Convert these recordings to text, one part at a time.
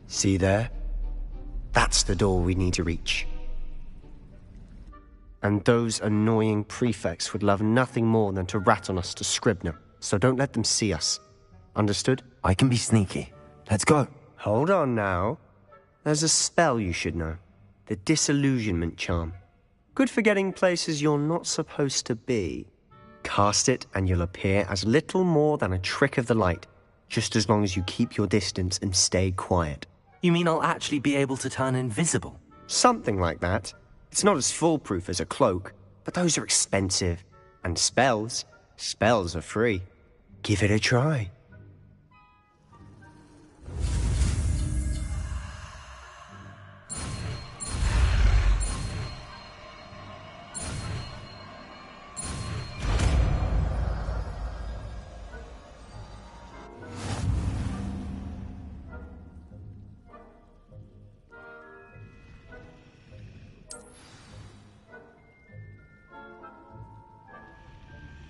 See there? That's the door we need to reach. And those annoying prefects would love nothing more than to rat on us to Scribner, so don't let them see us. Understood? I can be sneaky. Let's go. Hold on now. There's a spell you should know. The Disillusionment Charm. Good for getting places you're not supposed to be. Cast it and you'll appear as little more than a trick of the light, just as long as you keep your distance and stay quiet. You mean I'll actually be able to turn invisible? Something like that. It's not as foolproof as a cloak, but those are expensive. And spells are free. Give it a try.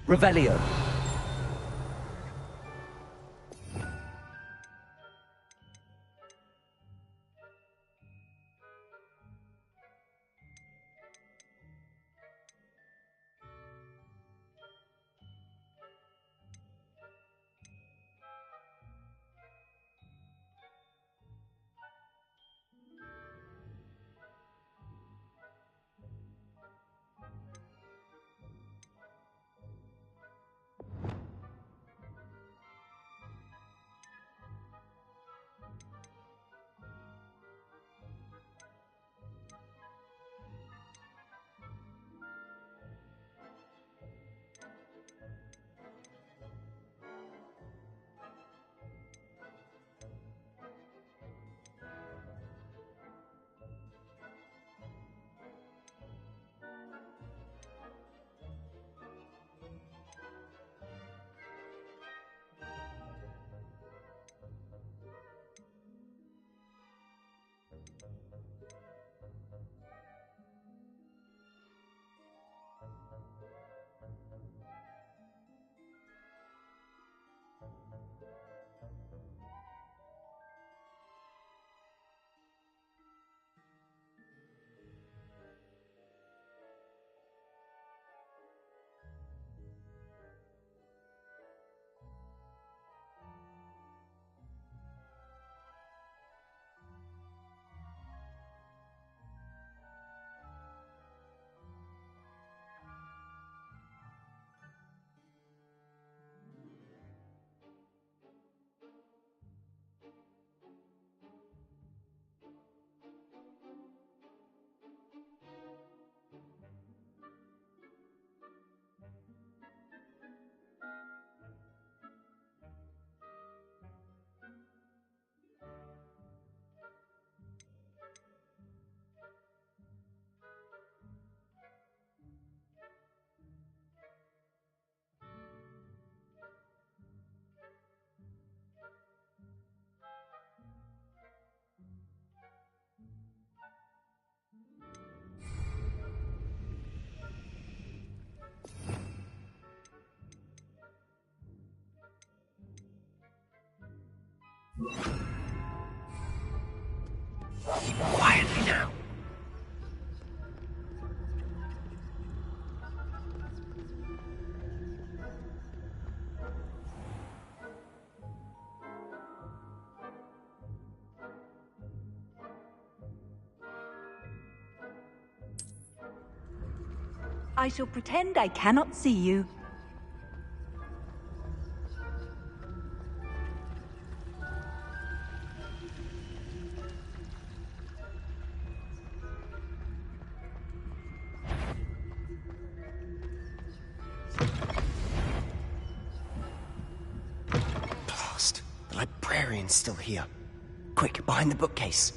Revelio. Quietly now. I shall pretend I cannot see you. Blast. The librarian's still here. Quick, behind the bookcase.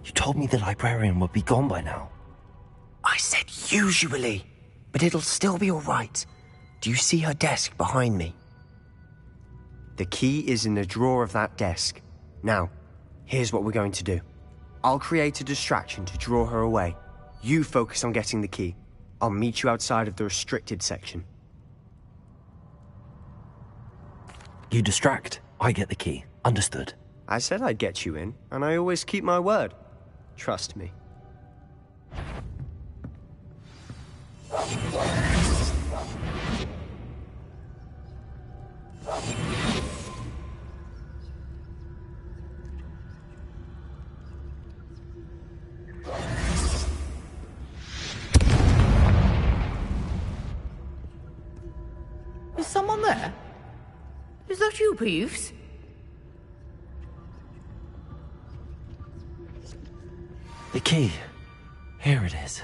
You told me the librarian would be gone by now. I said usually, but it'll still be all right. Do you see her desk behind me? The key is in the drawer of that desk. Now, here's what we're going to do. I'll create a distraction to draw her away. You focus on getting the key. I'll meet you outside of the restricted section. You distract, I get the key. Understood. I said I'd get you in, and I always keep my word. Trust me. Is someone there? Is that you, Peeves? The key. Here it is.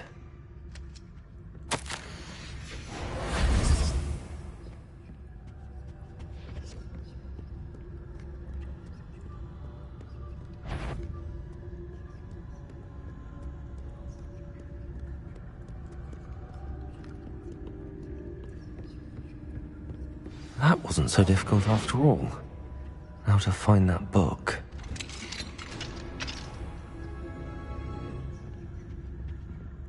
That wasn't so difficult after all. How to find that book.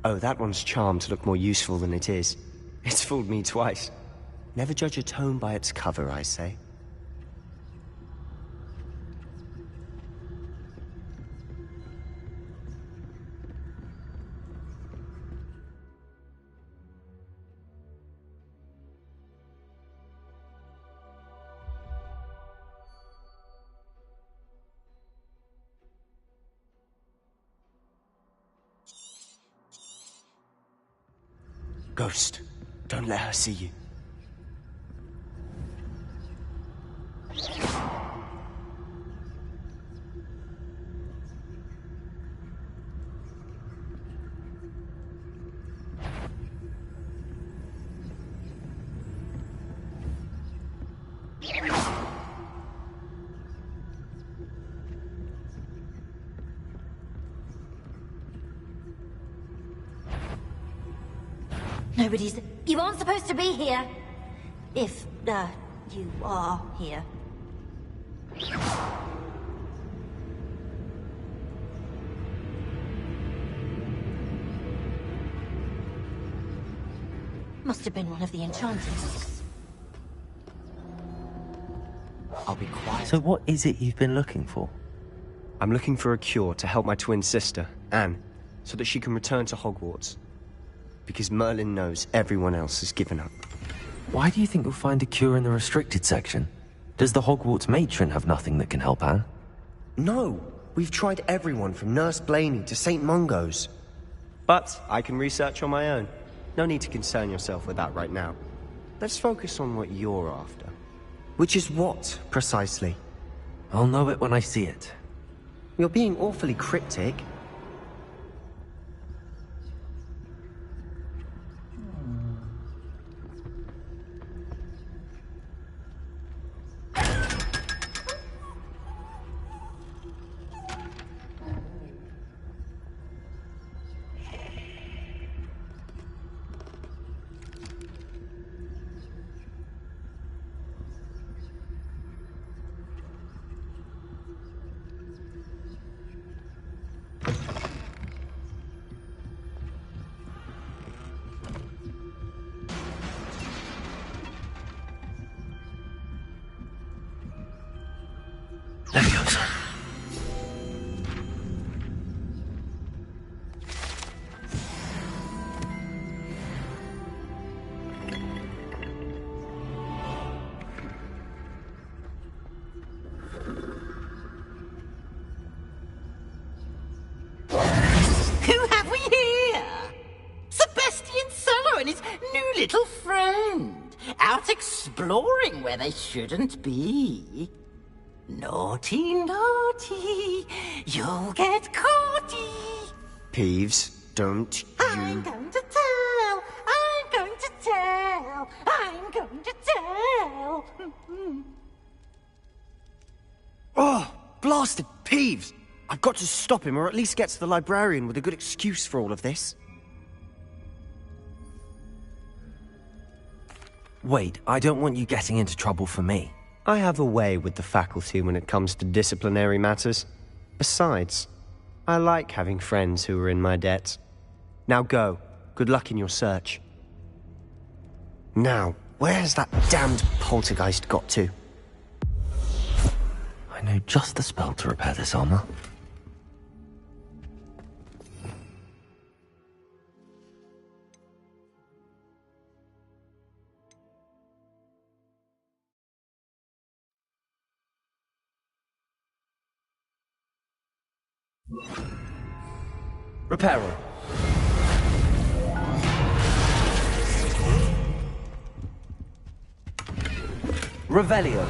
Oh, that one's charmed to look more useful than it is. It's fooled me twice. Never judge a tome by its cover, I say. Ghost, don't let her see you. Nobody's... You aren't supposed to be here. If, you are here. Must have been one of the enchanted books. I'll be quiet. So what is it you've been looking for? I'm looking for a cure to help my twin sister, Anne, so that she can return to Hogwarts. Because Merlin knows everyone else has given up. Why do you think you'll find a cure in the restricted section? Does the Hogwarts matron have nothing that can help Anne? No! We've tried everyone from Nurse Blaney to St. Mungo's. But I can research on my own. No need to concern yourself with that right now. Let's focus on what you're after. Which is what, precisely? I'll know it when I see it. You're being awfully cryptic. Leviosa. Who have we here? Sebastian Cello and his new little friend. Out exploring where they shouldn't be. Naughty, naughty, you'll get caughty. Peeves, don't I'm going to tell, I'm going to tell, I'm going to tell. Oh, blasted Peeves! I've got to stop him, or at least get to the librarian with a good excuse for all of this. Wait, I don't want you getting into trouble for me. I have a way with the faculty when it comes to disciplinary matters. Besides, I like having friends who are in my debt. Now go. Good luck in your search. Now, where's that damned poltergeist got to? I know just the spell to repair this armor. Reparo. Revelio.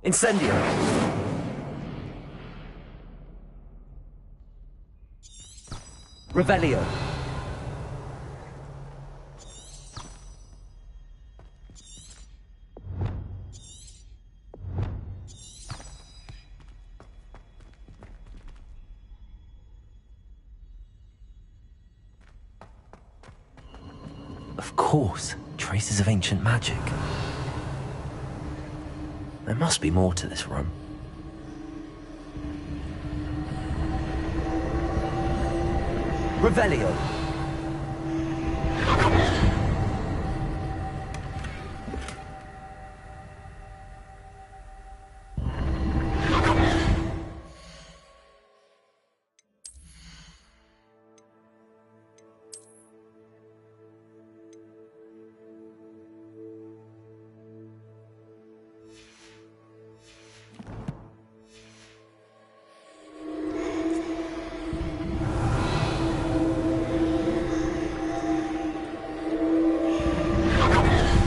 Incendio. Revelio. Of course, traces of ancient magic. There must be more to this room. Revelio.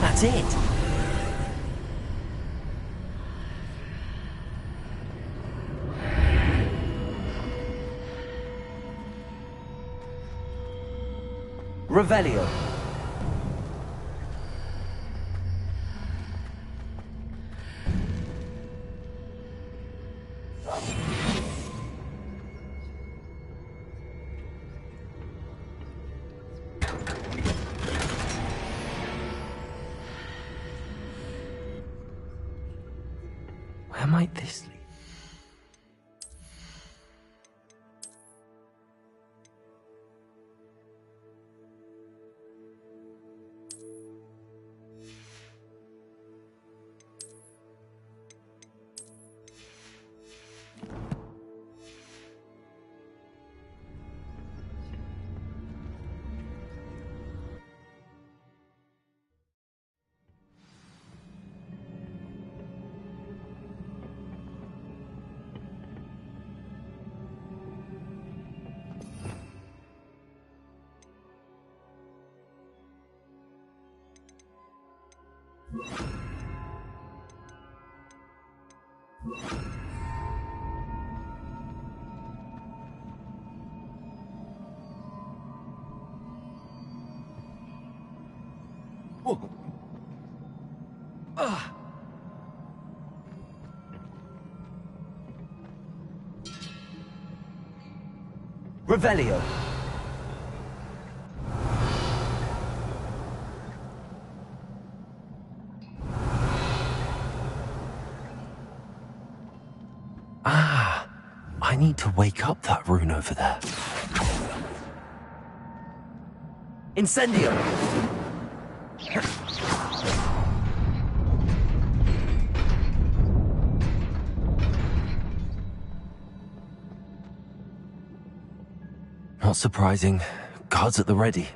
That's it. Revelio. Where might this lead? Revelio. Ah, I need to wake up that rune over there. Incendio. Not surprising. Guards at the ready.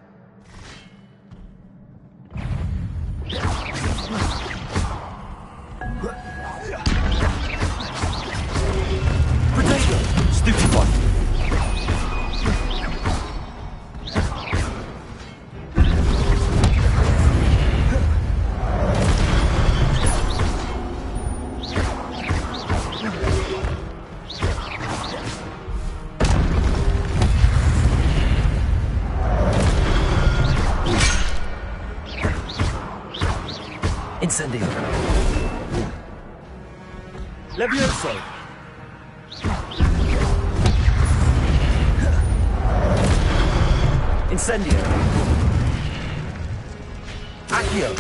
Potato! Stupefy! Incendio. Levioso. Incendio. Accio.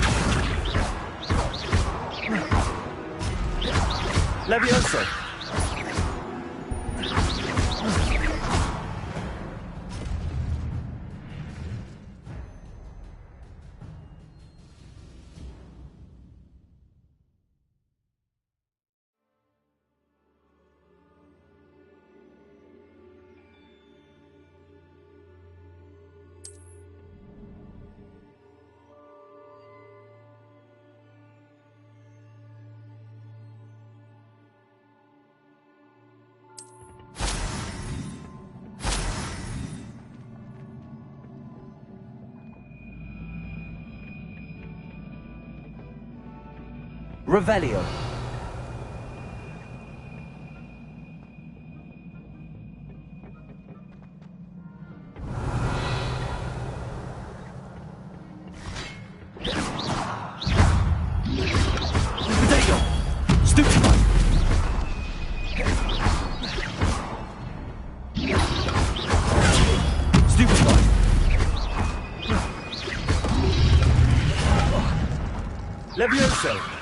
Levioso. Revelio. Potato. Stupefy. Stupefy. Levioso.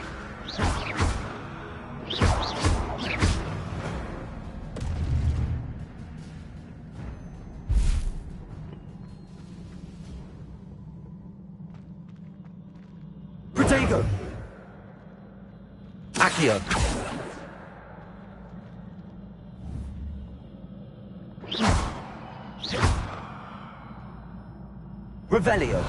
Protego! Accio! Revelio!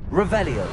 Revelio!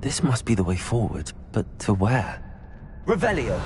This must be the way forward, but to where? Revelio!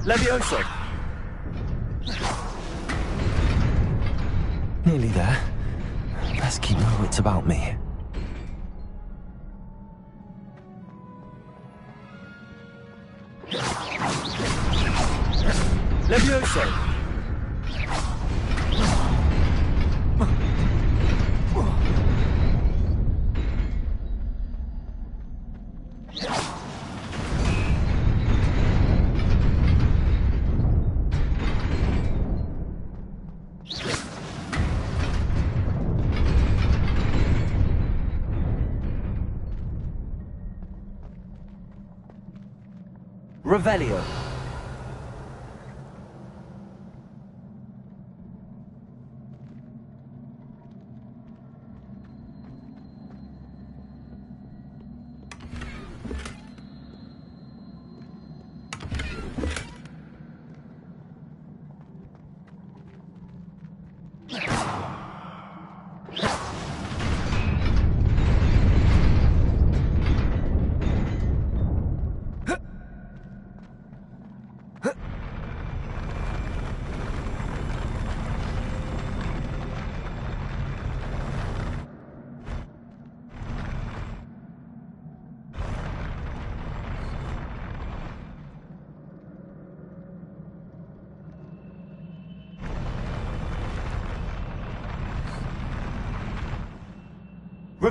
Levioso! Nearly there. Best keep my wits about me. Levioso! Revelio.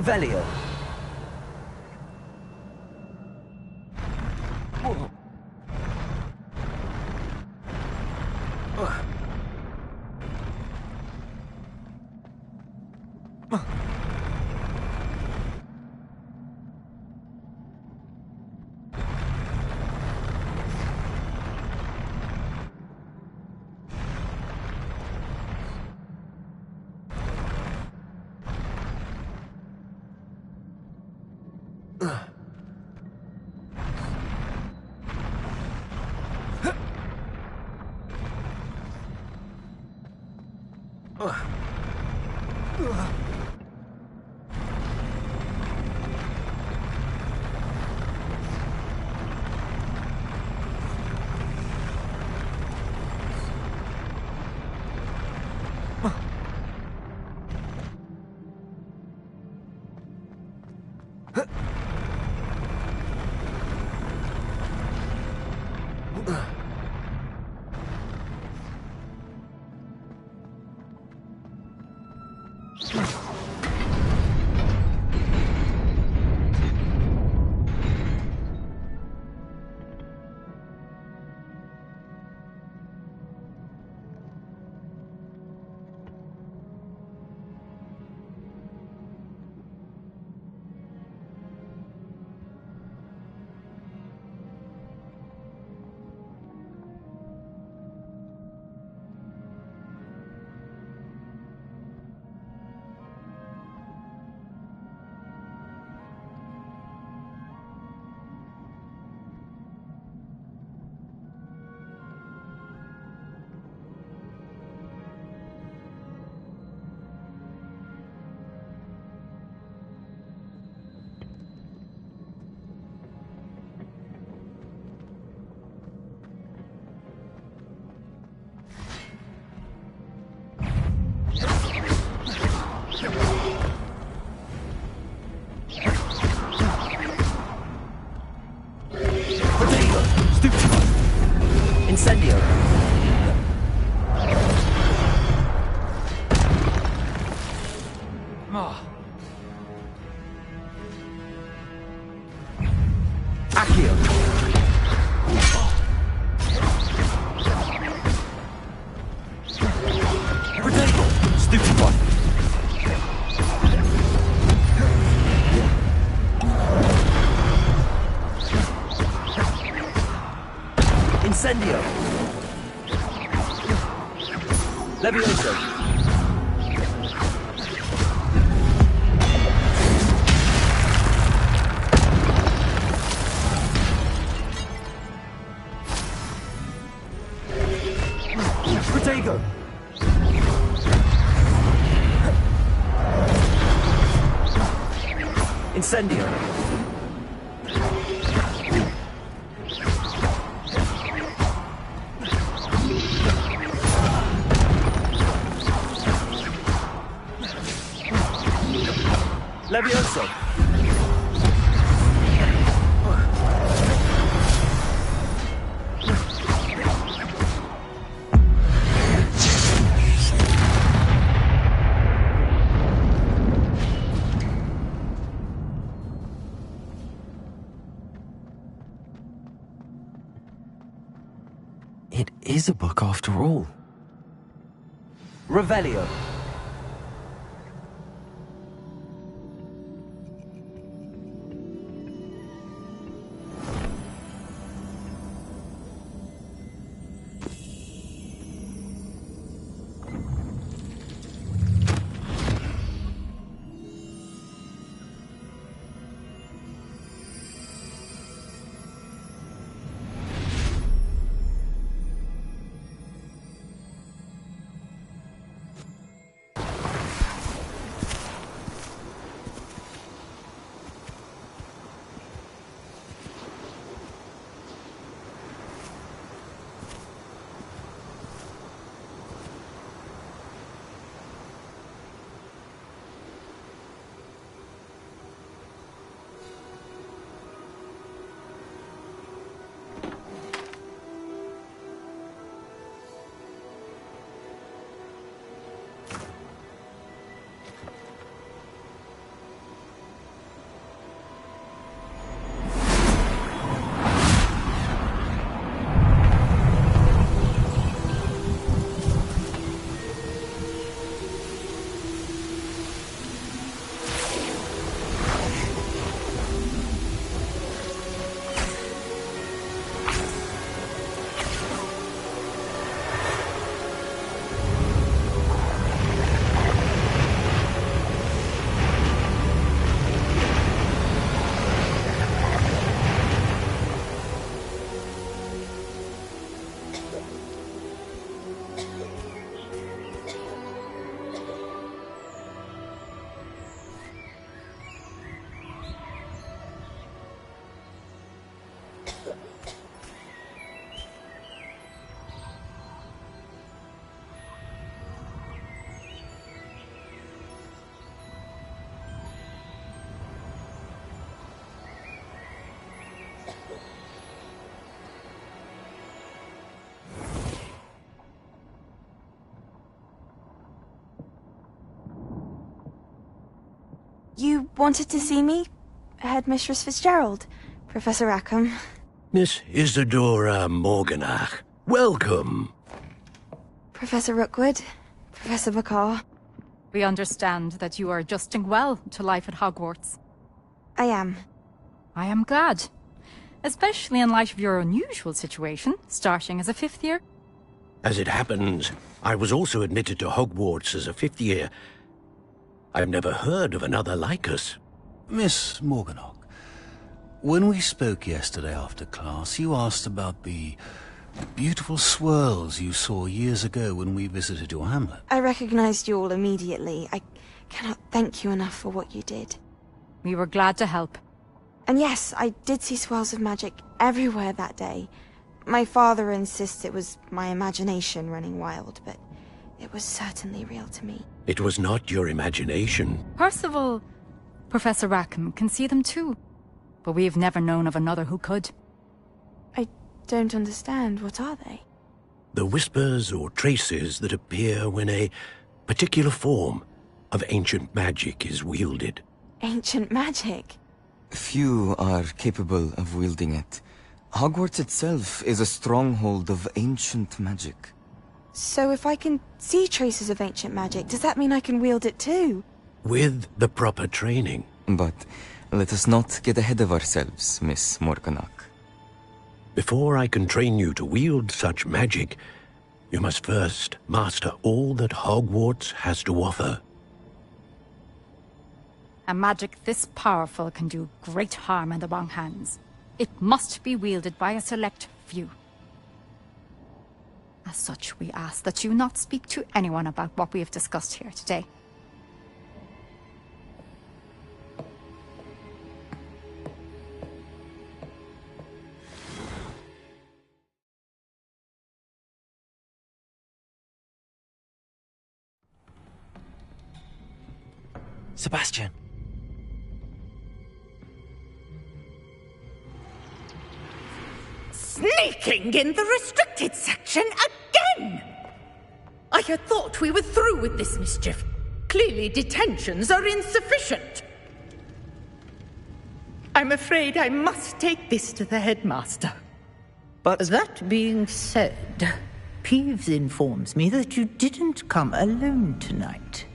Revelio. Incendio. Accio. Protego. Stupefy. Incendio. Levioso. Protego. Incendio. Levioso. It is a book after all. Revelio. You wanted to see me? Headmistress Fitzgerald, Professor Rackham. Miss Isadora Morganach, welcome. Professor Rookwood, Professor Bakar. We understand that you are adjusting well to life at Hogwarts. I am. I am glad. Especially in light of your unusual situation, starting as a 5th year. As it happens, I was also admitted to Hogwarts as a 5th year. I've never heard of another like us. Miss Morganach, when we spoke yesterday after class, you asked about the beautiful swirls you saw years ago when we visited your hamlet. I recognized you all immediately. I cannot thank you enough for what you did. We were glad to help. And yes, I did see swirls of magic everywhere that day. My father insists it was my imagination running wild, but it was certainly real to me. It was not your imagination. Percival, Professor Rackham can see them too. But we have never known of another who could. I don't understand. What are they? The whispers or traces that appear when a particular form of ancient magic is wielded. Ancient magic? Few are capable of wielding it. Hogwarts itself is a stronghold of ancient magic. So if I can see traces of ancient magic, does that mean I can wield it too? With the proper training. But let us not get ahead of ourselves, Miss Morganach. Before I can train you to wield such magic, you must first master all that Hogwarts has to offer. A magic this powerful can do great harm in the wrong hands. It must be wielded by a select few. As such, we ask that you not speak to anyone about what we have discussed here today. Sebastian. Sneaking in the restricted section again! I had thought we were through with this mischief. Clearly detentions are insufficient. I'm afraid I must take this to the headmaster. But that being said, Peeves informs me that you didn't come alone tonight.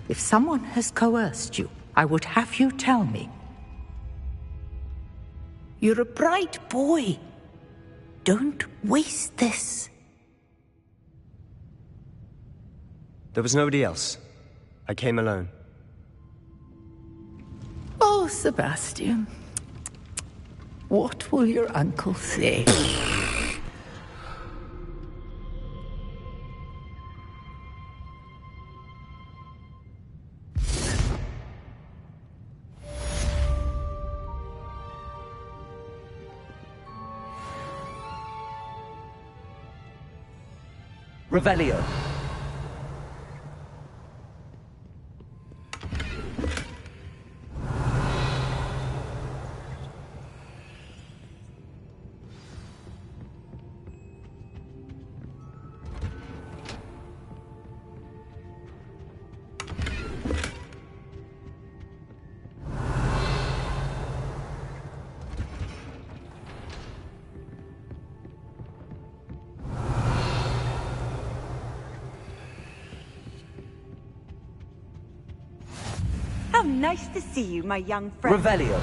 If someone has coerced you, I would have you tell me. You're a bright boy. Don't waste this. There was nobody else. I came alone. Oh, Sebastian. What will your uncle say? Revelio. How nice to see you, my young friend. Revelio.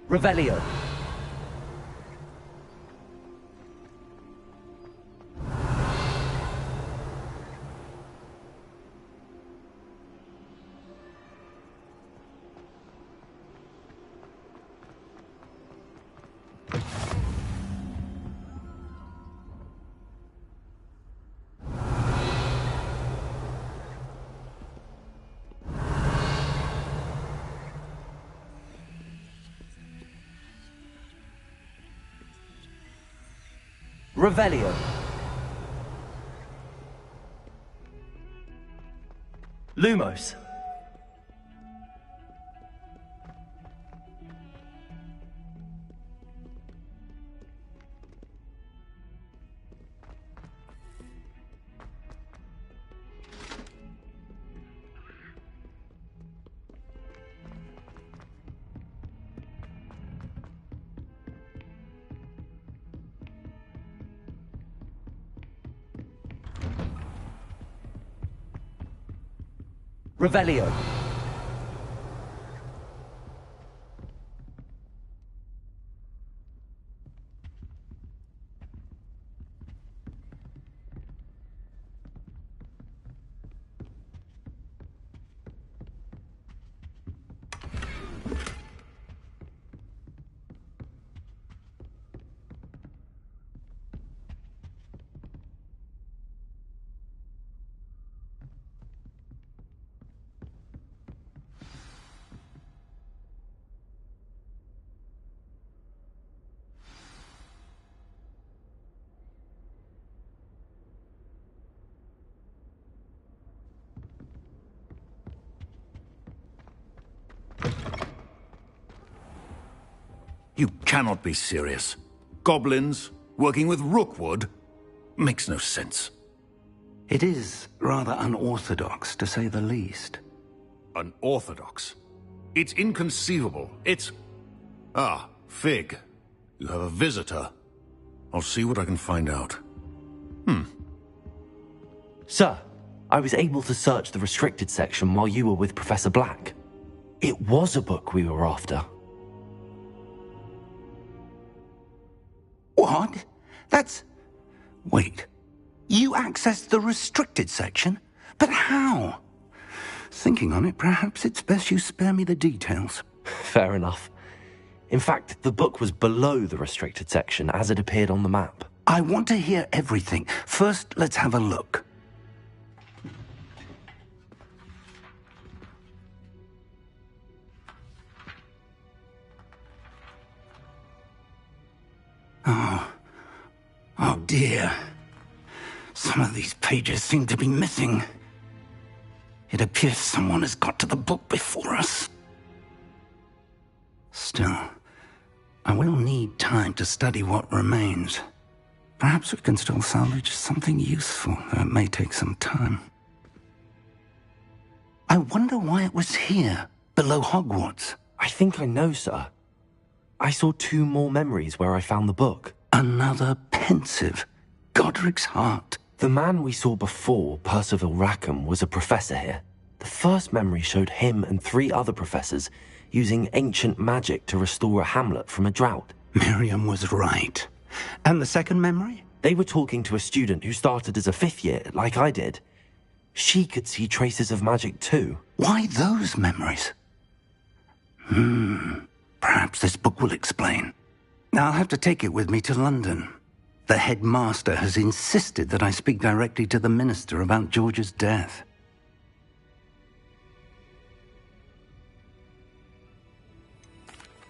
Revelio. Revelio. Lumos. Revelio. You cannot be serious. Goblins working with Rookwood? Makes no sense. It is rather unorthodox, to say the least. Unorthodox? It's inconceivable. It's... Ah, Fig. You have a visitor. I'll see what I can find out. Sir, I was able to search the restricted section while you were with Professor Black. It was a book we were after. What? That's... Wait. You accessed the restricted section? But how? Thinking on it, perhaps it's best you spare me the details. Fair enough. In fact, the book was below the restricted section as it appeared on the map. I want to hear everything. First, let's have a look. Oh dear. Some of these pages seem to be missing. It appears someone has got to the book before us. Still, I will need time to study what remains. Perhaps we can still salvage something useful, though it may take some time. I wonder why it was here, below Hogwarts. I think I know, sir. I saw 2 more memories where I found the book. Another pensive. Godric's heart. The man we saw before, Percival Rackham, was a professor here. The first memory showed him and 3 other professors using ancient magic to restore a hamlet from a drought. Miriam was right. And the second memory? They were talking to a student who started as a 5th year, like I did. She could see traces of magic too. Why those memories? Perhaps this book will explain. I'll have to take it with me to London. The headmaster has insisted that I speak directly to the minister about George's death.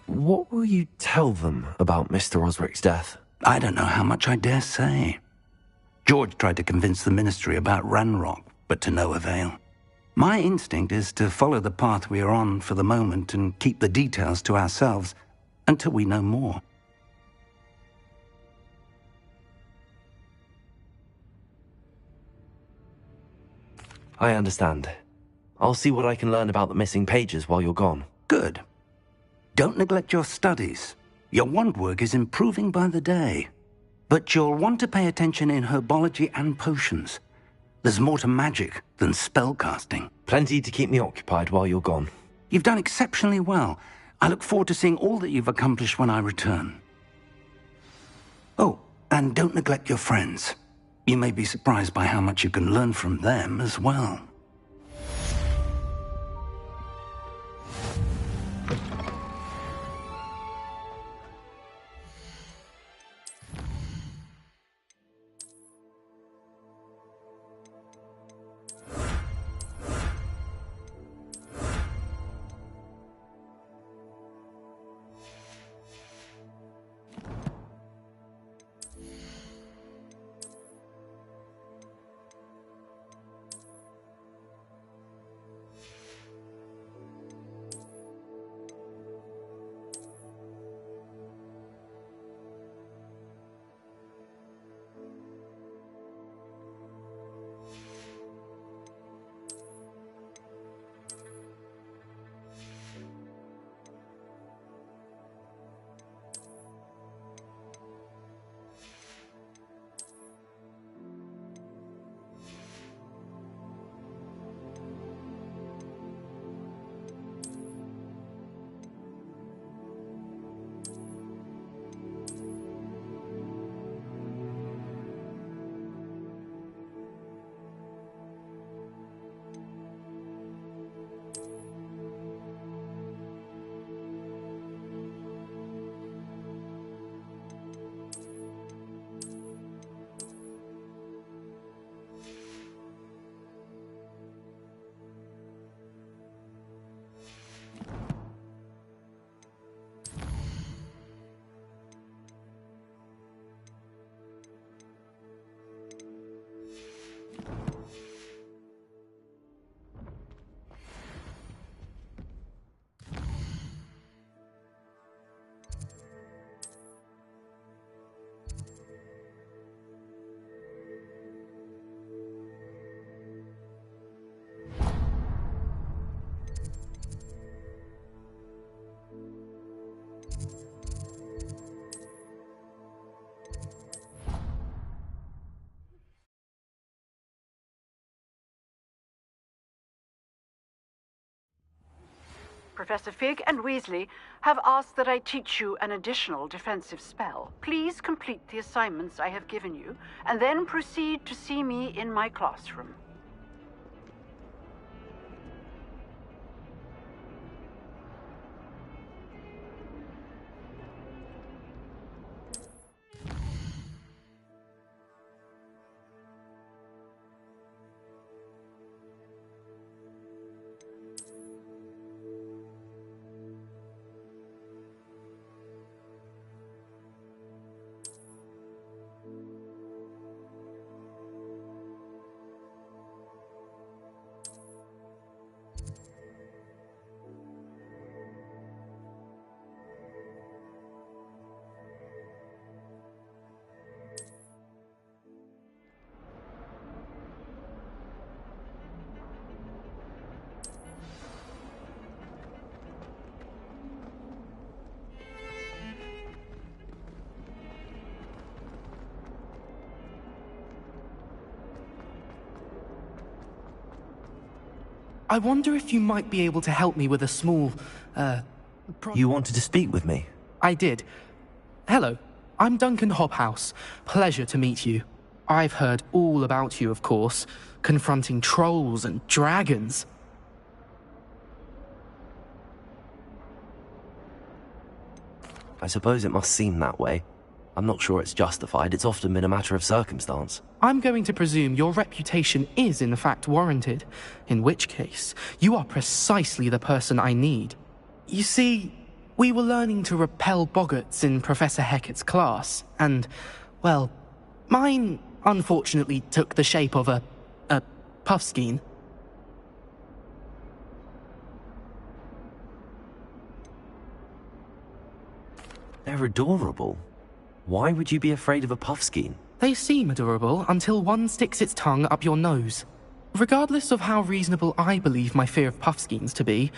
What will you tell them about Mr. Osric's death? I don't know how much I dare say. George tried to convince the ministry about Ranrock, but to no avail. My instinct is to follow the path we are on for the moment and keep the details to ourselves until we know more. I understand. I'll see what I can learn about the missing pages while you're gone. Good. Don't neglect your studies. Your wand work is improving by the day. But you'll want to pay attention in herbology and potions. There's more to magic than spellcasting. Plenty to keep me occupied while you're gone. You've done exceptionally well. I look forward to seeing all that you've accomplished when I return. Oh, and don't neglect your friends. You may be surprised by how much you can learn from them as well. Professor Fig and Weasley have asked that I teach you an additional defensive spell. Please complete the assignments I have given you, and then proceed to see me in my classroom. I wonder if you might be able to help me with a small, You wanted to speak with me? I did. Hello, I'm Duncan Hobhouse. Pleasure to meet you. I've heard all about you, of course, confronting trolls and dragons. I suppose it must seem that way. I'm not sure it's justified. It's often been a matter of circumstance. I'm going to presume your reputation is in fact warranted, in which case, you are precisely the person I need. You see, we were learning to repel boggarts in Professor Hecat's class, and, well, mine unfortunately took the shape of a puffskein. They're adorable. Why would you be afraid of a puffskein? They seem adorable until one sticks its tongue up your nose. Regardless of how reasonable I believe my fear of puffskeins to be,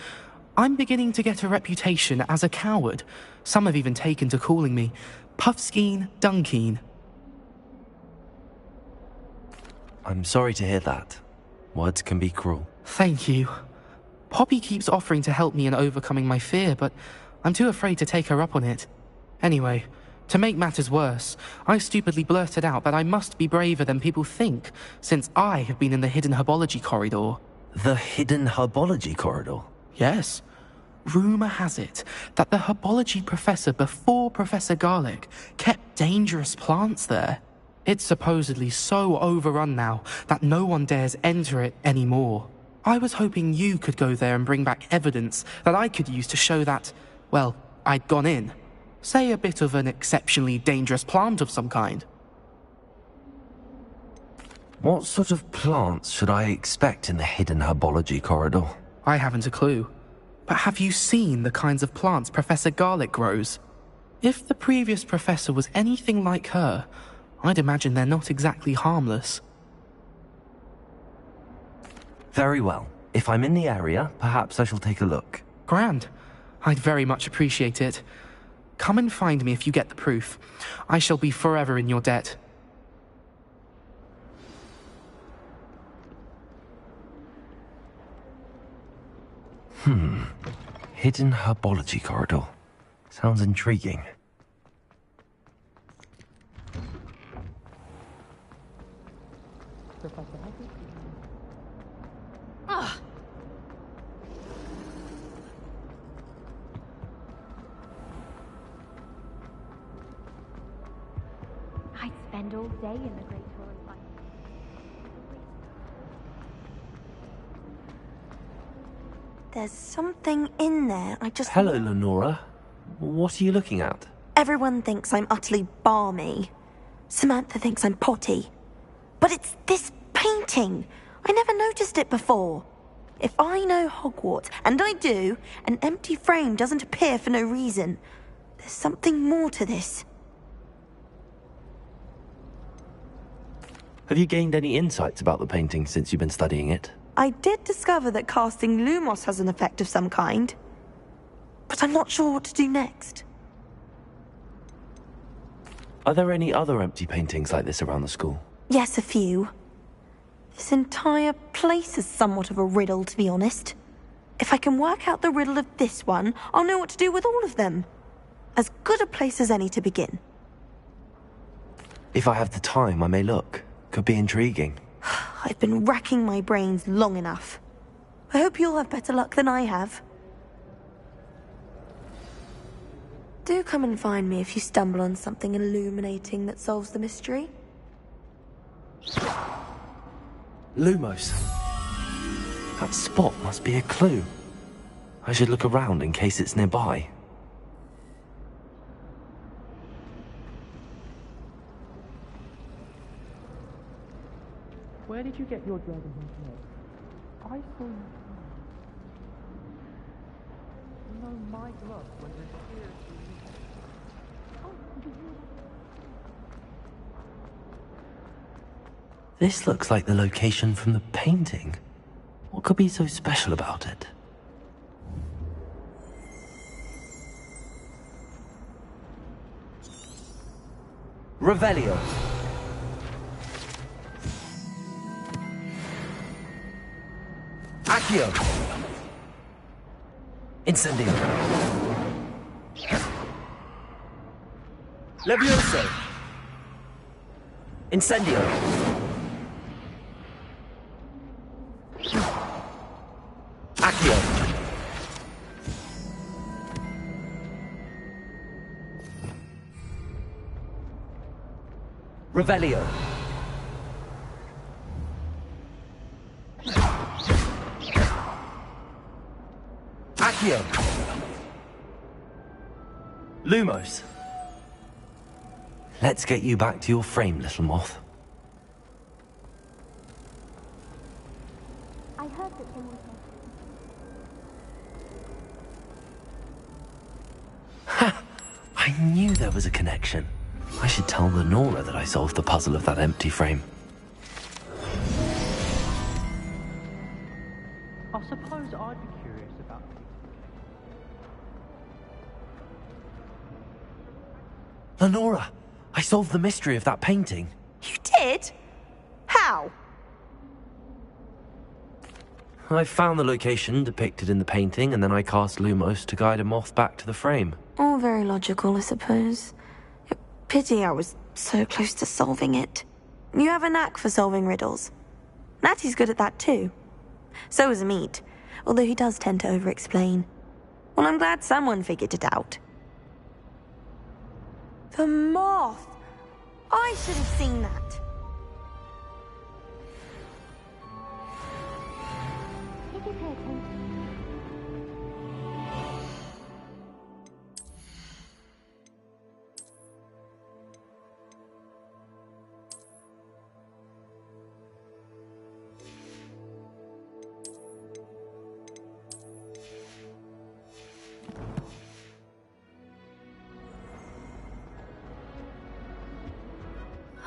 I'm beginning to get a reputation as a coward. Some have even taken to calling me Puffskein Dunkeen. I'm sorry to hear that. Words can be cruel. Thank you. Poppy keeps offering to help me in overcoming my fear, but I'm too afraid to take her up on it. Anyway, to make matters worse, I stupidly blurted out that I must be braver than people think, since I have been in the hidden herbology corridor. The hidden herbology corridor? Yes. Rumour has it that the herbology professor before Professor Garlic kept dangerous plants there. It's supposedly so overrun now that no one dares enter it anymore. I was hoping you could go there and bring back evidence that I could use to show that, well, I'd gone in. Say a bit of an exceptionally dangerous plant of some kind. What sort of plants should I expect in the hidden herbology corridor? I haven't a clue. But have you seen the kinds of plants Professor Garlic grows? If the previous professor was anything like her, I'd imagine they're not exactly harmless. Very well. If I'm in the area, perhaps I shall take a look. Grand. I'd very much appreciate it. Come and find me if you get the proof. I shall be forever in your debt. Hidden herbology corridor. Sounds intriguing. Ah. I'd spend all day in the Great Hall of Light. There's something in there. Hello, Lenora. What are you looking at? Everyone thinks I'm utterly balmy. Samantha thinks I'm potty. But it's this painting. I never noticed it before. If I know Hogwarts, and I do, an empty frame doesn't appear for no reason. There's something more to this. Have you gained any insights about the painting since you've been studying it? I did discover that casting Lumos has an effect of some kind. But I'm not sure what to do next. Are there any other empty paintings like this around the school? Yes, a few. This entire place is somewhat of a riddle, to be honest. If I can work out the riddle of this one, I'll know what to do with all of them. As good a place as any to begin. If I have the time, I may look. Could be intriguing. I've been racking my brains long enough. I hope you'll have better luck than I have. Do come and find me if you stumble on something illuminating that solves the mystery. Lumos. That spot must be a clue. I should look around in case it's nearby. Where did you get your dragon head? I saw you. You know my glove was as seriously. This looks like the location from the painting. What could be so special about it? Revelio. Accio. Incendio. Levioso. Incendio. Accio. Revelio. Accio. Lumos. Let's get you back to your frame, little moth. I heard that someone Ha! I knew there was a connection. I should tell Lenora that I solved the puzzle of that empty frame. I suppose I'd be curious about it. Lenora, I solved the mystery of that painting. You did? How? I found the location depicted in the painting, and then I cast Lumos to guide a moth back to the frame. All very logical, I suppose. Pity I was so close to solving it. You have a knack for solving riddles. Natty's good at that too. So is Amit, although he does tend to over-explain. Well, I'm glad someone figured it out. The moth! I should have seen that.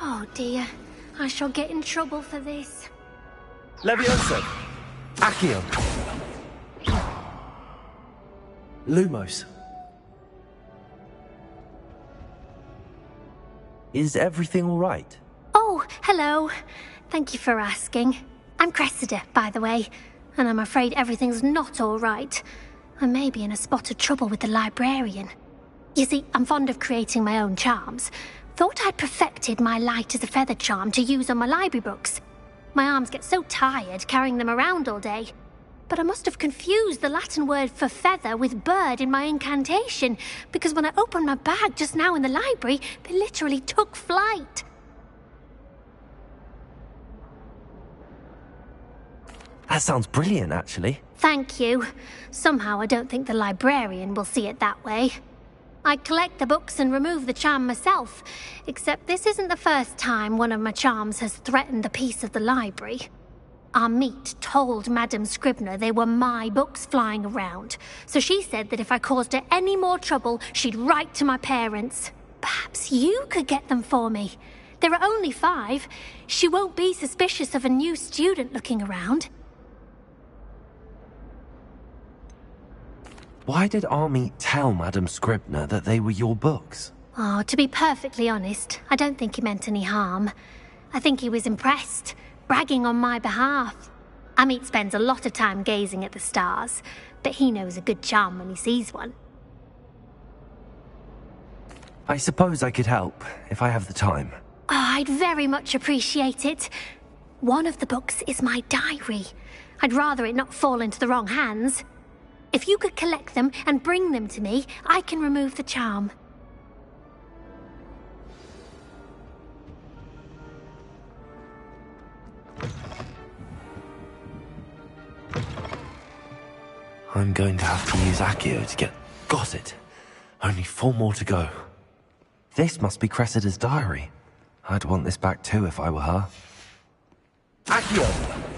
Oh dear, I shall get in trouble for this. Levioso! Accio! Lumos. Is everything all right? Oh, hello. Thank you for asking. I'm Cressida, by the way, and I'm afraid everything's not all right. I may be in a spot of trouble with the librarian. You see, I'm fond of creating my own charms. Thought I'd perfected my light as a feather charm to use on my library books. My arms get so tired carrying them around all day. But I must have confused the Latin word for feather with bird in my incantation, because when I opened my bag just now in the library, they literally took flight. That sounds brilliant, actually. Thank you. Somehow I don't think the librarian will see it that way. I collect the books and remove the charm myself, except this isn't the first time one of my charms has threatened the peace of the library. Amit told Madame Scribner they were my books flying around, so she said that if I caused her any more trouble, she'd write to my parents. Perhaps you could get them for me. There are only 5. She won't be suspicious of a new student looking around. Why did Army tell Madame Scribner that they were your books? Oh, to be perfectly honest, I don't think he meant any harm. I think he was impressed, bragging on my behalf. Amit spends a lot of time gazing at the stars, but he knows a good charm when he sees one. I suppose I could help, if I have the time. Oh, I'd very much appreciate it. One of the books is my diary. I'd rather it not fall into the wrong hands. If you could collect them and bring them to me, I can remove the charm. I'm going to have to use Accio to get... Got it! Only 4 more to go. This must be Cressida's diary. I'd want this back too if I were her. Accio!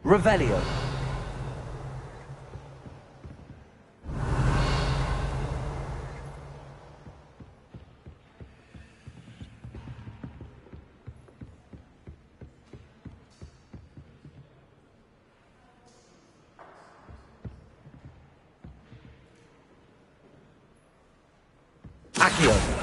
Revelio. Accio.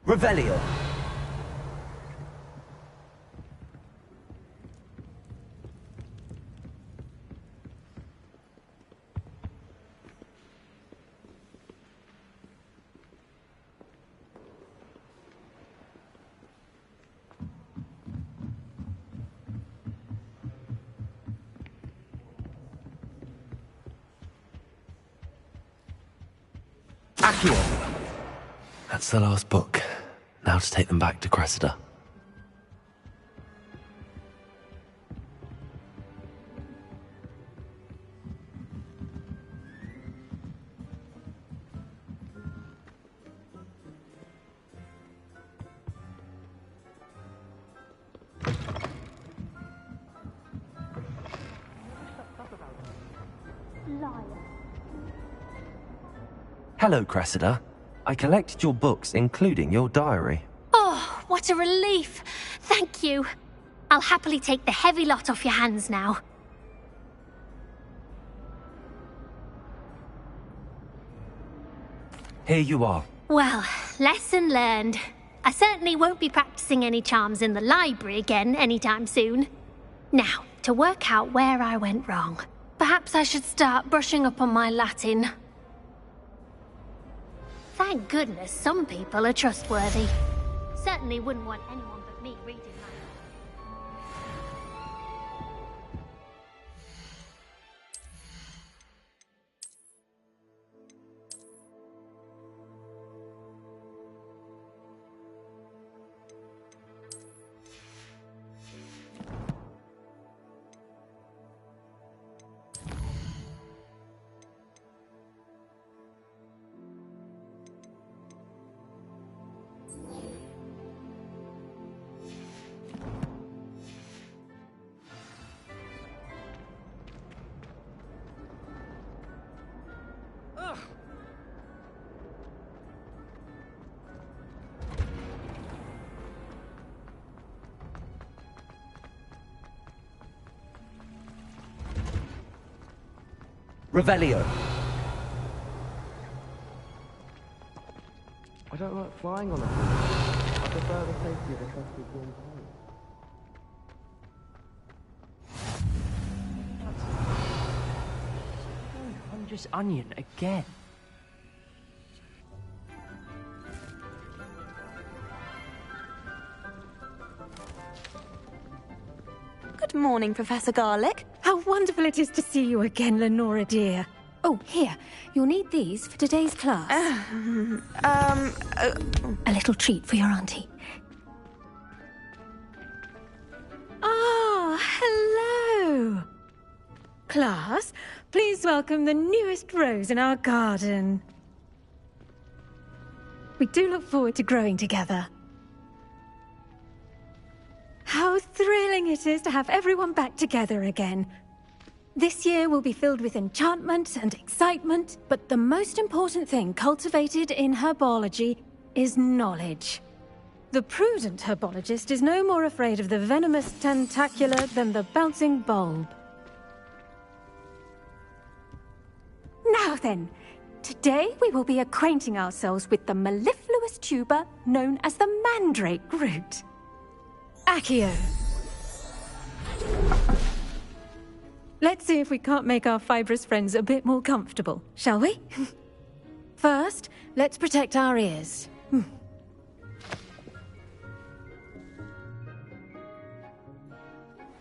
Revelio. Accio! That's the last book. Now to take them back to Cressida. Hello, Cressida. I collected your books, including your diary. Oh, what a relief. Thank you. I'll happily take the heavy lot off your hands now. Here you are. Well, lesson learned. I certainly won't be practicing any charms in the library again anytime soon. Now, to work out where I went wrong. Perhaps I should start brushing up on my Latin. Thank goodness some people are trustworthy. Certainly wouldn't want anyone but me reading Revelio. I don't like flying on a horse. I prefer the safety of a trusted warm plane. Huntress Onion again. Good morning, Professor Garlick. How wonderful it is to see you again, Lenora dear. Oh, here. You'll need these for today's class. A little treat for your auntie. Ah, hello. Class, please welcome the newest rose in our garden. We do look forward to growing together. How thrilling it is to have everyone back together again. This year will be filled with enchantment and excitement, but the most important thing cultivated in herbology is knowledge. The prudent herbologist is no more afraid of the venomous tentacula than the bouncing bulb. Now then, today we will be acquainting ourselves with the mellifluous tuber known as the mandrake root. Accio. Let's see if we can't make our fibrous friends a bit more comfortable, shall we? First, let's protect our ears.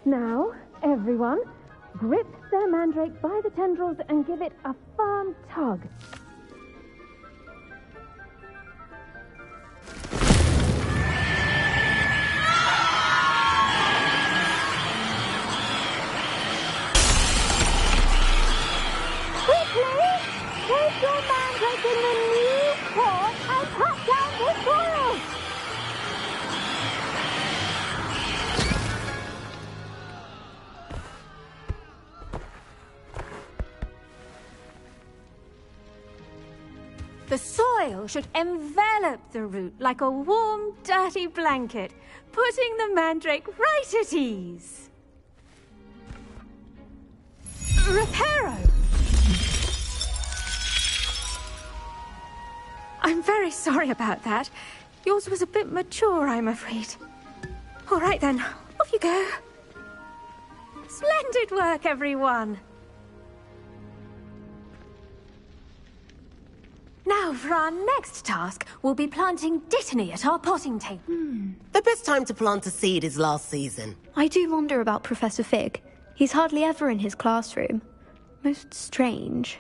Now, everyone, grip their mandrake by the tendrils and give it a firm tug. Take your mandrake in the new paw and cut down the soil! The soil should envelop the root like a warm, dirty blanket, putting the mandrake right at ease. Reparo! I'm very sorry about that. Yours was a bit mature, I'm afraid. All right then, off you go. Splendid work, everyone. Now, for our next task, we'll be planting Dittany at our potting table. The best time to plant a seed is last season. I do wonder about Professor Fig. He's hardly ever in his classroom. Most strange.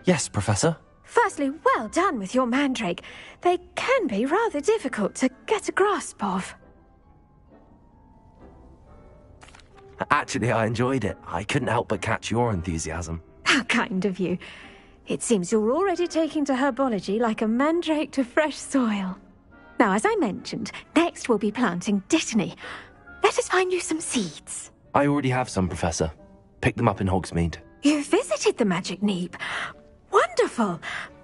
Yes, Professor. Firstly, well done with your mandrake. They can be rather difficult to get a grasp of. Actually, I enjoyed it. I couldn't help but catch your enthusiasm. How kind of you. It seems you're already taking to herbology like a mandrake to fresh soil. Now, as I mentioned, next we'll be planting dittany. Let us find you some seeds. I already have some, Professor. Picked them up in Hogsmeade. You visited the Magic Neep. Wonderful!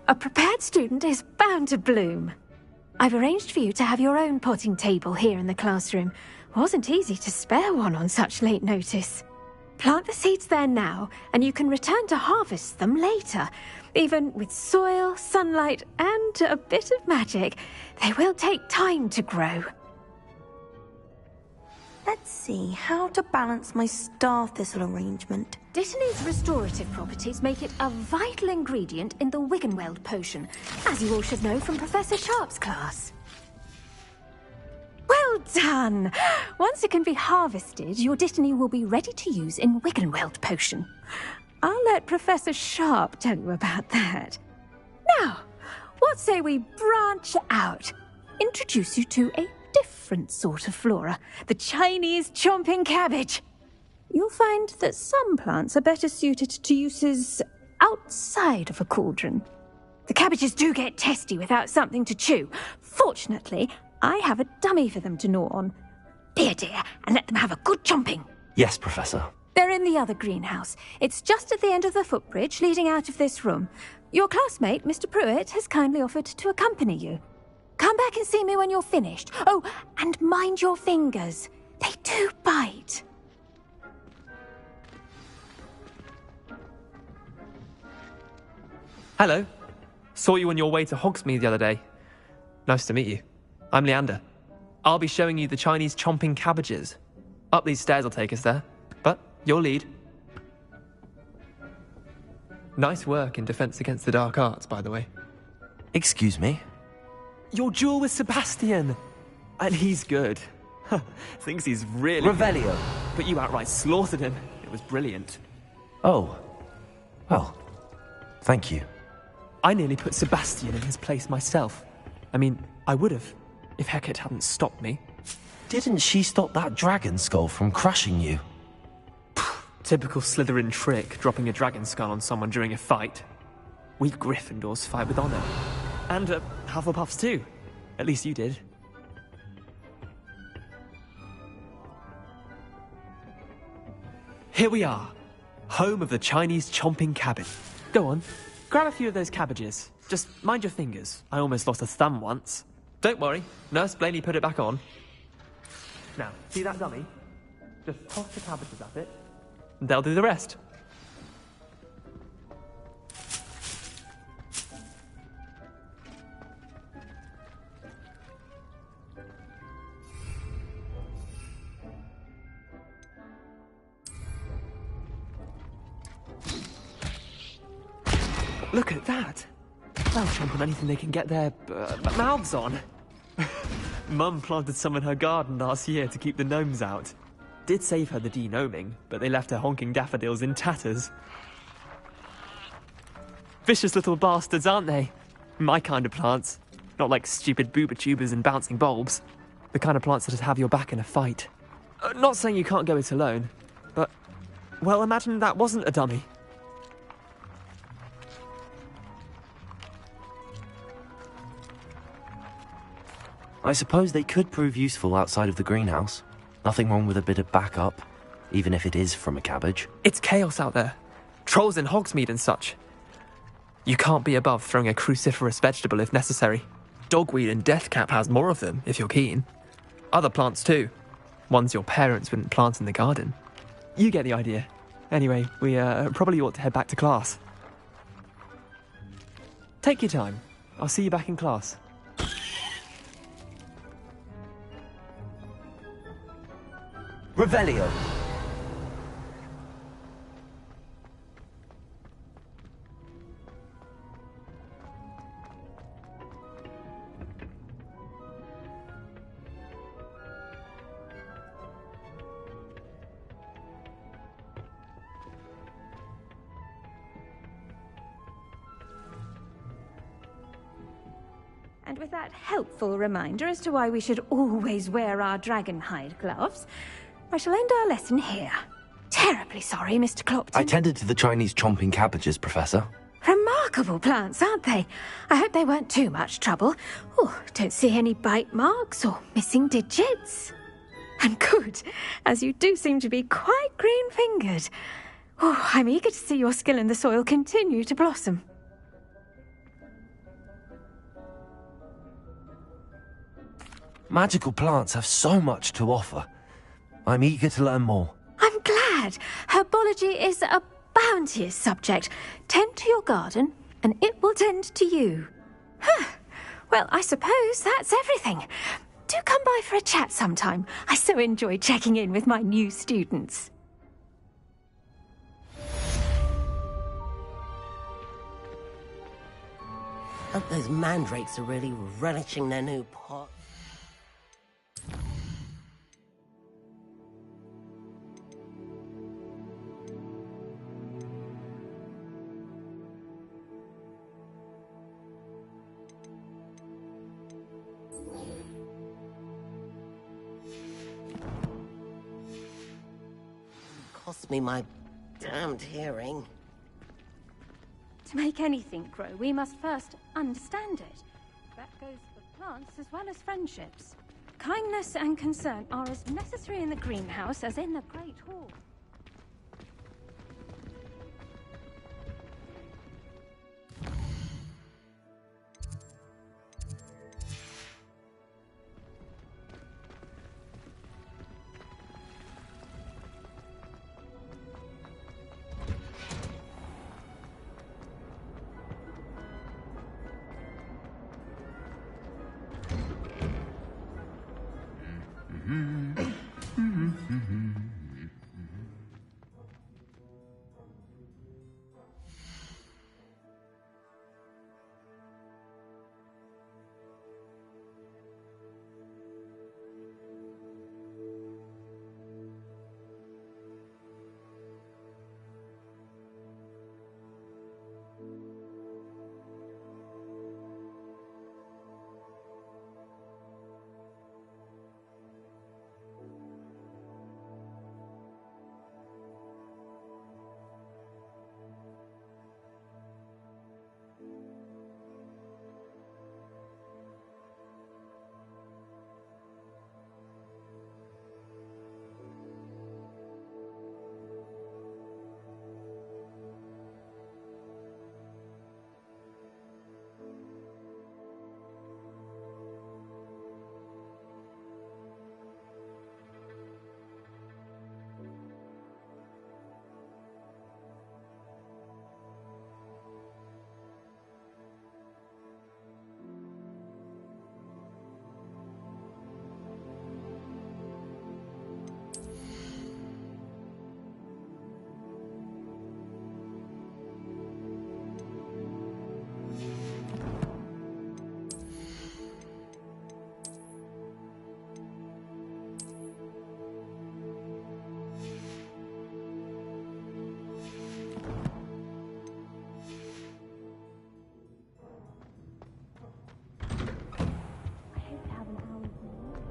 A prepared student is bound to bloom. I've arranged for you to have your own potting table here in the classroom. Wasn't easy to spare one on such late notice. Plant the seeds there now, and you can return to harvest them later. Even with soil, sunlight, and a bit of magic, they will take time to grow. Let's see how to balance my star thistle arrangement. Dittany's restorative properties make it a vital ingredient in the Wiggenweld potion, as you all should know from Professor Sharp's class. Well done! Once it can be harvested, your dittany will be ready to use in Wiggenweld potion. I'll let Professor Sharp tell you about that. Now, what say we branch out? Introduce you to a different sort of flora, the Chinese chomping cabbage. You'll find that some plants are better suited to uses outside of a cauldron. The cabbages do get testy without something to chew. Fortunately, I have a dummy for them to gnaw on. Be a dear and let them have a good chomping. Yes, Professor. They're in the other greenhouse. It's just at the end of the footbridge leading out of this room. Your classmate, Mr. Pruitt, has kindly offered to accompany you. Come back and see me when you're finished. Oh, and mind your fingers. They do bite. Hello. Saw you on your way to Hogsmeade the other day. Nice to meet you. I'm Leander. I'll be showing you the Chinese chomping cabbages. Up these stairs will take us there. But your lead. Nice work in Defense Against the Dark Arts, by the way. Excuse me? Your duel with Sebastian! And he's good. Thinks he's really... Revelio! But you outright slaughtered him. It was brilliant. Oh. Well, thank you. I nearly put Sebastian in his place myself. I mean, I would have, if Hecate hadn't stopped me. Didn't she stop that dragon skull from crushing you? Typical Slytherin trick, dropping a dragon skull on someone during a fight. We Gryffindors fight with honor. And Hufflepuffs too. At least you did. Here we are. Home of the Chinese chomping cabbage. Go on, grab a few of those cabbages. Just mind your fingers. I almost lost a thumb once. Don't worry, Nurse Blaney put it back on. Now, see that dummy? Just toss the cabbages at it, and they'll do the rest. Look at that! They'll chomp on anything they can get their mouths on. Mum planted some in her garden last year to keep the gnomes out. Did save her the de-gnoming, but they left her honking daffodils in tatters. Vicious little bastards, aren't they? My kind of plants. Not like stupid booba tubers and bouncing bulbs. The kind of plants that'd have your back in a fight. Not saying you can't go it alone, but... well, imagine that wasn't a dummy. I suppose they could prove useful outside of the greenhouse. Nothing wrong with a bit of backup, even if it is from a cabbage. It's chaos out there. Trolls in Hogsmeade and such. You can't be above throwing a cruciferous vegetable if necessary. Dogweed and deathcap has more of them, if you're keen. Other plants too. Ones your parents wouldn't plant in the garden. You get the idea. Anyway, we probably ought to head back to class. Take your time. I'll see you back in class. Revelio! And with that helpful reminder as to why we should always wear our dragonhide gloves, I shall end our lesson here. Terribly sorry, Mr. Clopton. I tended to the Chinese chomping cabbages, Professor. Remarkable plants, aren't they? I hope they weren't too much trouble. Oh, don't see any bite marks or missing digits. And good, as you do seem to be quite green-fingered. Oh, I'm eager to see your skill in the soil continue to blossom. Magical plants have so much to offer. I'm eager to learn more. I'm glad. Herbology is a bounteous subject. Tend to your garden, and it will tend to you. Well, I suppose that's everything. Do come by for a chat sometime. I so enjoy checking in with my new students. Hope those mandrakes are really relishing their new pot. Cost me my damned hearing. To make anything grow, we must first understand it. That goes for plants as well as friendships. Kindness and concern are as necessary in the greenhouse as in the Great Hall.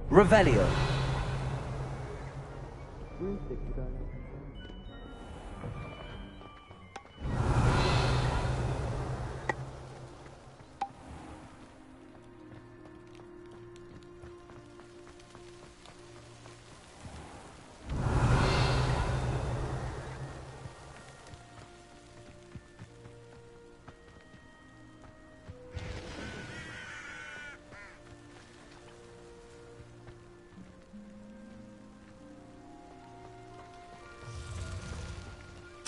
Revelio.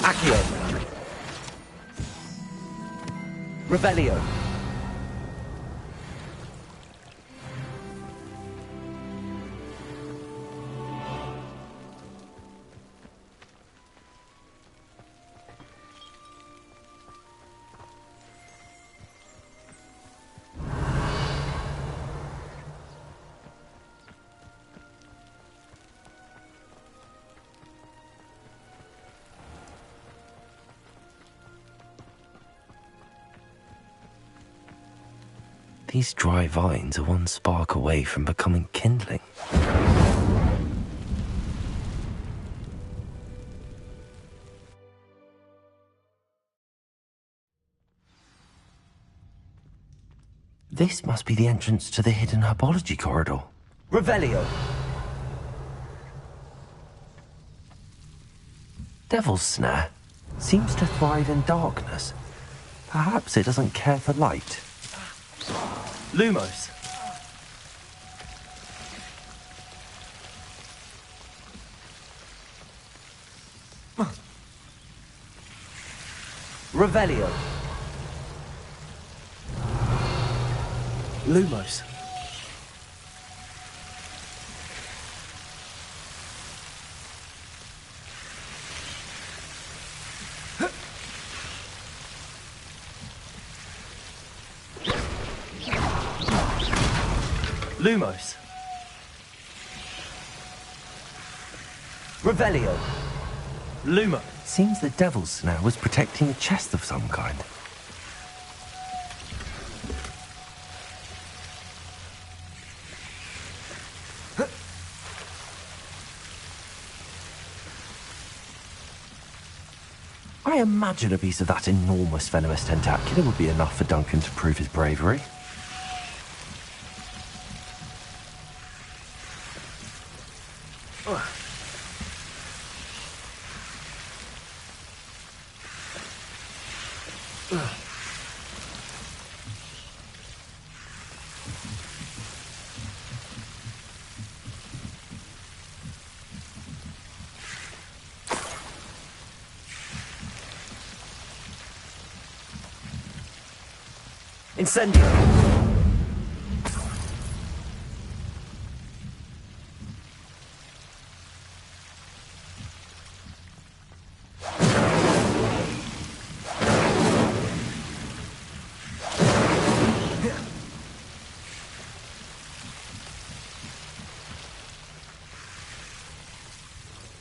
Accio. Revelio. These dry vines are one spark away from becoming kindling. This must be the entrance to the hidden herbology corridor. Revelio! Devil's Snare seems to thrive in darkness. Perhaps it doesn't care for light. Lumos! Revelio! Lumos. Lumos. Revelio. Lumo. Seems the Devil's Snare was protecting a chest of some kind. I imagine a piece of that enormous venomous tentacula would be enough for Duncan to prove his bravery. Incendio!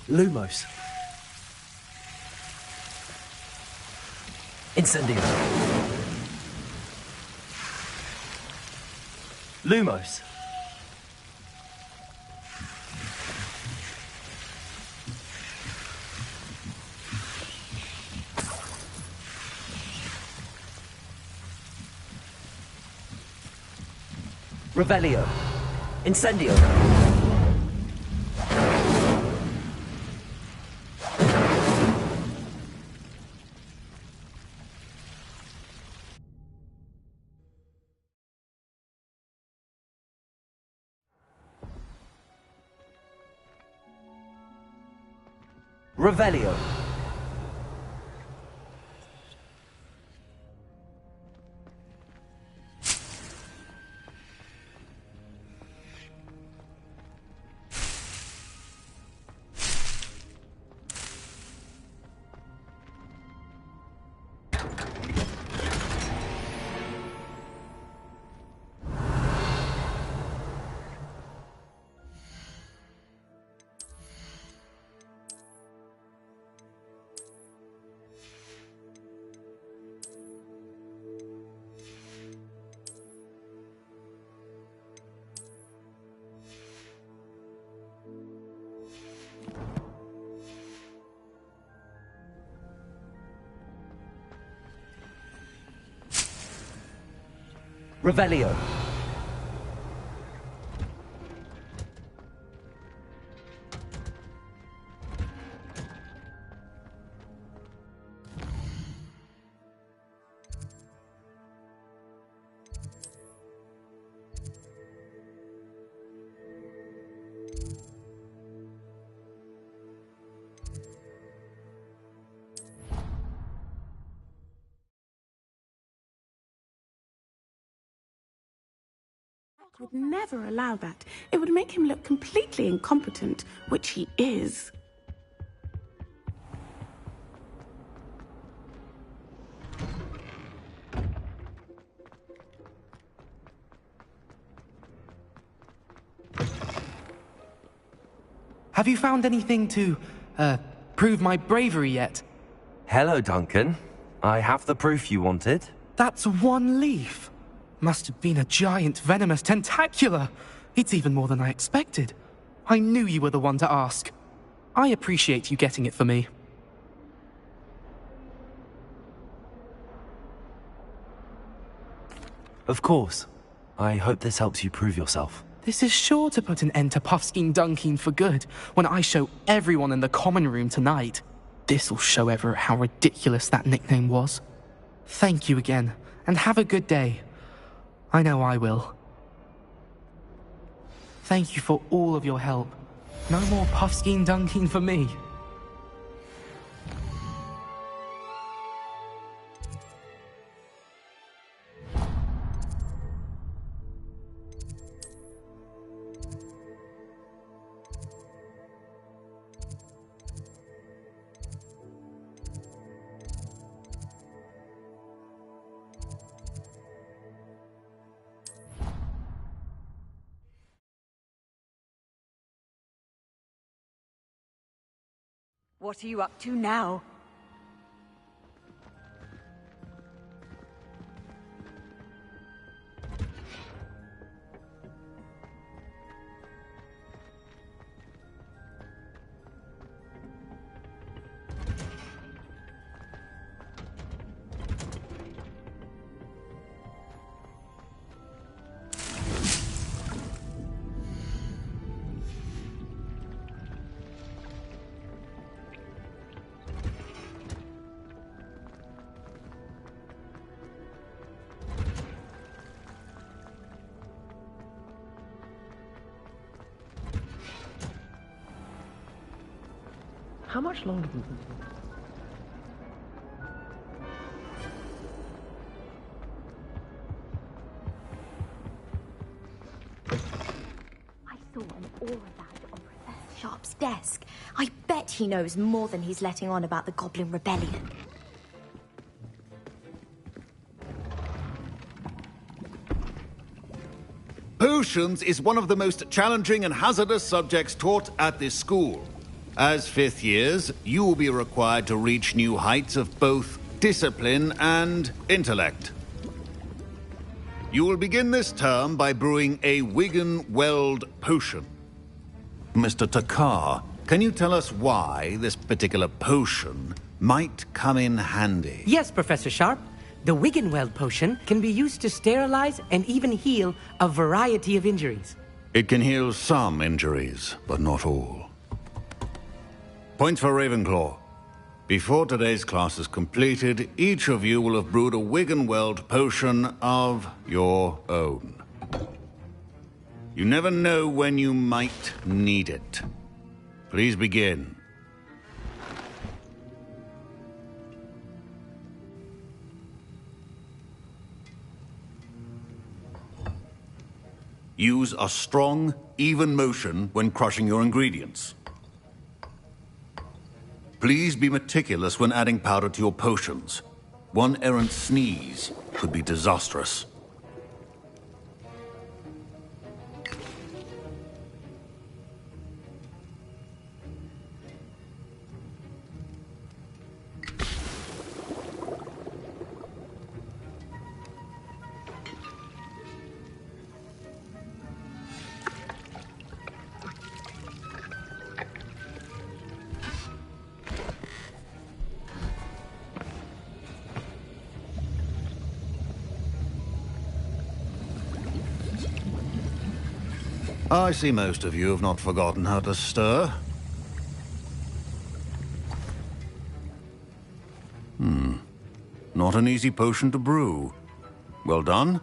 Lumos. Incendio! Lumos. Revelio. Incendio. Revelio. Revelio. Would never allow that. It would make him look completely incompetent, which he is. Have you found anything to, prove my bravery yet? Hello, Duncan. I have the proof you wanted. That's one leaf. Must have been a giant venomous tentacula. It's even more than I expected. I knew you were the one to ask. I appreciate you getting it for me. Of course. I hope this helps you prove yourself. This is sure to put an end to Puffskein Dunkeen for good when I show everyone in the common room tonight. This'll show Everett how ridiculous that nickname was. Thank you again, and have a good day. I know I will. Thank you for all of your help. No more Puffskein Dunkeen for me. What are you up to now? How much longer do you think? I saw an aura badge on Professor Sharp's desk. I bet he knows more than he's letting on about the Goblin Rebellion. Potions is one of the most challenging and hazardous subjects taught at this school. As fifth years, you will be required to reach new heights of both discipline and intellect. You will begin this term by brewing a Wigan-Weld potion. Mr. Takar, can you tell us why this particular potion might come in handy? Yes, Professor Sharp. The Wigan-Weld potion can be used to sterilize and even heal a variety of injuries. It can heal some injuries, but not all. Points for Ravenclaw. Before today's class is completed, each of you will have brewed a Wigan-Weld potion of your own. You never know when you might need it. Please begin. Use a strong, even motion when crushing your ingredients. Please be meticulous when adding powder to your potions. One errant sneeze could be disastrous. I see most of you have not forgotten how to stir. Not an easy potion to brew. Well done.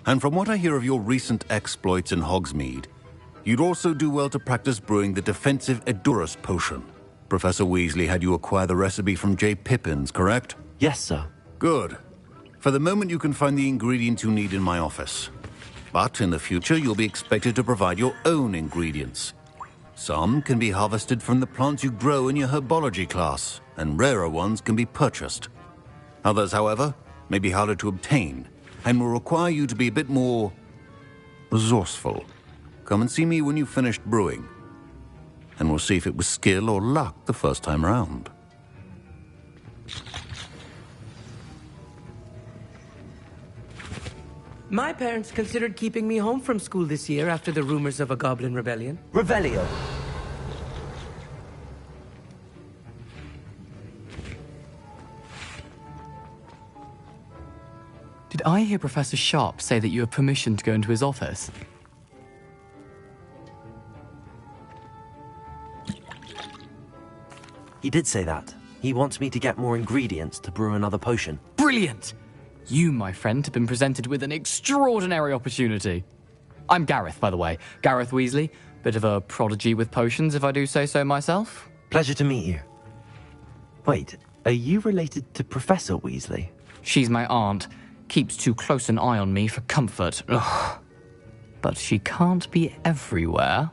And from what I hear of your recent exploits in Hogsmeade, you'd also do well to practice brewing the defensive Edurus potion. Professor Weasley had you acquire the recipe from J. Pippins, correct? Yes, sir. Good. For the moment, you can find the ingredients you need in my office. But in the future, you'll be expected to provide your own ingredients. Some can be harvested from the plants you grow in your herbology class, and rarer ones can be purchased. Others, however, may be harder to obtain, and will require you to be a bit more resourceful. Come and see me when you've finished brewing, and we'll see if it was skill or luck the first time round. My parents considered keeping me home from school this year after the rumors of a goblin rebellion. Revelio. Did I hear Professor Sharp say that you have permission to go into his office? He did say that. He wants me to get more ingredients to brew another potion. Brilliant! You, my friend, have been presented with an extraordinary opportunity. I'm Gareth, by the way. Gareth Weasley. Bit of a prodigy with potions, if I do say so myself. Pleasure to meet you. Wait, are you related to Professor Weasley? She's my aunt. Keeps too close an eye on me for comfort. Ugh. But she can't be everywhere.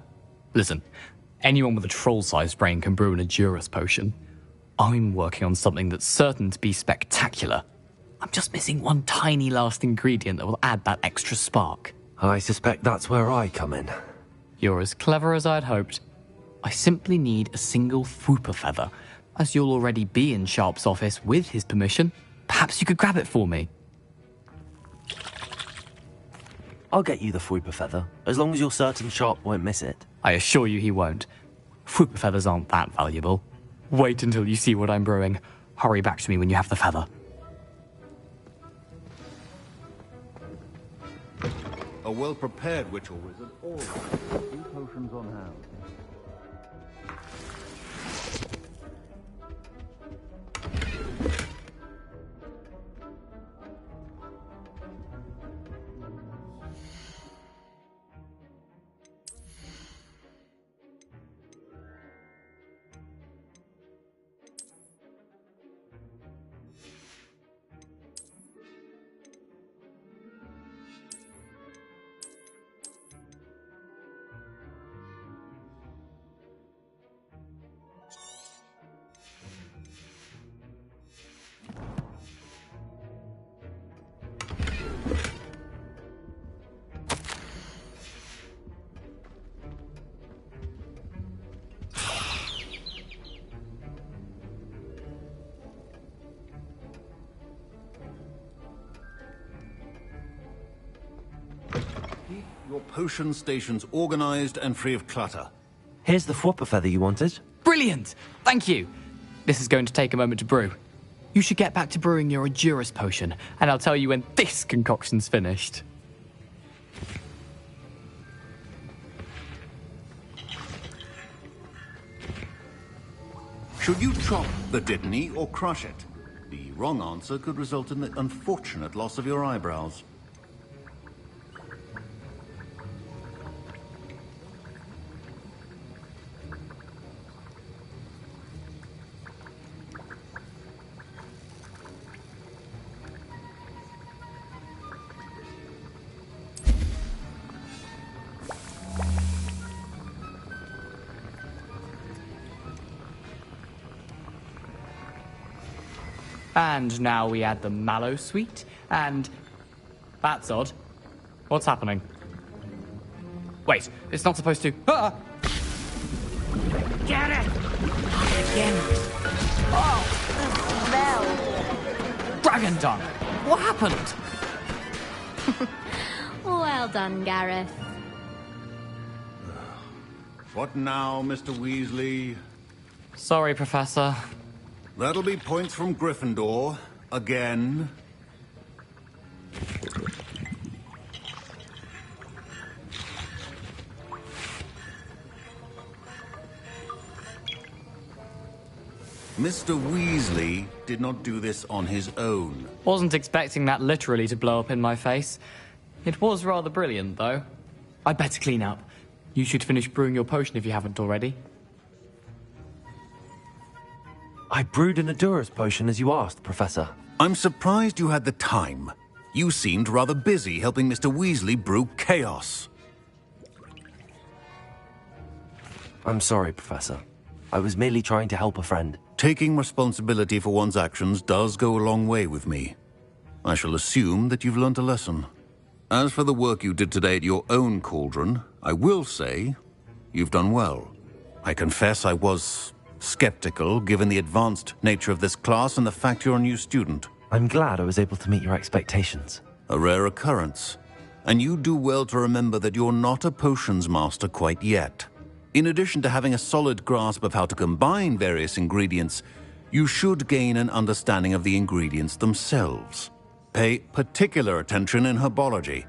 Listen, anyone with a troll-sized brain can brew an Edurus potion. I'm working on something that's certain to be spectacular. I'm just missing one tiny last ingredient that will add that extra spark. I suspect that's where I come in. You're as clever as I'd hoped. I simply need a single Fwooper feather. As you'll already be in Sharp's office with his permission, perhaps you could grab it for me. I'll get you the Fwooper feather, as long as you're certain Sharp won't miss it. I assure you he won't. Fwooper feathers aren't that valuable. Wait until you see what I'm brewing. Hurry back to me when you have the feather. A well-prepared witch or wizard always has 2 potions on hand. Your potion stations organized and free of clutter. Here's the Fwooper feather you wanted. Brilliant! Thank you! This is going to take a moment to brew. You should get back to brewing your Edurus potion, and I'll tell you when this concoction's finished. Should you chop the Dittany or crush it? The wrong answer could result in the unfortunate loss of your eyebrows. And now we add the mallow sweet, and... That's odd. What's happening? Wait, it's not supposed to... Ah! Get it! Again. Oh! Dragon dung! What happened? Well done, Gareth. What now, Mr. Weasley? Sorry, Professor. That'll be points from Gryffindor. Again. Mr. Weasley did not do this on his own. Wasn't expecting that literally to blow up in my face. It was rather brilliant, though. I'd better clean up. You should finish brewing your potion if you haven't already. I brewed an Edurus potion as you asked, Professor. I'm surprised you had the time. You seemed rather busy helping Mr. Weasley brew chaos. I'm sorry, Professor. I was merely trying to help a friend. Taking responsibility for one's actions does go a long way with me. I shall assume that you've learnt a lesson. As for the work you did today at your own cauldron, I will say you've done well. I confess I was skeptical, given the advanced nature of this class and the fact you're a new student. I'm glad I was able to meet your expectations. A rare occurrence. And you do well to remember that you're not a potions master quite yet. In addition to having a solid grasp of how to combine various ingredients, you should gain an understanding of the ingredients themselves. Pay particular attention in herbology.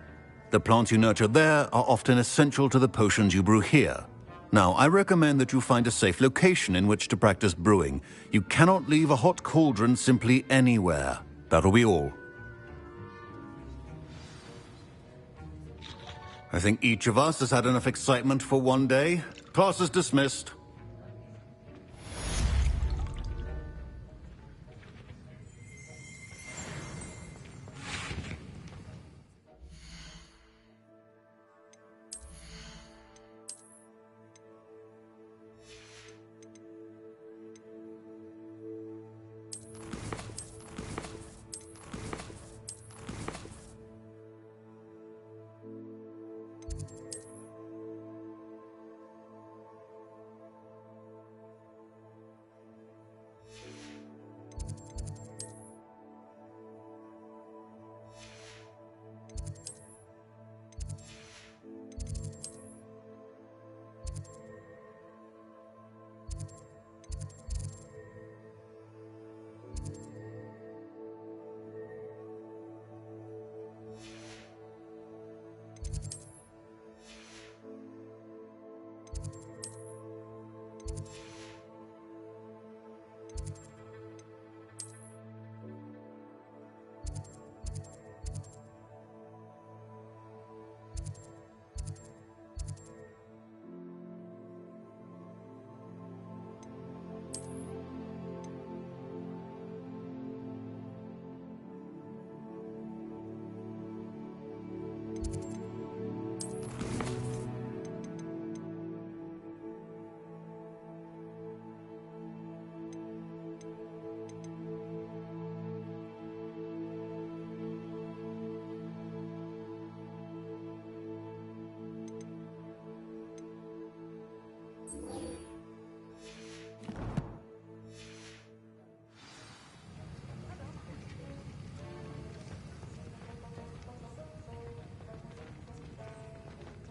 The plants you nurture there are often essential to the potions you brew here. Now, I recommend that you find a safe location in which to practice brewing. You cannot leave a hot cauldron simply anywhere. That'll be all. I think each of us has had enough excitement for one day. Class is dismissed.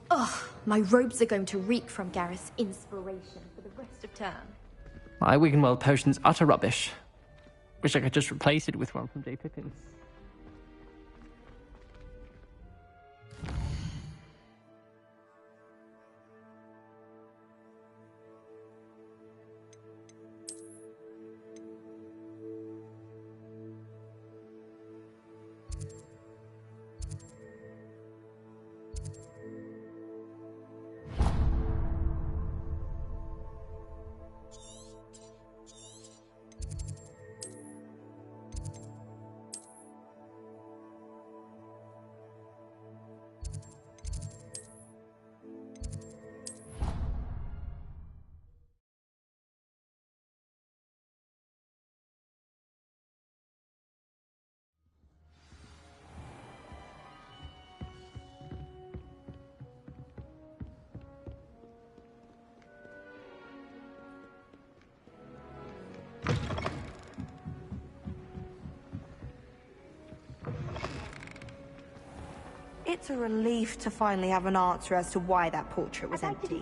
Ugh, my robes are going to reek from Gareth's inspiration for the rest of term. My Wiggenweld potion's utter rubbish. Wish I could just replace it with one from J. Pippin's. It's a relief to finally have an answer as to why that portrait was empty. I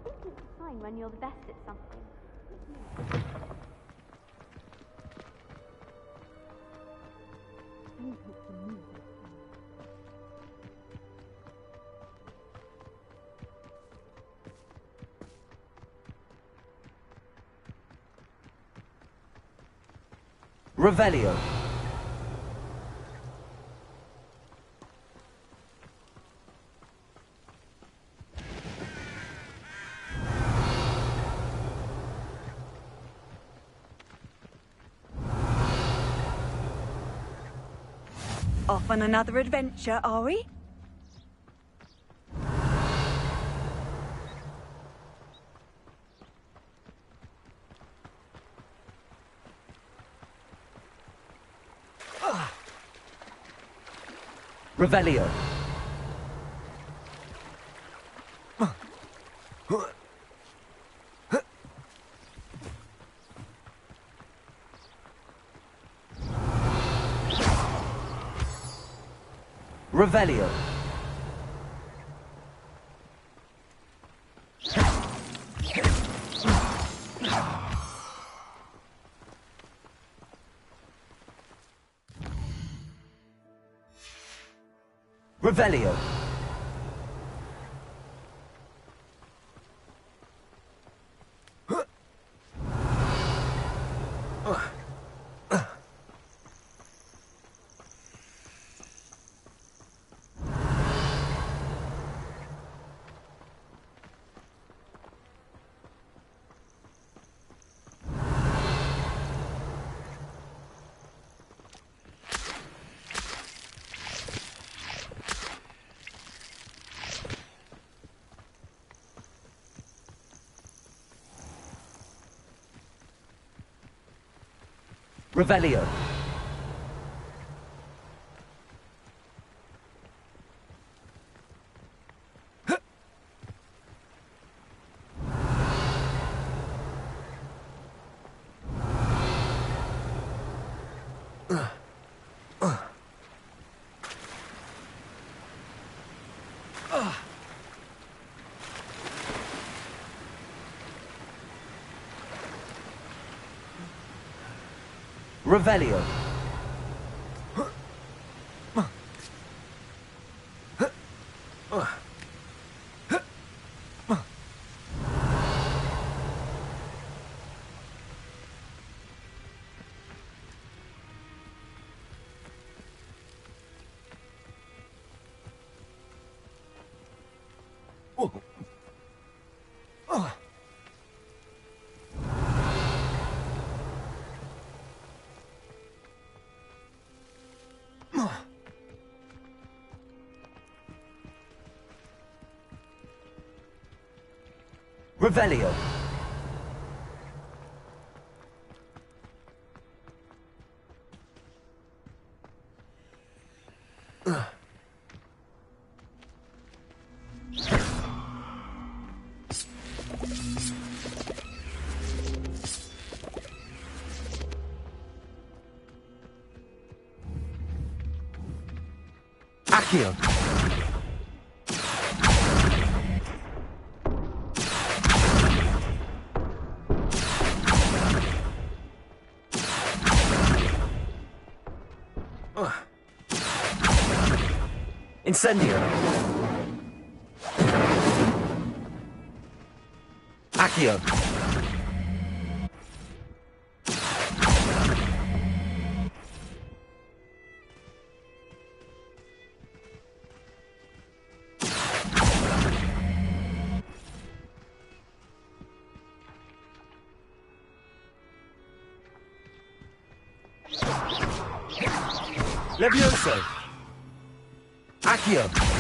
think it's a sign when you're the best at something. Revelio. Off on another adventure, are we? Revelio. Revelio. Revelio. Revelio. Revelio. Revelio. Accio. Incendio. Accio. Levioso. Accio.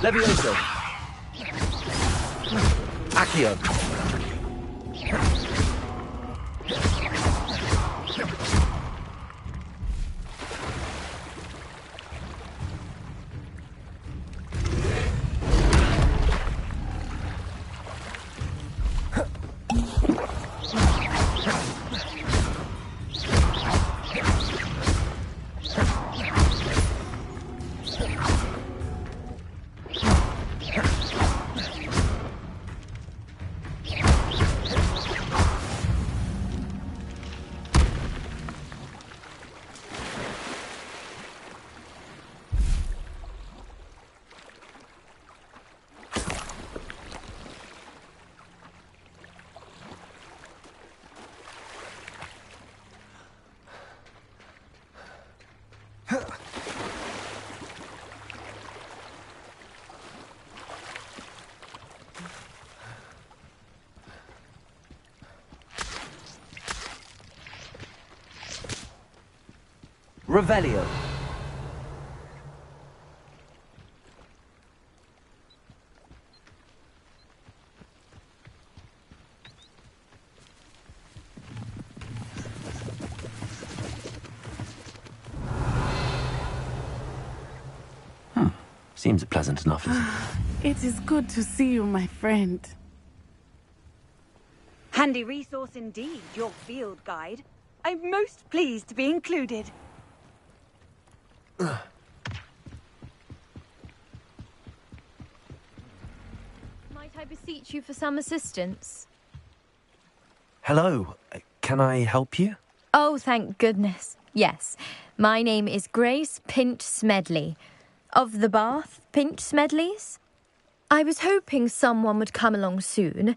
Levioso. Accio. Revelio. Seems pleasant enough, doesn't it? It is good to see you, my friend. Handy resource indeed, your field guide. I'm most pleased to be included. Might I beseech you for some assistance? Hello. Can I help you? Oh, thank goodness. Yes. My name is Grace Pinch Smedley. Of the Bath Pinch Smedleys? I was hoping someone would come along soon.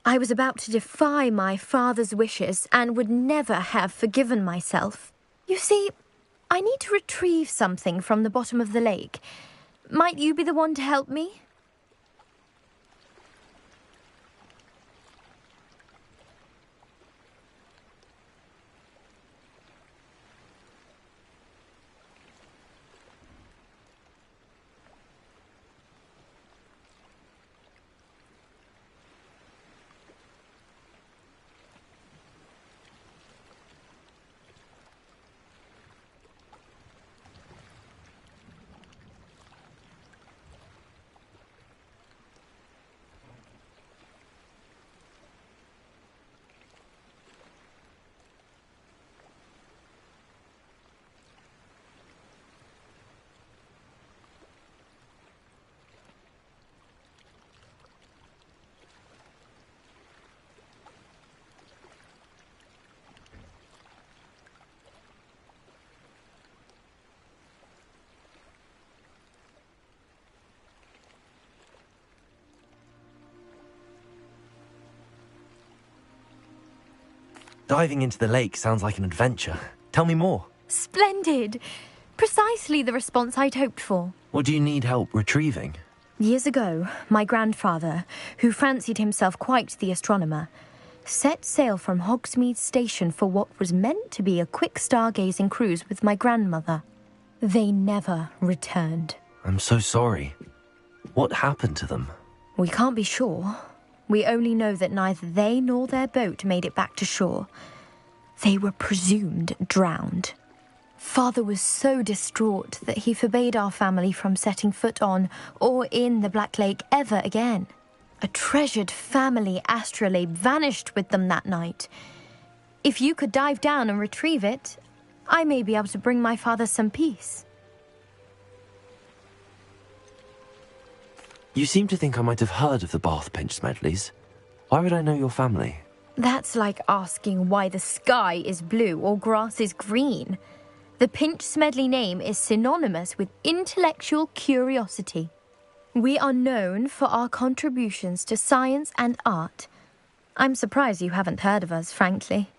I was about to defy my father's wishes and would never have forgiven myself. You see, I need to retrieve something from the bottom of the lake. Might you be the one to help me? Diving into the lake sounds like an adventure. Tell me more. Splendid! Precisely the response I'd hoped for. What do you need help retrieving? Years ago, my grandfather, who fancied himself quite the astronomer, set sail from Hogsmeade Station for what was meant to be a quick stargazing cruise with my grandmother. They never returned. I'm so sorry. What happened to them? We can't be sure. We only know that neither they nor their boat made it back to shore. They were presumed drowned. Father was so distraught that he forbade our family from setting foot on or in the Black Lake ever again. A treasured family astrolabe vanished with them that night. If you could dive down and retrieve it, I may be able to bring my father some peace. You seem to think I might have heard of the Bath Pinch Smedleys. Why would I know your family? That's like asking why the sky is blue or grass is green. The Pinch Smedley name is synonymous with intellectual curiosity. We are known for our contributions to science and art. I'm surprised you haven't heard of us, frankly.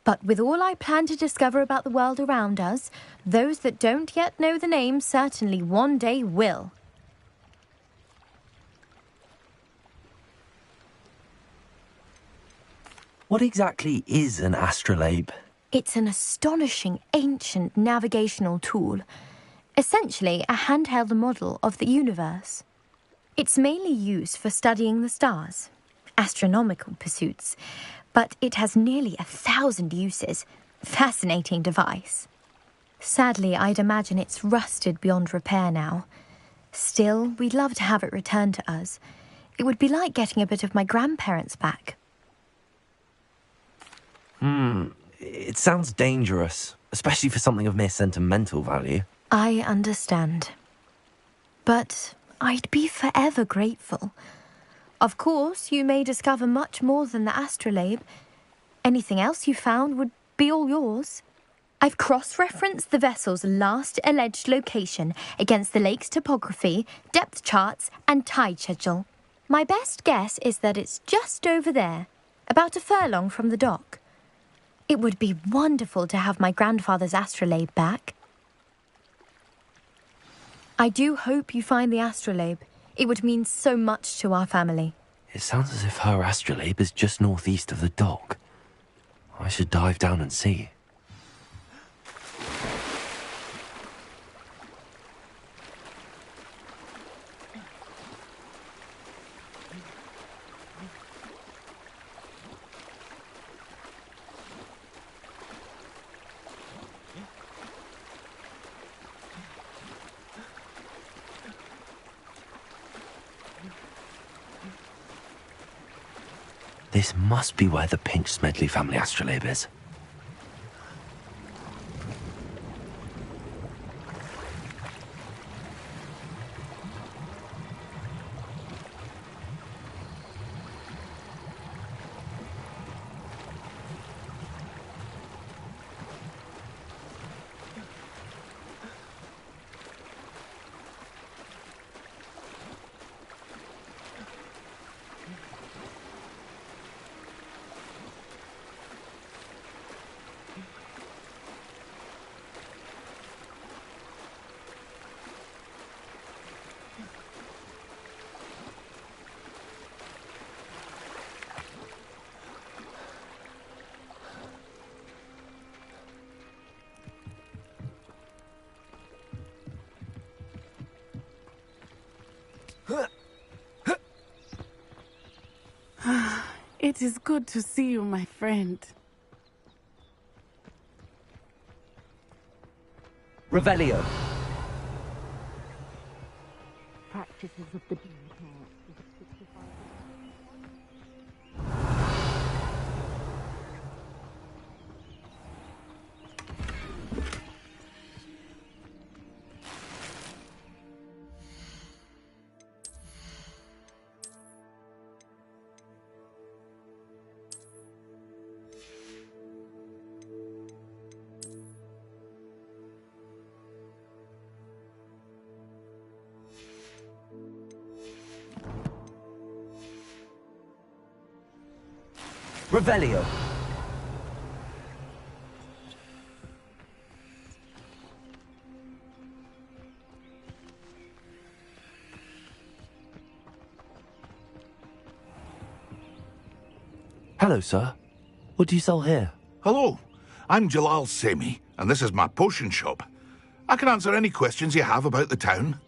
But with all I plan to discover about the world around us, those that don't yet know the name certainly one day will. What exactly is an astrolabe? It's an astonishing ancient navigational tool, essentially a handheld model of the universe. It's mainly used for studying the stars, astronomical pursuits, but it has nearly 1,000 uses. Fascinating device. Sadly, I'd imagine it's rusted beyond repair now. Still, we'd love to have it returned to us. It would be like getting a bit of my grandparents back. It sounds dangerous, especially for something of mere sentimental value. I understand. But I'd be forever grateful. Of course, you may discover much more than the astrolabe. Anything else you found would be all yours. I've cross-referenced the vessel's last alleged location against the lake's topography, depth charts, and tide schedule. My best guess is that it's just over there, about a furlong from the dock. It would be wonderful to have my grandfather's astrolabe back. I do hope you find the astrolabe. It would mean so much to our family. It sounds as if her astrolabe is just northeast of the dock. I should dive down and see. This must be where the Pinch Smedley family astrolabe is. It is good to see you, my friend. Revelio. Practices of the Revelio. Hello, sir. What do you sell here? Hello, I'm Jalal Semi, and this is my potion shop. I can answer any questions you have about the town.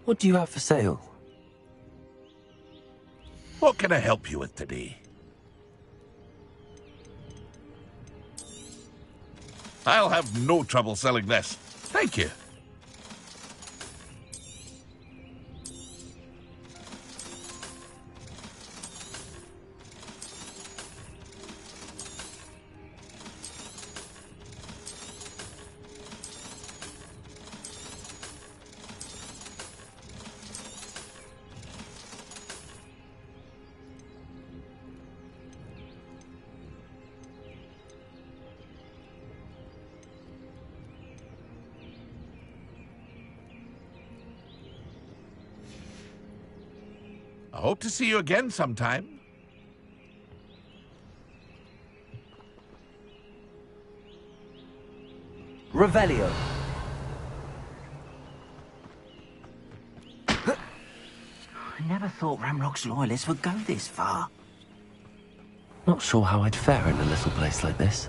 What do you have for sale? What can I help you with today? I'll have no trouble selling this. Thank you. I hope to see you again sometime. Revelio. I never thought Ramrock's loyalists would go this far. Not sure how I'd fare in a little place like this.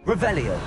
Revelio.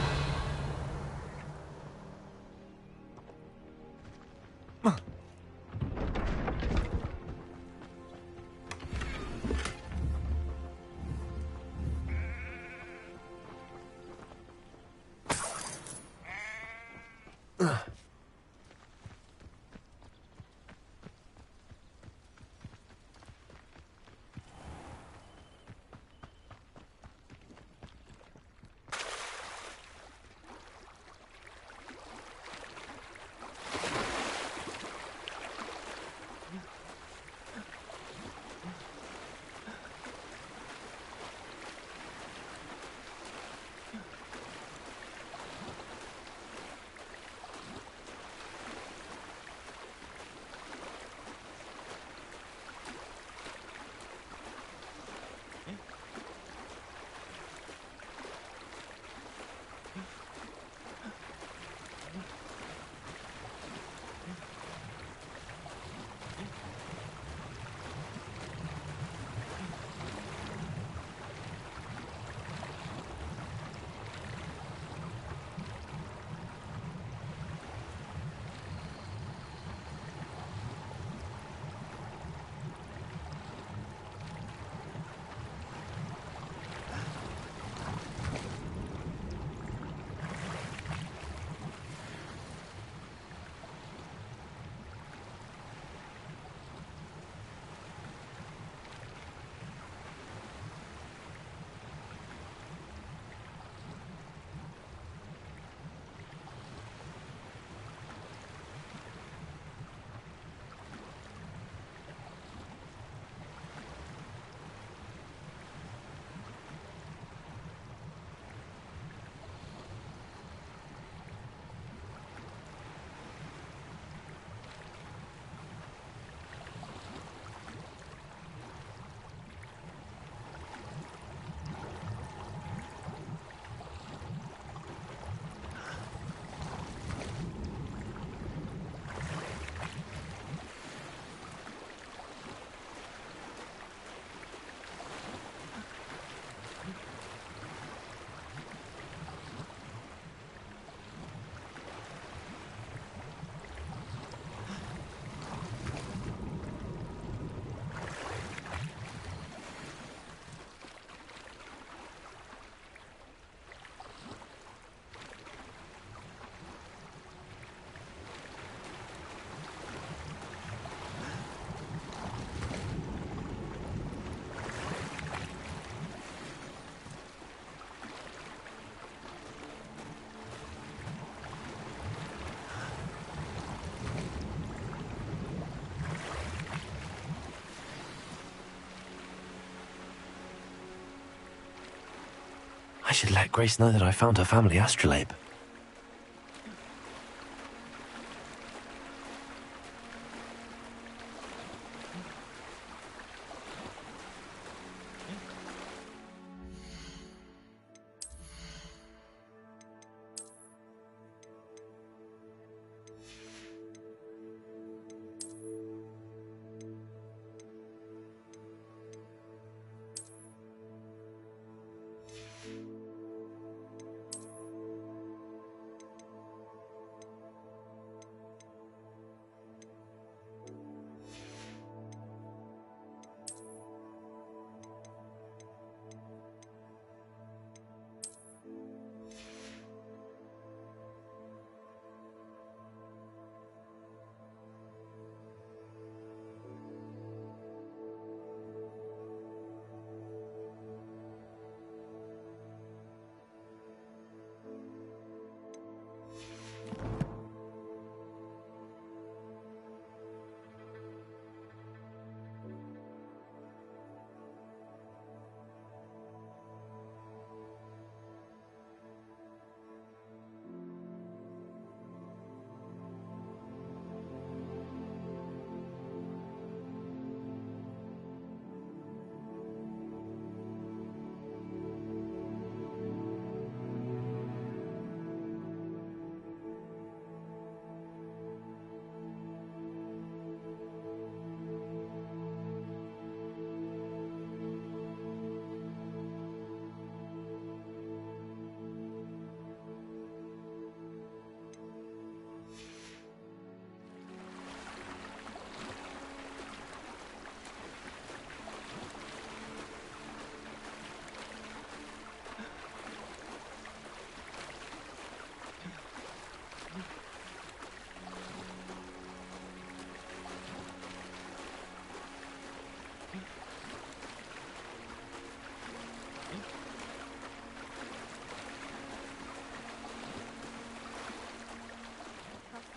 I should let Grace know that I found her family astrolabe.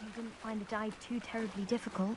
You didn't find the dive too terribly difficult.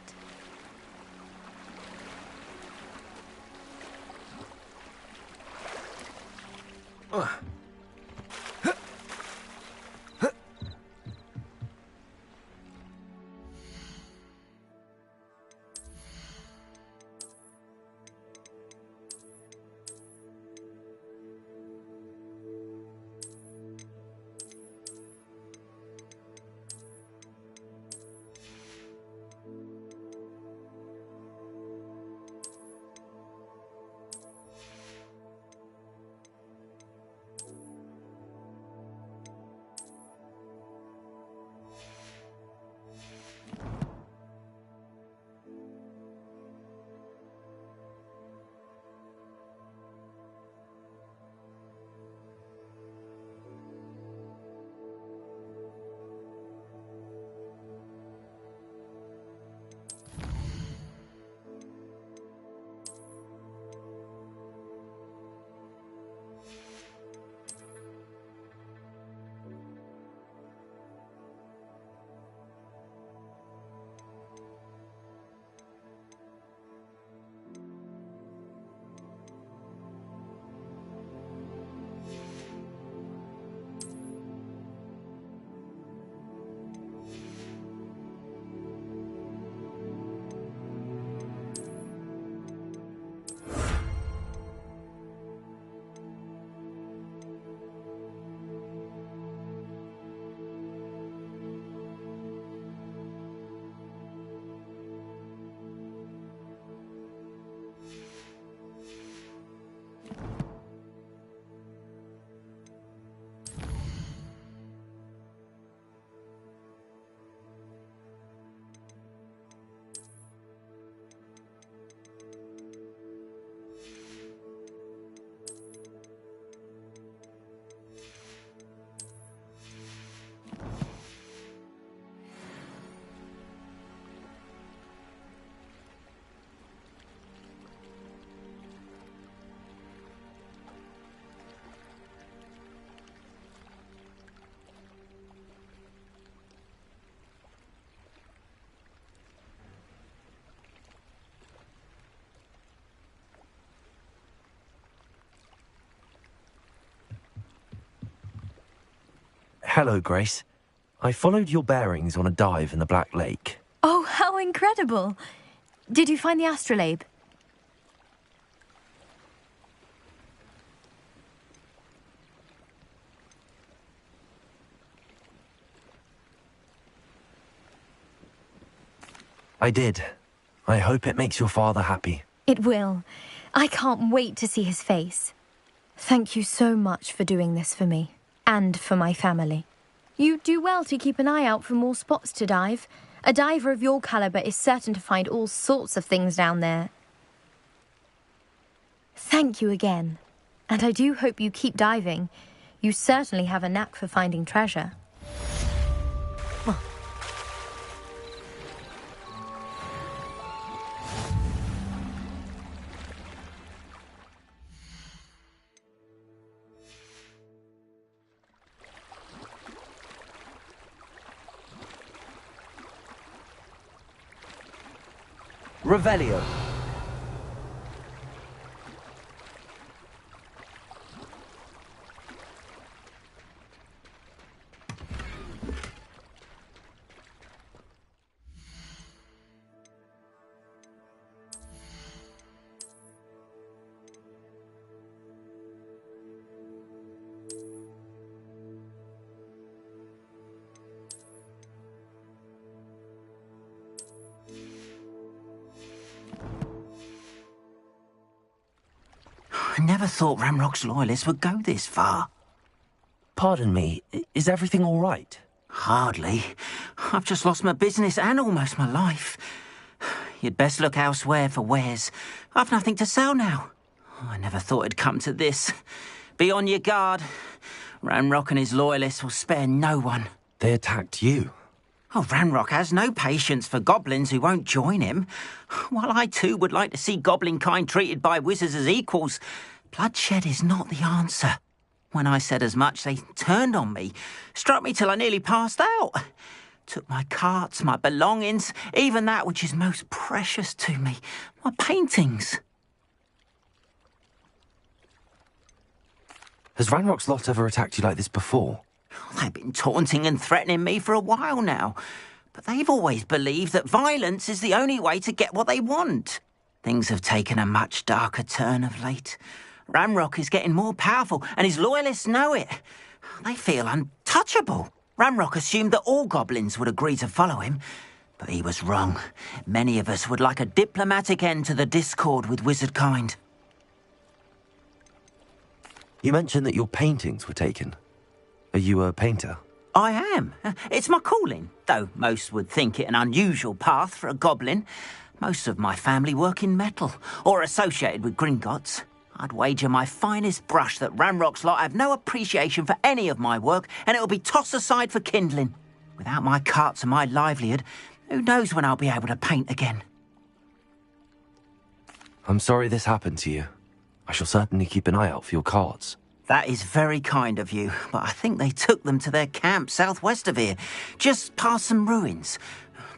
Hello, Grace. I followed your bearings on a dive in the Black Lake. Oh, how incredible! Did you find the astrolabe? I did. I hope it makes your father happy. It will. I can't wait to see his face. Thank you so much for doing this for me, and for my family. You do well to keep an eye out for more spots to dive. A diver of your caliber is certain to find all sorts of things down there. Thank you again. And I do hope you keep diving. You certainly have a knack for finding treasure. Revelio. I never thought Ranrock's loyalists would go this far. Pardon me, is everything all right? Hardly. I've just lost my business and almost my life. You'd best look elsewhere for wares. I've nothing to sell now. I never thought it'd come to this. Be on your guard. Ranrock and his loyalists will spare no one. They attacked you? Oh, Ranrock has no patience for goblins who won't join him. While I too would like to see goblin kind treated by wizards as equals, bloodshed is not the answer. When I said as much, they turned on me, struck me till I nearly passed out. Took my carts, my belongings, even that which is most precious to me, my paintings. Has Ranrock's lot ever attacked you like this before? They've been taunting and threatening me for a while now, but they've always believed that violence is the only way to get what they want. Things have taken a much darker turn of late. Ranrock is getting more powerful, and his loyalists know it. They feel untouchable. Ranrock assumed that all goblins would agree to follow him, but he was wrong. Many of us would like a diplomatic end to the discord with wizard kind. You mentioned that your paintings were taken. Are you a painter? I am. It's my calling, though most would think it an unusual path for a goblin. Most of my family work in metal, or associated with Gringotts. I'd wager my finest brush that Ranrock's lot have no appreciation for any of my work, and it'll be tossed aside for kindling. Without my carts and my livelihood, who knows when I'll be able to paint again? I'm sorry this happened to you. I shall certainly keep an eye out for your carts. That is very kind of you, but I think they took them to their camp southwest of here, just past some ruins.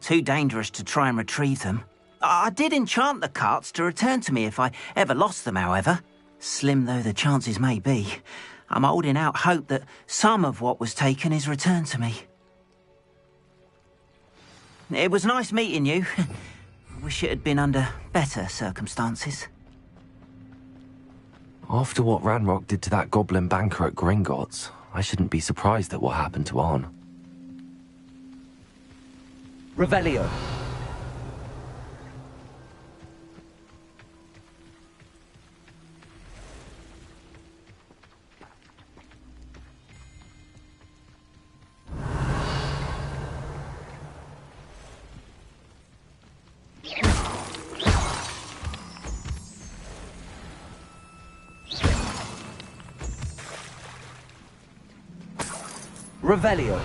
Too dangerous to try and retrieve them. I did enchant the carts to return to me if I ever lost them, however. Slim though the chances may be, I'm holding out hope that some of what was taken is returned to me. It was nice meeting you. I wish it had been under better circumstances. After what Ranrock did to that goblin banker at Gringotts, I shouldn't be surprised at what happened to Arn. Revelio. Revelio.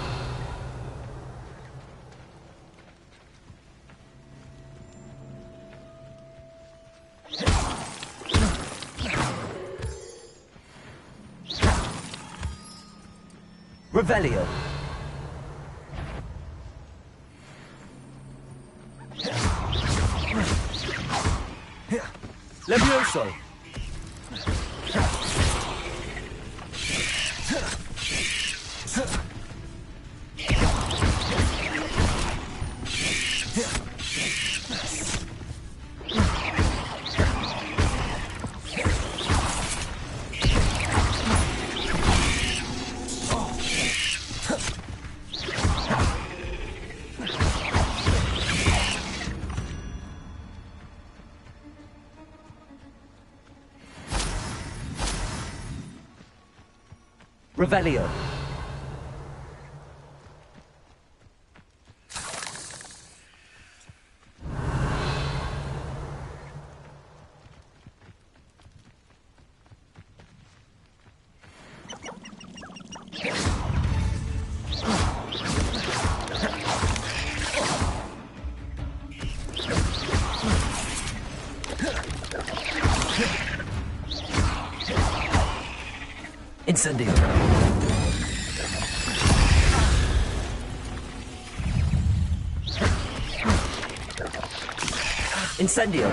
Revelio. Levioso. Revelio. Incendio. Incendio.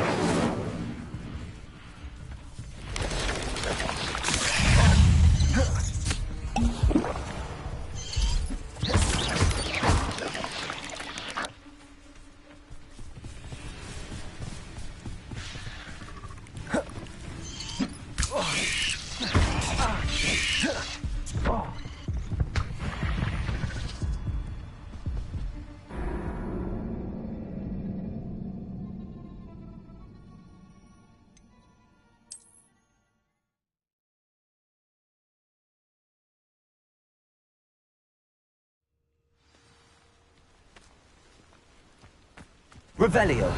Revelio.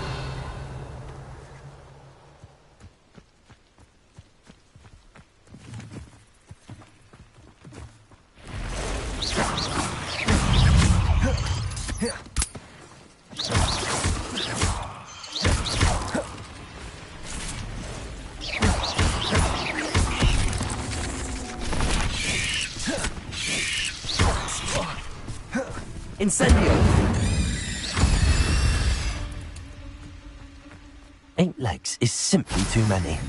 Incendio. 8 legs is simply too many.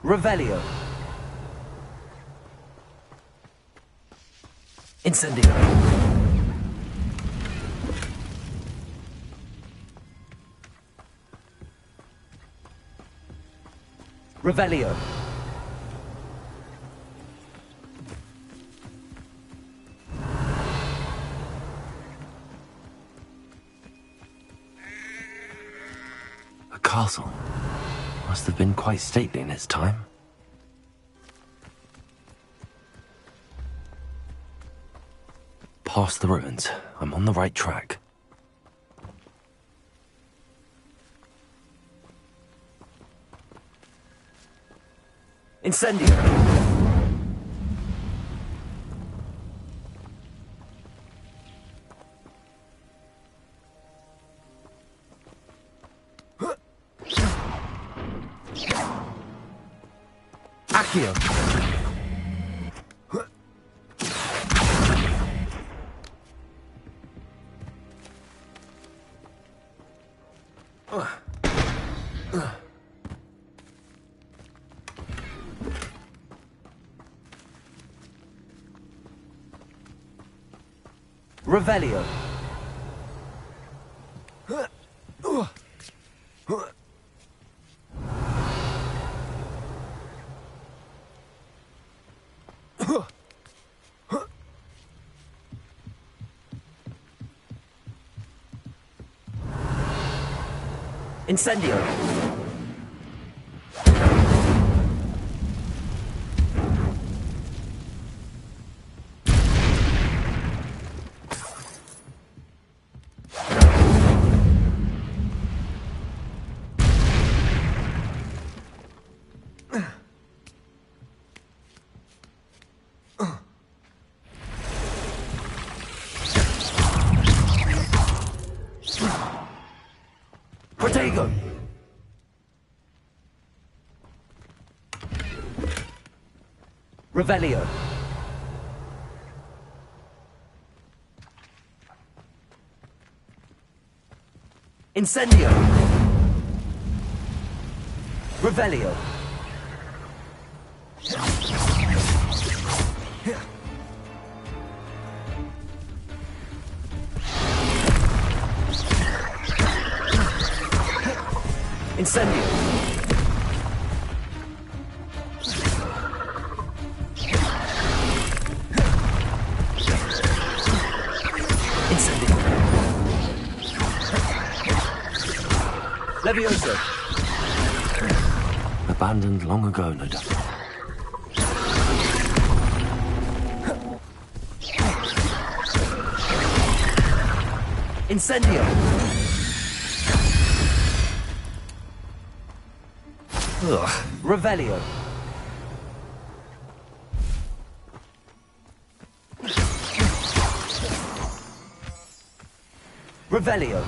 Revelio. Incendio. Revelio. A castle. Must have been quite stately in its time. Past the ruins. I'm on the right track. Incendio! Accio! Revelio. Incendio. Protego! Revelio. Incendio. Revelio. Incendio. Incendio. Levioso. Abandoned long ago, no doubt. Incendio! Ugh. Revelio! Revelio!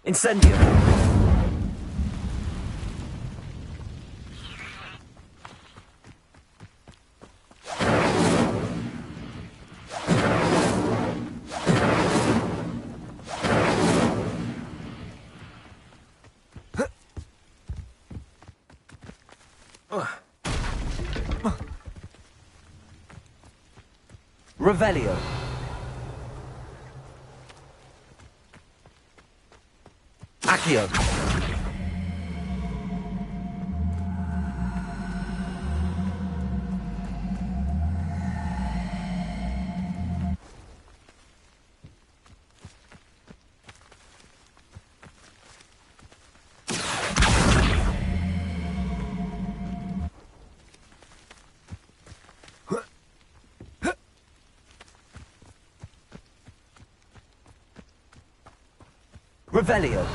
Incendio! Revelio. Accio. Revelio.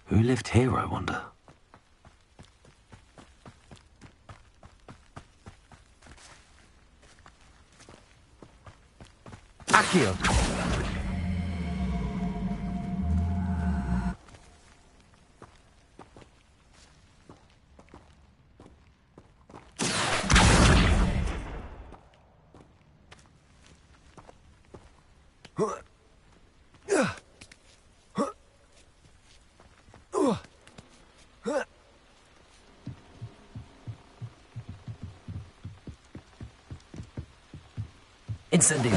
Who lived here, I wonder? Accio. Incendio.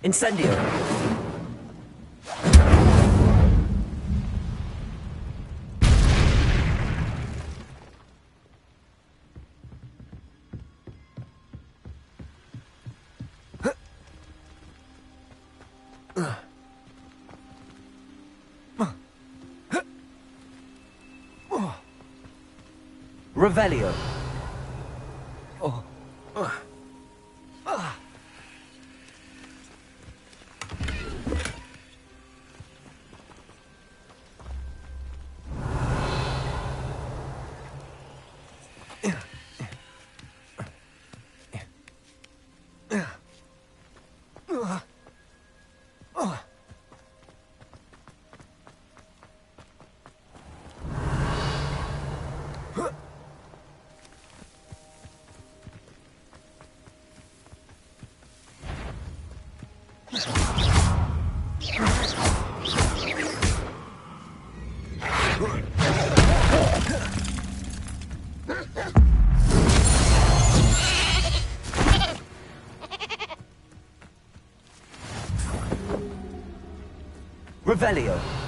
Incendio. Revelio. Revelio.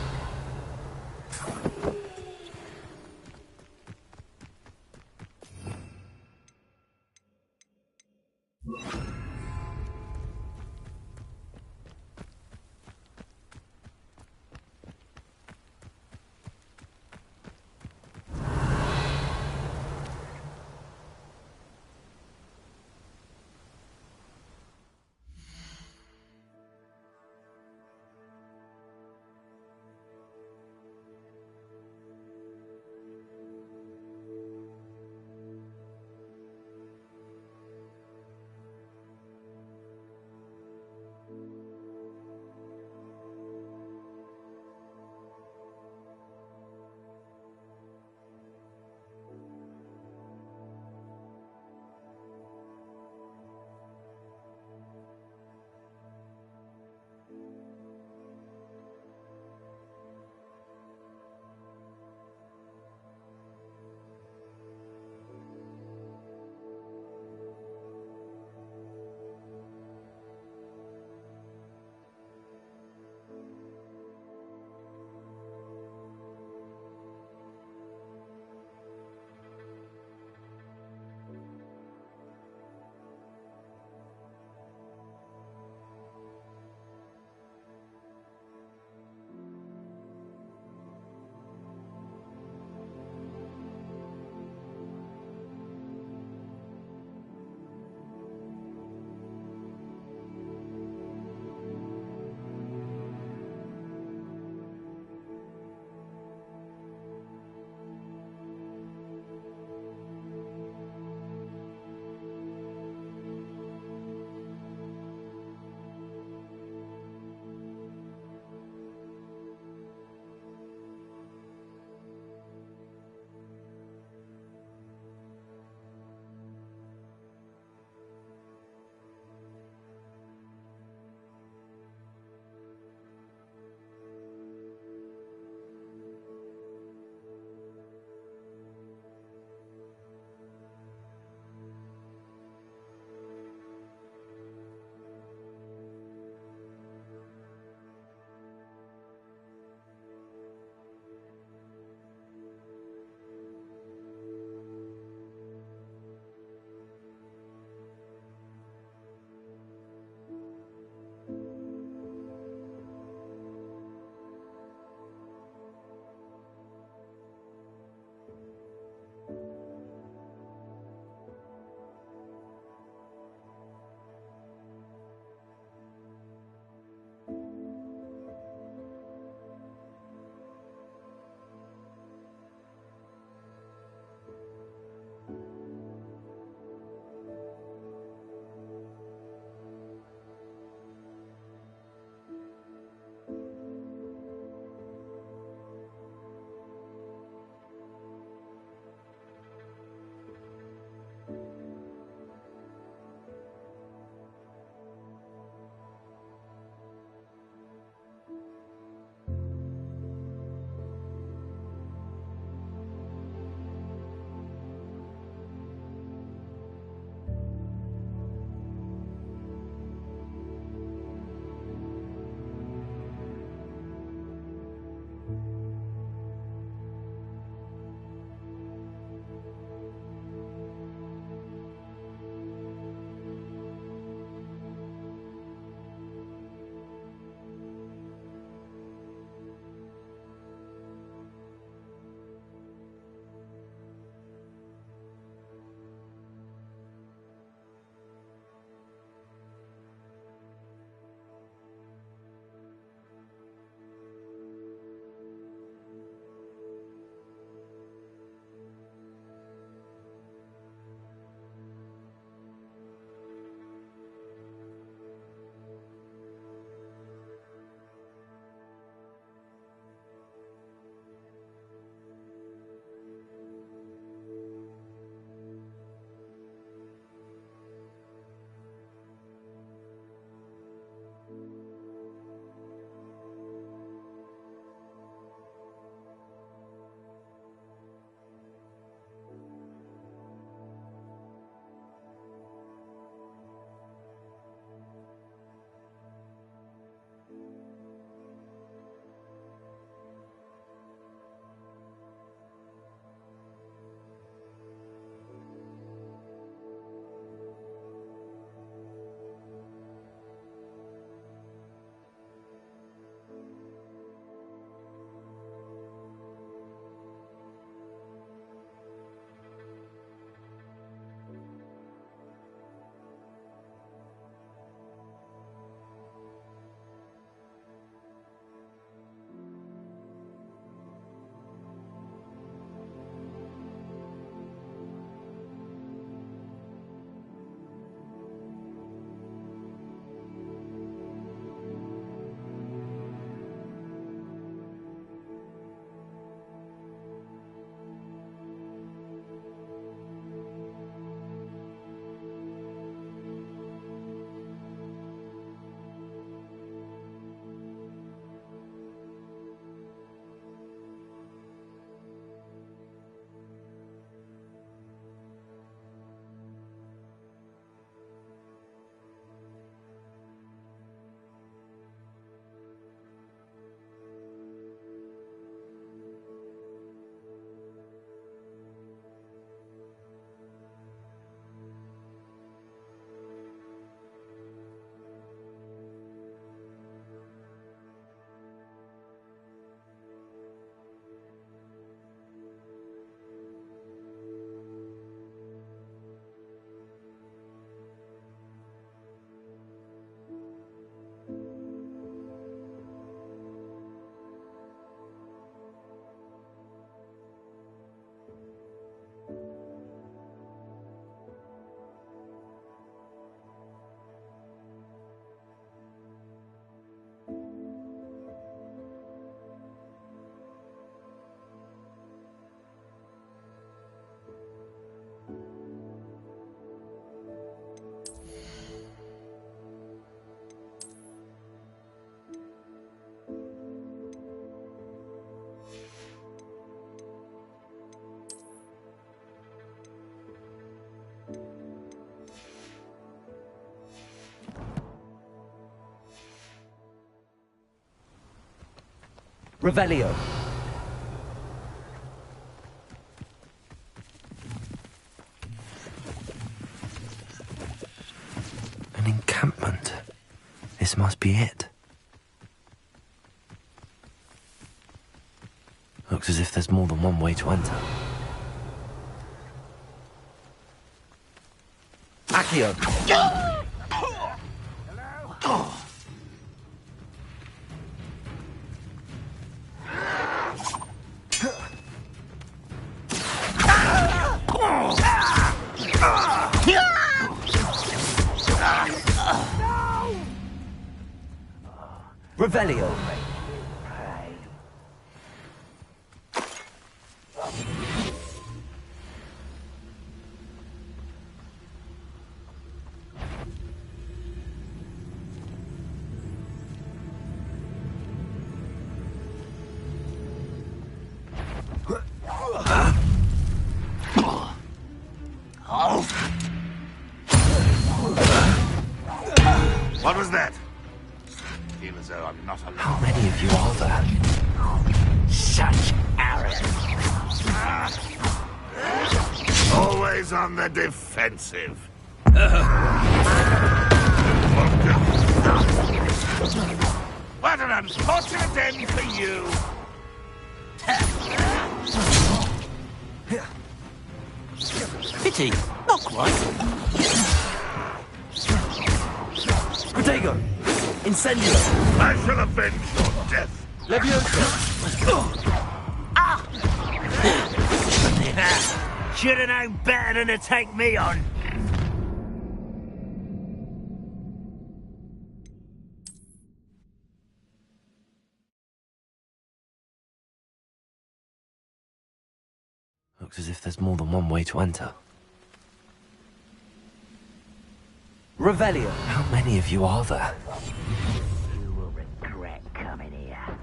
Revelio. An encampment. This must be it. Looks as if there's more than one way to enter. Accio! Revelio! What was that? I feel as though I'm not alone. How many of you are there? Such arrogance. Always on the defensive. What an unfortunate end for you. Pity, not quite. Protego! Incendio! I shall avenge your death. Leviosa! Should have known better than to take me on. Looks as if there's more than one way to enter. Revelio! How many of you are there? You will regret coming here.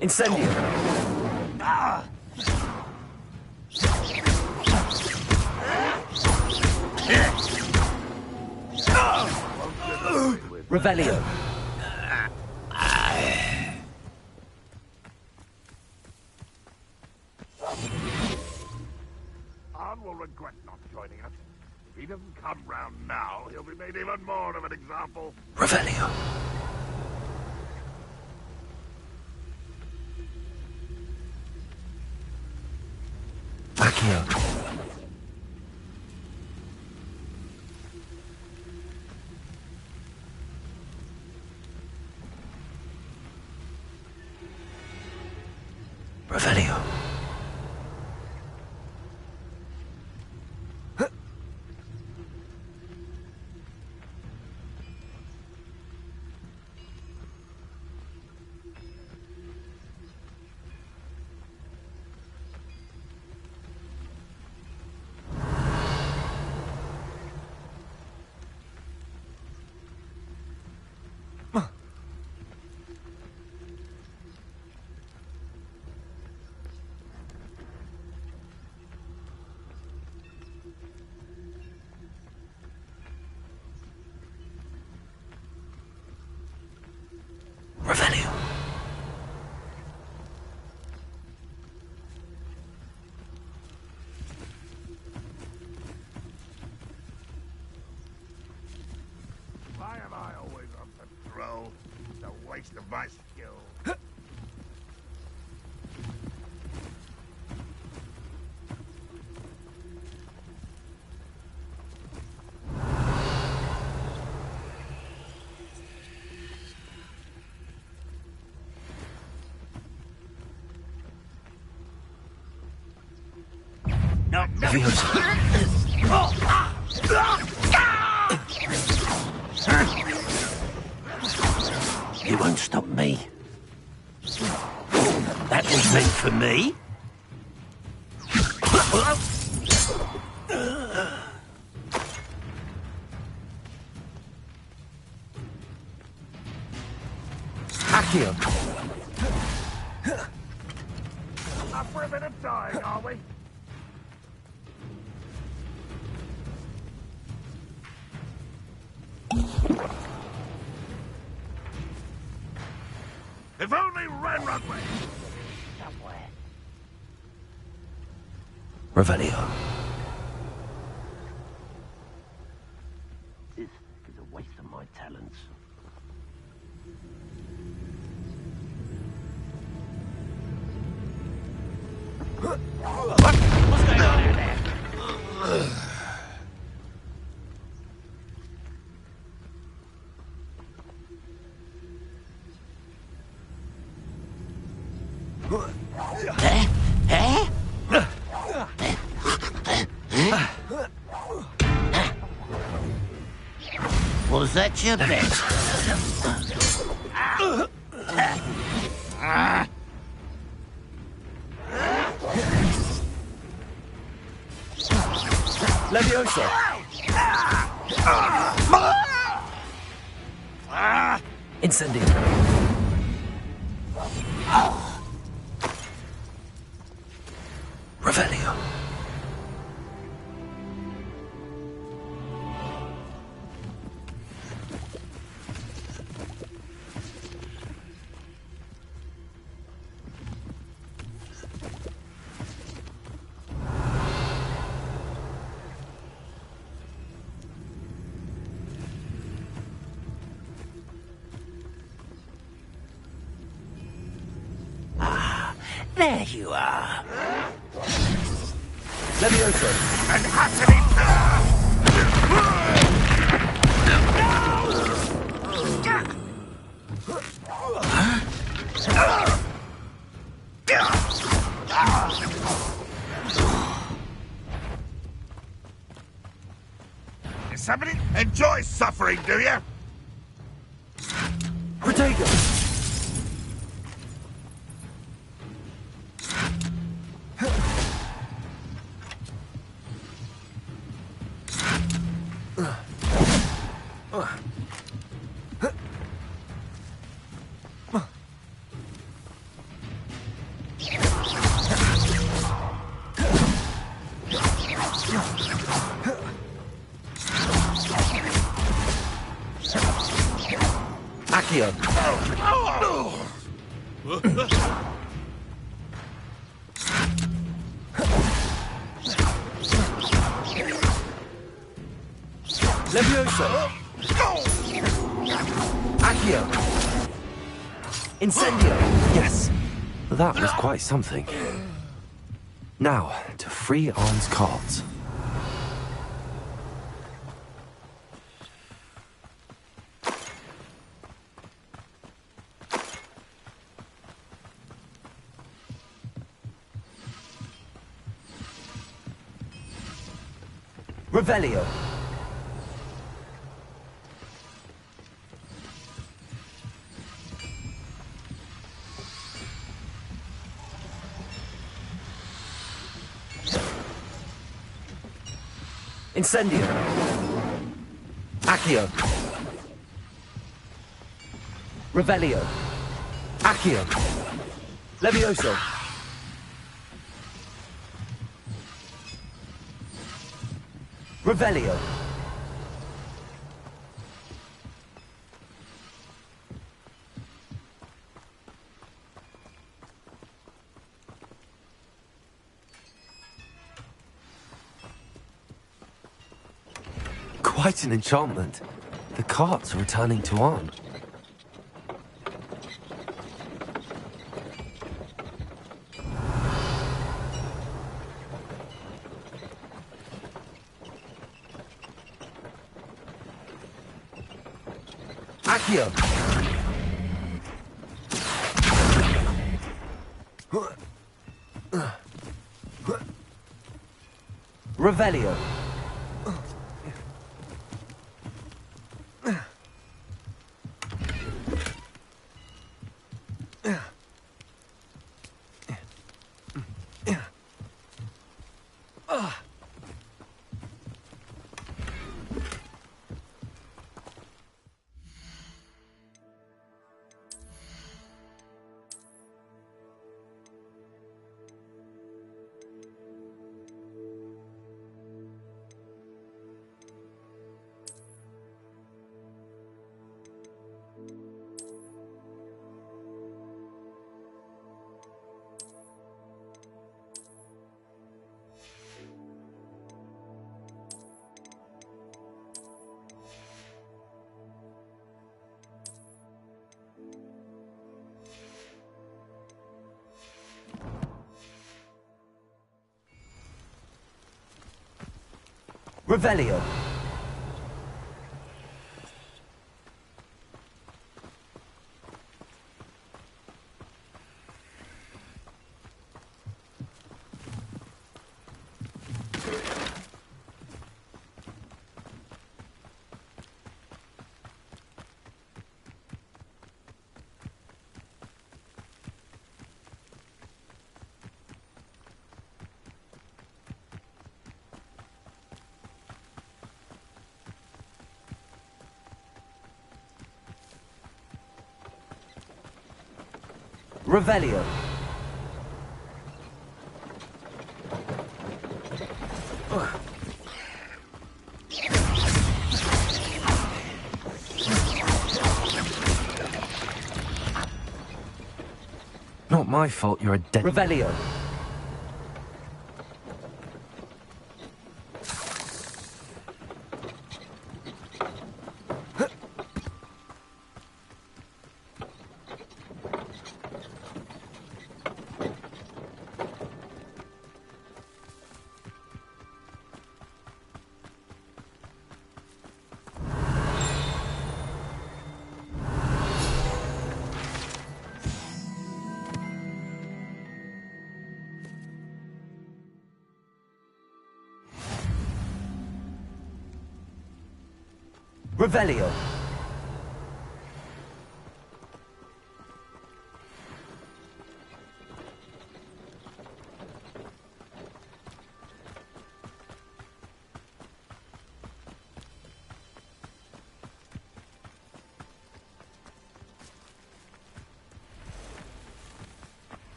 Incendio! Revelio! Arn will regret not joining us. If he doesn't come round now, he'll be made even more of an example. Revelio! Accio! Revelio! Revelio! Why am I always on patrol? It's a waste of my skill. You won't stop me. That was meant for me. Accio! Up for a bit of dying, are we? If only Ranrock were somewhere. Revelio. This is a waste of my talents. What's going on out there? Was that your bet? Levioso! Incendio! Revelio! There you are. Levioso! And utterly Somebody enjoy suffering, do you? Protego! Accio! Levioso! Accio! Incendio! Yes, that was quite something. Now, to free Arn's cards. Revelio. Incendio. Accio. Revelio. Accio. Levioso. Revelio. Quite an enchantment. The carts are returning to Arn. Accio! Revelio! Revelio. Revelio. Not my fault you're a dead... Revelio. Revelio.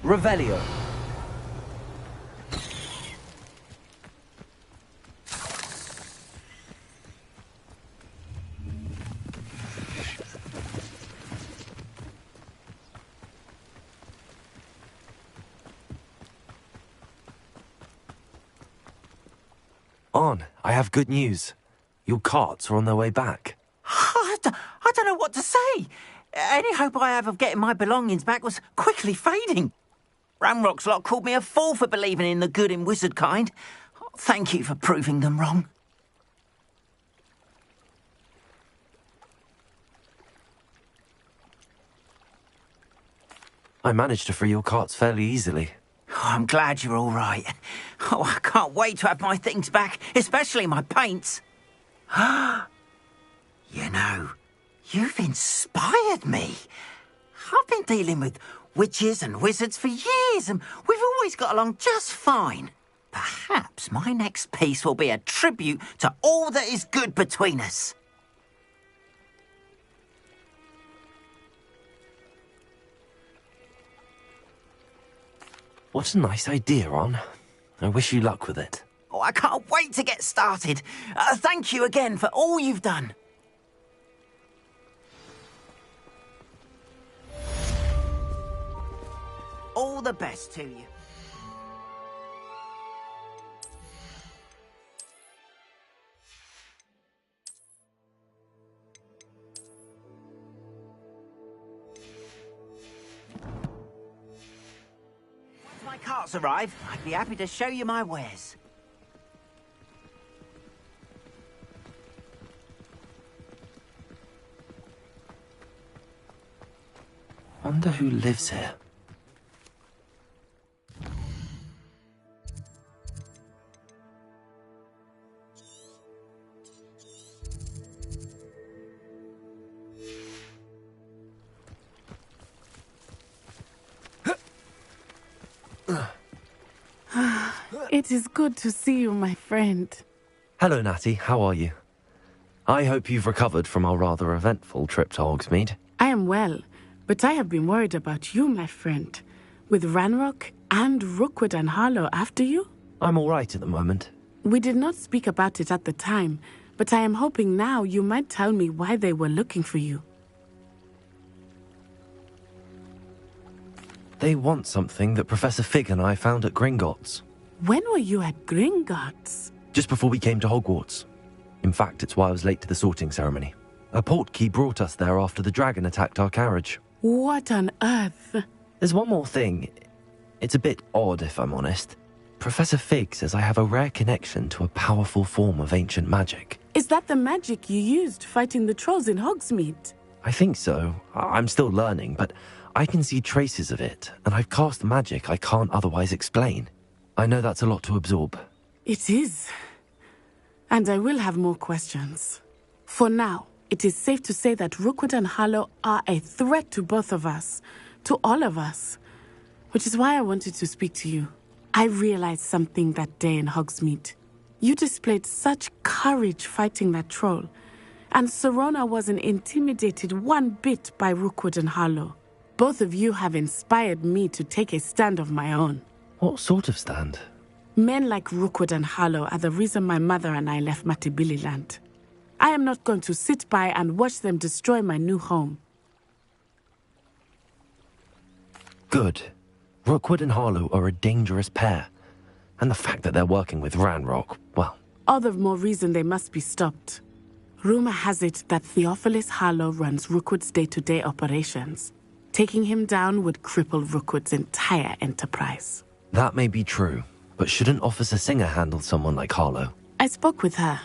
Revelio. On, I have good news. Your carts are on their way back. I don't know what to say. Any hope I have of getting my belongings back was quickly fading. Ranrock's lot called me a fool for believing in the good in wizard kind. Thank you for proving them wrong. I managed to free your carts fairly easily. Oh, I'm glad you're all right. Oh, I can't wait to have my things back, especially my paints. You know, you've inspired me. I've been dealing with witches and wizards for years, and we've always got along just fine. Perhaps my next piece will be a tribute to all that is good between us. What a nice idea, Ron. I wish you luck with it. Oh, I can't wait to get started. Thank you again for all you've done. All the best to you. Once my carts arrive, I'd be happy to show you my wares. Wonder who lives here. It is good to see you, my friend. Hello, Natty. How are you? I hope you've recovered from our rather eventful trip to Hogsmeade. I am well, but I have been worried about you, my friend. With Ranrock and Rookwood and Harlow after you? I'm all right at the moment. We did not speak about it at the time, but I am hoping now you might tell me why they were looking for you. They want something that Professor Fig and I found at Gringotts. When were you at Gringotts? Just before we came to Hogwarts. In fact, it's why I was late to the sorting ceremony. A portkey brought us there after the dragon attacked our carriage. What on earth? There's one more thing. It's a bit odd, if I'm honest. Professor Fig says I have a rare connection to a powerful form of ancient magic. Is that the magic you used fighting the trolls in Hogsmeade? I think so. I'm still learning, but I can see traces of it, and I've cast magic I can't otherwise explain. I know that's a lot to absorb. It is. And I will have more questions. For now, it is safe to say that Rookwood and Harlow are a threat to both of us, to all of us, which is why I wanted to speak to you. I realized something that day in Hogsmeade. You displayed such courage fighting that troll, and Serona wasn't intimidated one bit by Rookwood and Harlow. Both of you have inspired me to take a stand of my own. What sort of stand? Men like Rookwood and Harlow are the reason my mother and I left Mattibilliland. I am not going to sit by and watch them destroy my new home. Good. Rookwood and Harlow are a dangerous pair. And the fact that they're working with Ranrock, well... All the more reason they must be stopped. Rumor has it that Theophilus Harlow runs Rookwood's day-to-day operations. Taking him down would cripple Rookwood's entire enterprise. That may be true, but shouldn't Officer Singer handle someone like Harlow? I spoke with her.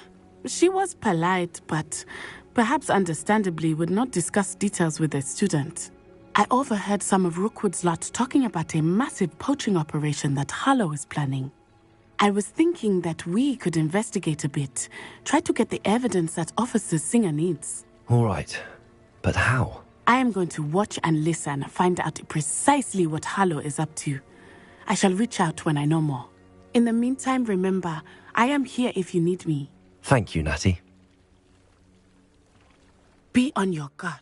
She was polite, but perhaps understandably would not discuss details with a student. I overheard some of Rookwood's lot talking about a massive poaching operation that Harlow is planning. I was thinking that we could investigate a bit, try to get the evidence that Officer Singer needs. All right, but how? I am going to watch and listen, find out precisely what Harlow is up to. I shall reach out when I know more. In the meantime, remember, I am here if you need me. Thank you, Natty. Be on your guard.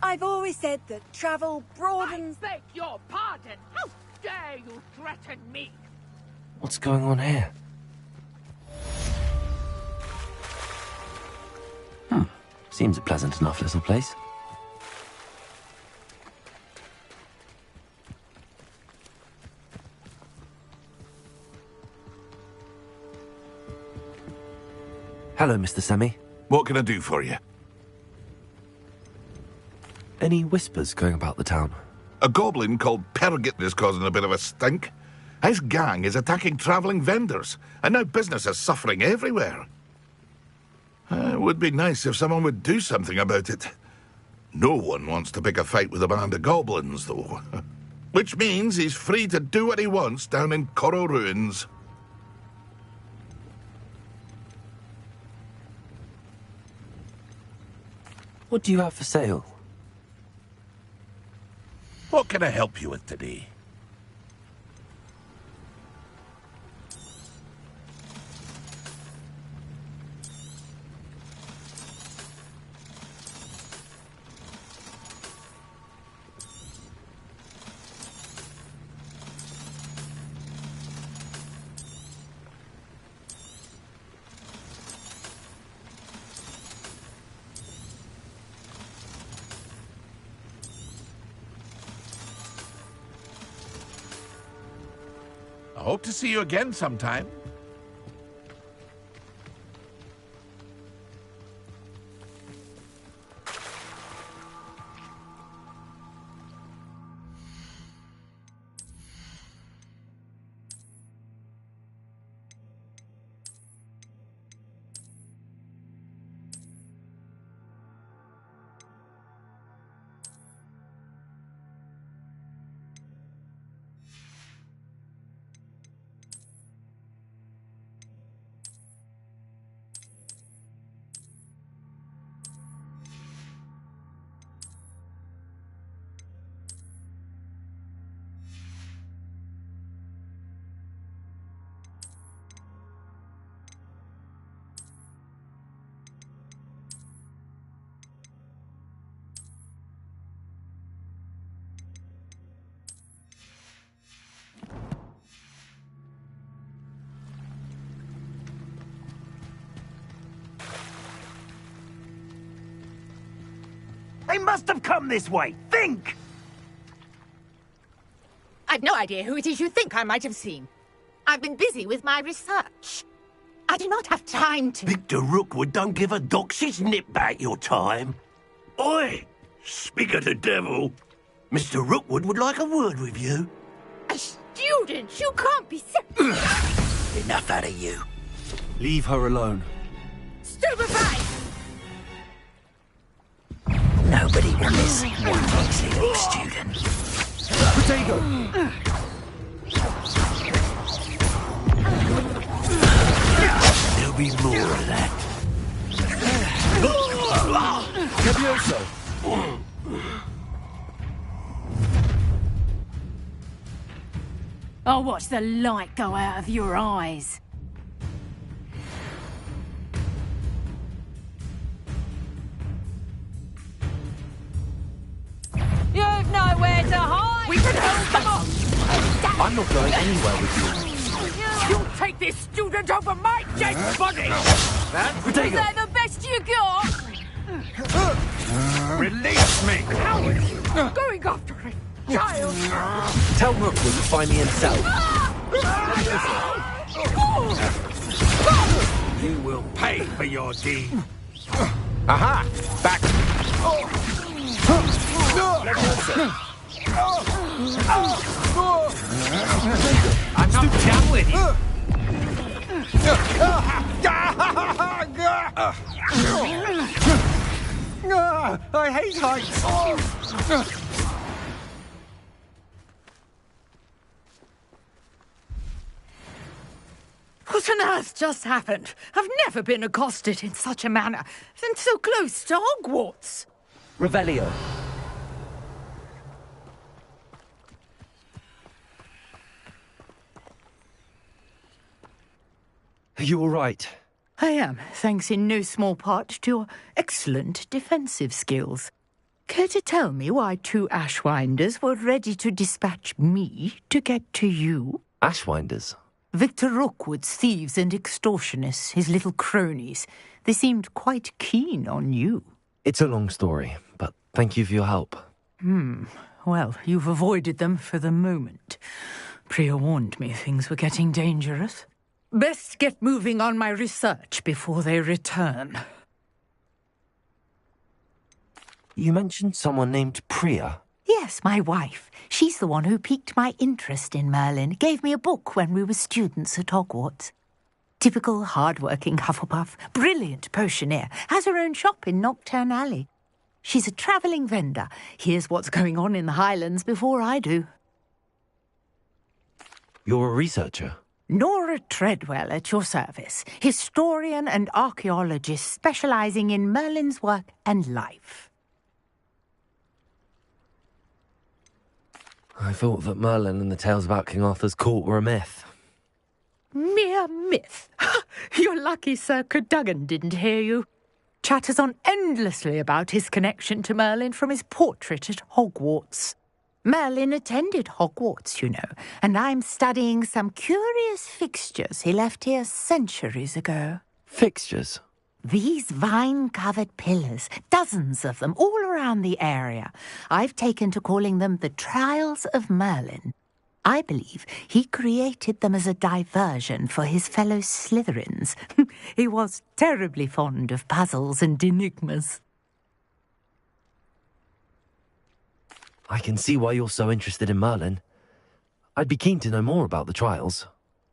I've always said that travel broadens... I beg your pardon! How dare you threaten me? What's going on here? Seems a pleasant enough little place. Hello, Mr. Semi. What can I do for you? Any whispers going about the town? A goblin called Pergit is causing a bit of a stink. His gang is attacking travelling vendors, and now business is suffering everywhere. It would be nice if someone would do something about it. No one wants to pick a fight with a band of goblins, though. Which means he's free to do what he wants down in Coral Ruins. What do you have for sale? What can I help you with today? I hope to see you again sometime. They must have come this way. Think! I've no idea who it is you think I might have seen. I've been busy with my research. I do not have time to... Victor Rookwood don't give a doxy's nip back your time. Oi! Speak of the devil. Mr. Rookwood would like a word with you. A student? You can't be so... Enough out of you. Leave her alone. Stupefy! Nobody will miss one Oxley little student. Potato! There'll be more of that. Levioso! I'll watch the light go out of your eyes. You've nowhere to hide! We can help them! I'm not going anywhere with you. You'll take this student over my dead body! Is that the best you got? Release me! Coward! Going after a child! Tell Rookwood to find me himself. You will pay for your deed. Aha! Back! I'm not down with you. I hate heights! What on earth just happened? I've never been accosted in such a manner, and so close to Hogwarts. Revelio. Are you all right? I am, thanks in no small part to your excellent defensive skills. Care to tell me why two Ashwinders were ready to dispatch me to get to you? Ashwinders? Victor Rookwood's thieves and extortionists, his little cronies. They seemed quite keen on you. It's a long story, but thank you for your help. Well, you've avoided them for the moment. Priya warned me things were getting dangerous. Best get moving on my research before they return. You mentioned someone named Priya. Yes, my wife. She's the one who piqued my interest in Merlin, gave me a book when we were students at Hogwarts. Typical hard-working Hufflepuff, brilliant potioneer, has her own shop in Nocturne Alley. She's a travelling vendor, hears what's going on in the Highlands before I do. You're a researcher? Nora Treadwell at your service, historian and archaeologist specialising in Merlin's work and life. I thought that Merlin and the tales about King Arthur's court were a myth. Mere myth. You're lucky Sir Cadogan didn't hear you. Chatters on endlessly about his connection to Merlin from his portrait at Hogwarts. Merlin attended Hogwarts, you know, and I'm studying some curious fixtures he left here centuries ago. Fixtures? These vine-covered pillars, dozens of them, all around the area. I've taken to calling them the Trials of Merlin. I believe he created them as a diversion for his fellow Slytherins. He was terribly fond of puzzles and enigmas. I can see why you're so interested in Merlin. I'd be keen to know more about the trials.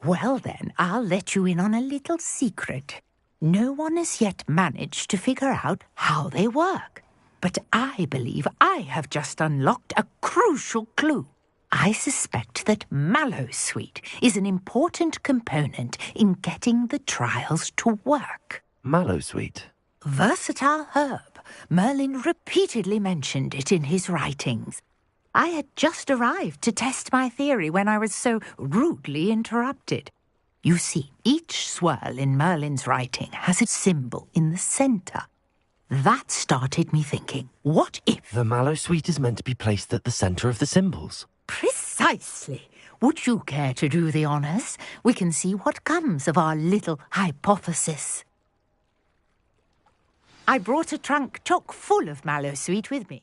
Well then, I'll let you in on a little secret. No one has yet managed to figure out how they work. But I believe I have just unlocked a crucial clue. I suspect that Mallowsweet is an important component in getting the trials to work. Mallowsweet? Versatile herb. Merlin repeatedly mentioned it in his writings. I had just arrived to test my theory when I was so rudely interrupted. You see, each swirl in Merlin's writing has a symbol in the centre. That started me thinking, what if... The Mallowsweet is meant to be placed at the centre of the symbols. Precisely. Would you care to do the honours? We can see what comes of our little hypothesis. I brought a trunk chock full of mallow sweet with me.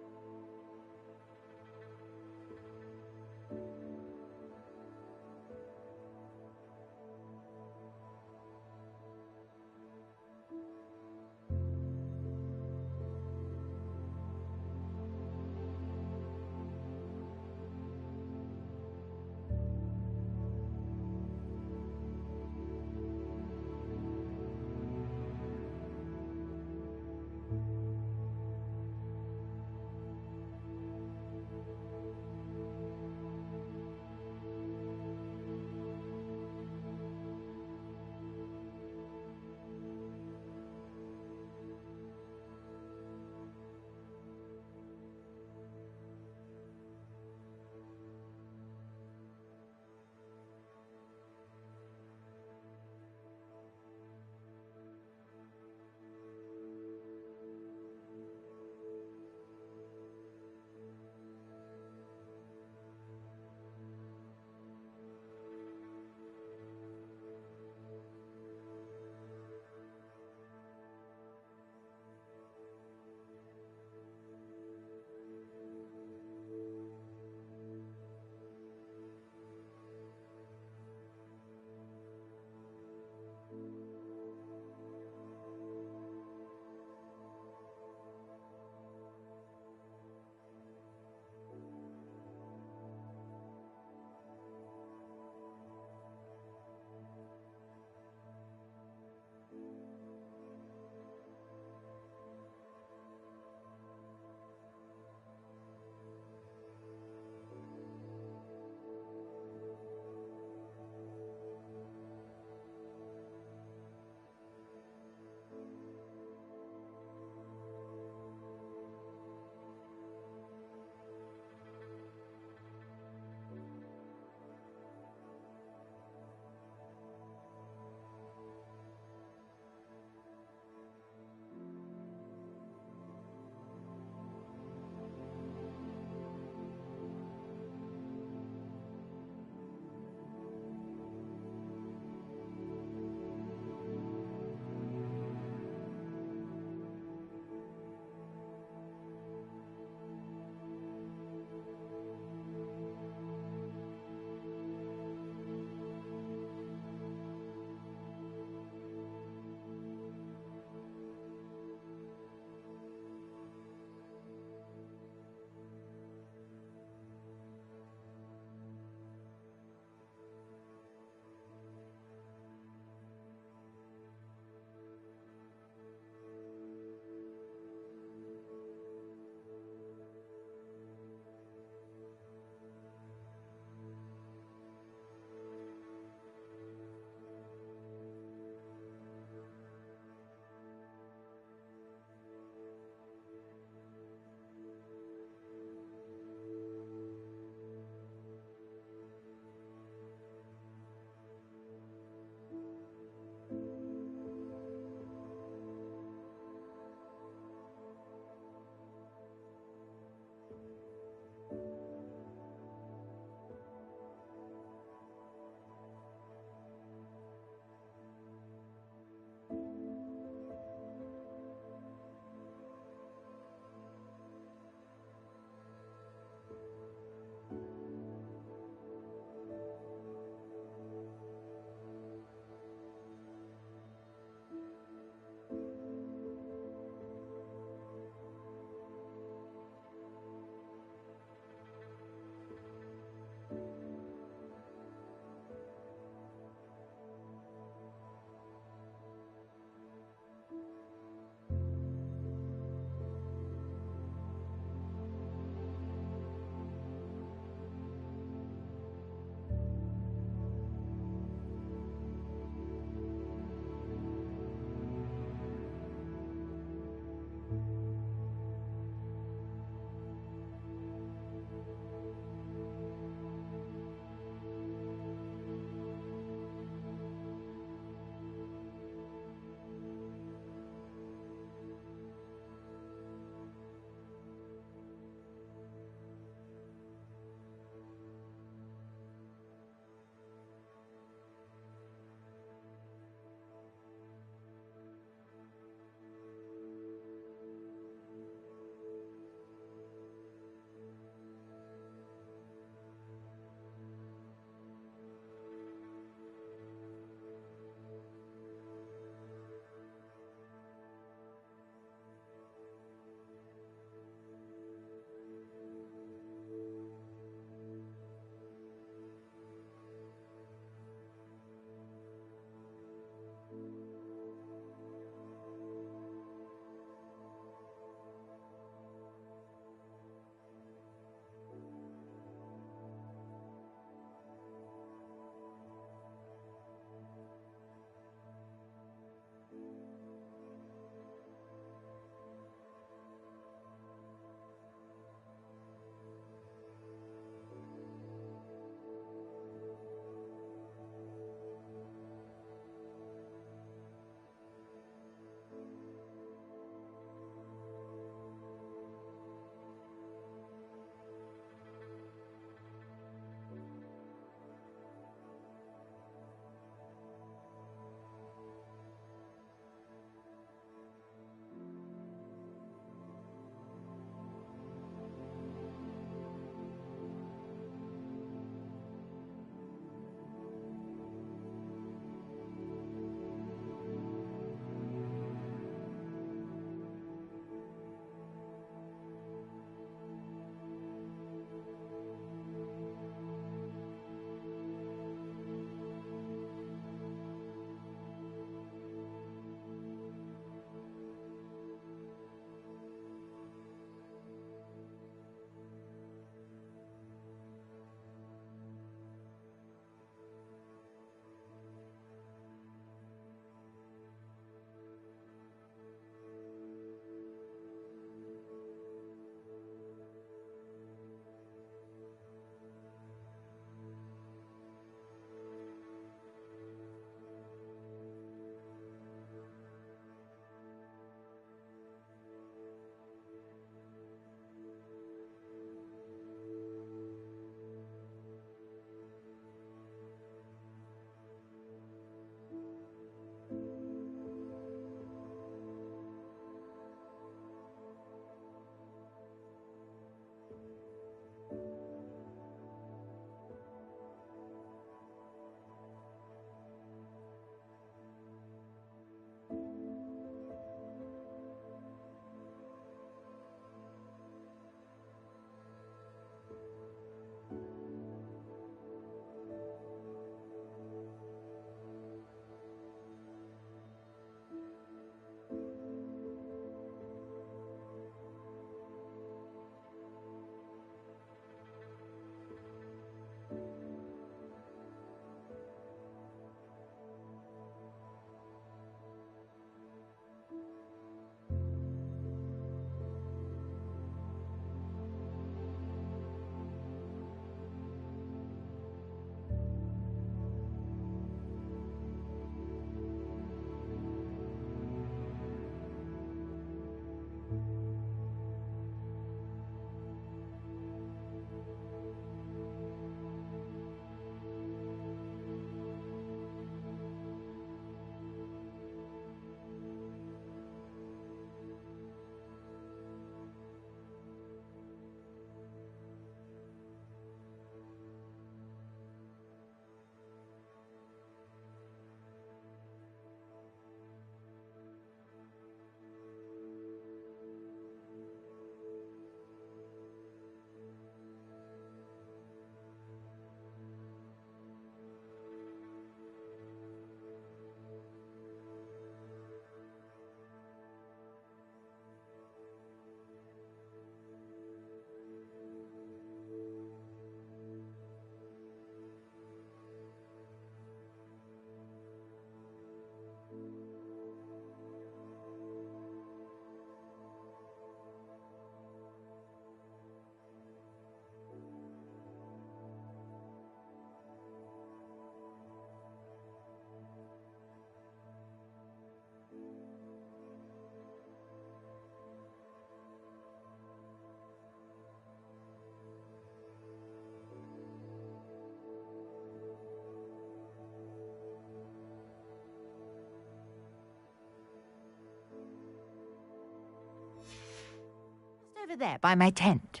over there by my tent.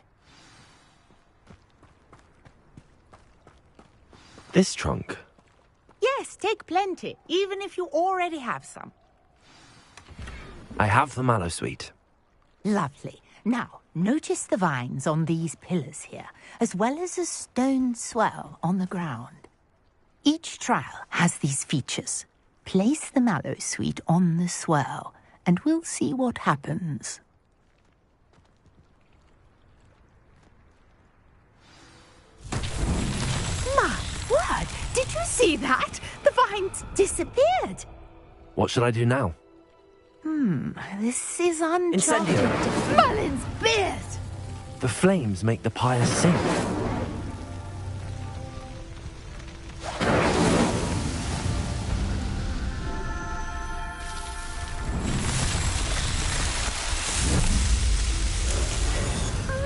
This trunk? Yes, take plenty, even if you already have some. I have the mallow sweet. Lovely. Now, notice the vines on these pillars here, as well as a stone swell on the ground. Each trial has these features. Place the mallow sweet on the swell, and we'll see what happens. My word! Did you see that? The vines disappeared! What should I do now? This is uncharted. Incendio! Merlin's beard! The flames make the pyre sing.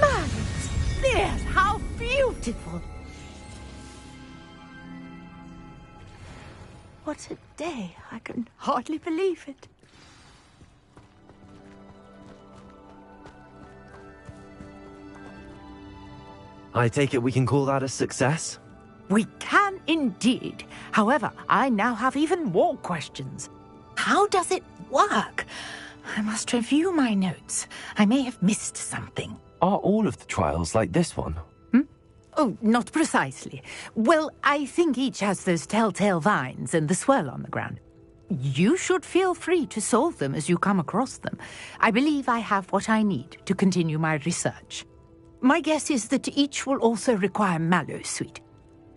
Merlin's beard! How beautiful! What a day! I can hardly believe it. I take it we can call that a success? We can indeed. However, I now have even more questions. How does it work? I must review my notes. I may have missed something. Are all of the trials like this one? Oh, not precisely. Well, I think each has those telltale vines and the swirl on the ground. You should feel free to solve them as you come across them. I believe I have what I need to continue my research. My guess is that each will also require mallow sweet,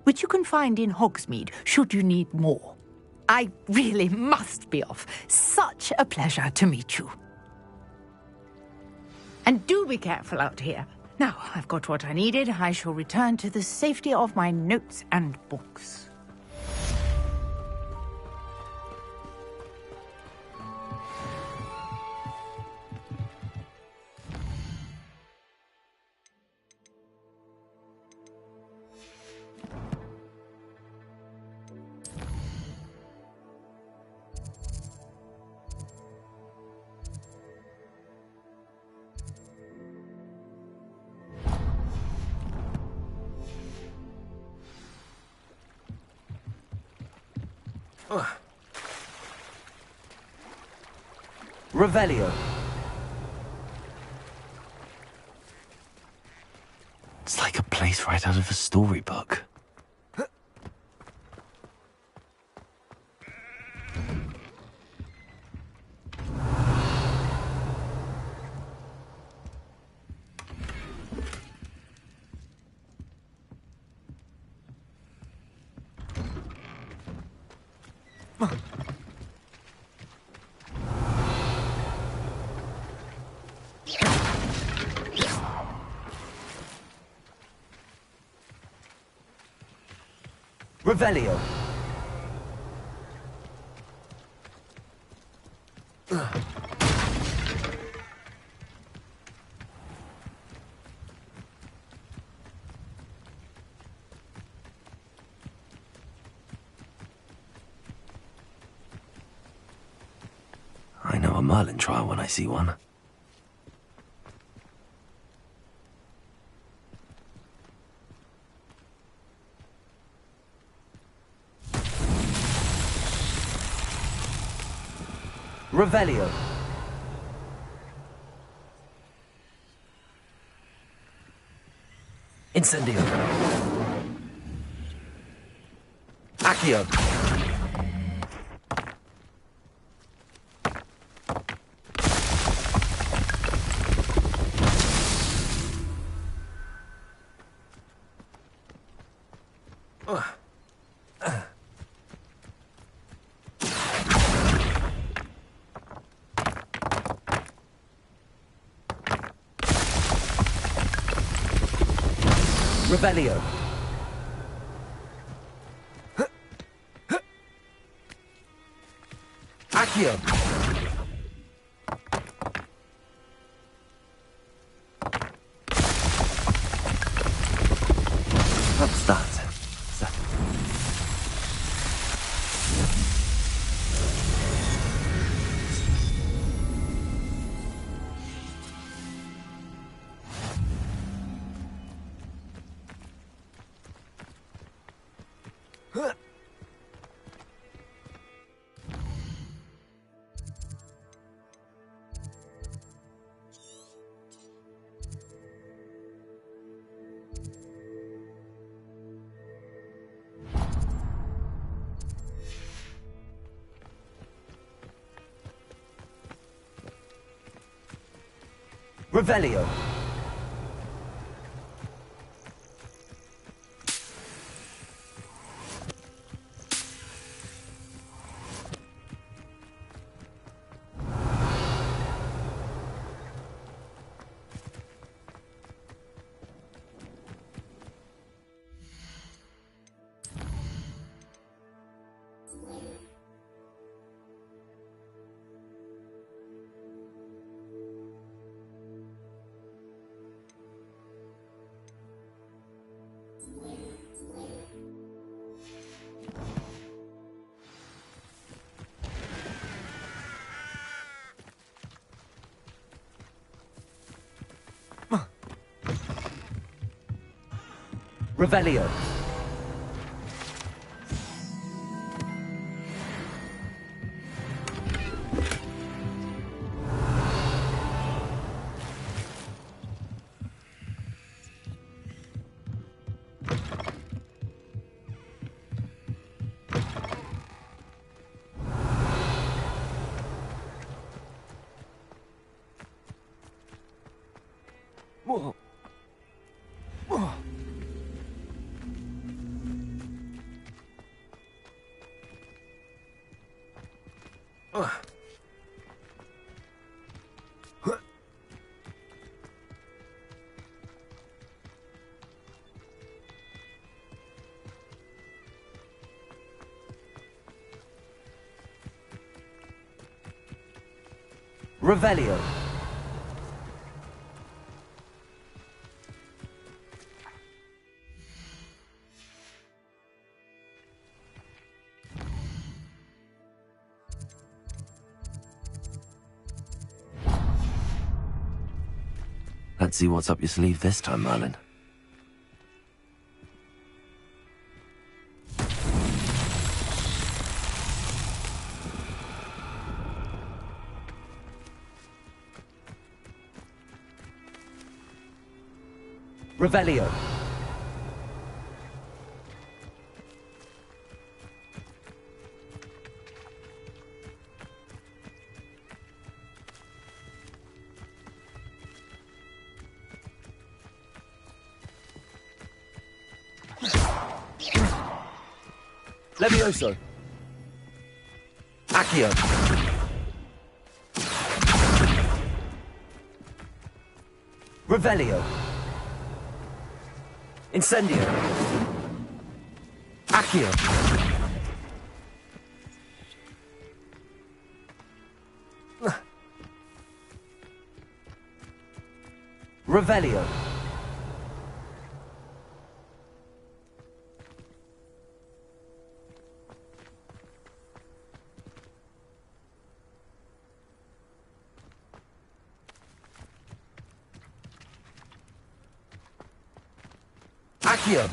which you can find in Hogsmeade should you need more. I really must be off. Such a pleasure to meet you. And do be careful out here. Now, I've got what I needed. I shall return to the safety of my notes and books. Revelio. It's like a place right out of a storybook. Revelio. I know a Merlin trial when I see one. Revelio. Incendio. Accio. Revelio. Accio. What's that? Revelio. Revelio. Whoa. Whoa. Revelio. Let's see what's up your sleeve this time, Merlin. Revelio. Levioso. Accio. Revelio. Incendio. Accio. Revelio. Accio.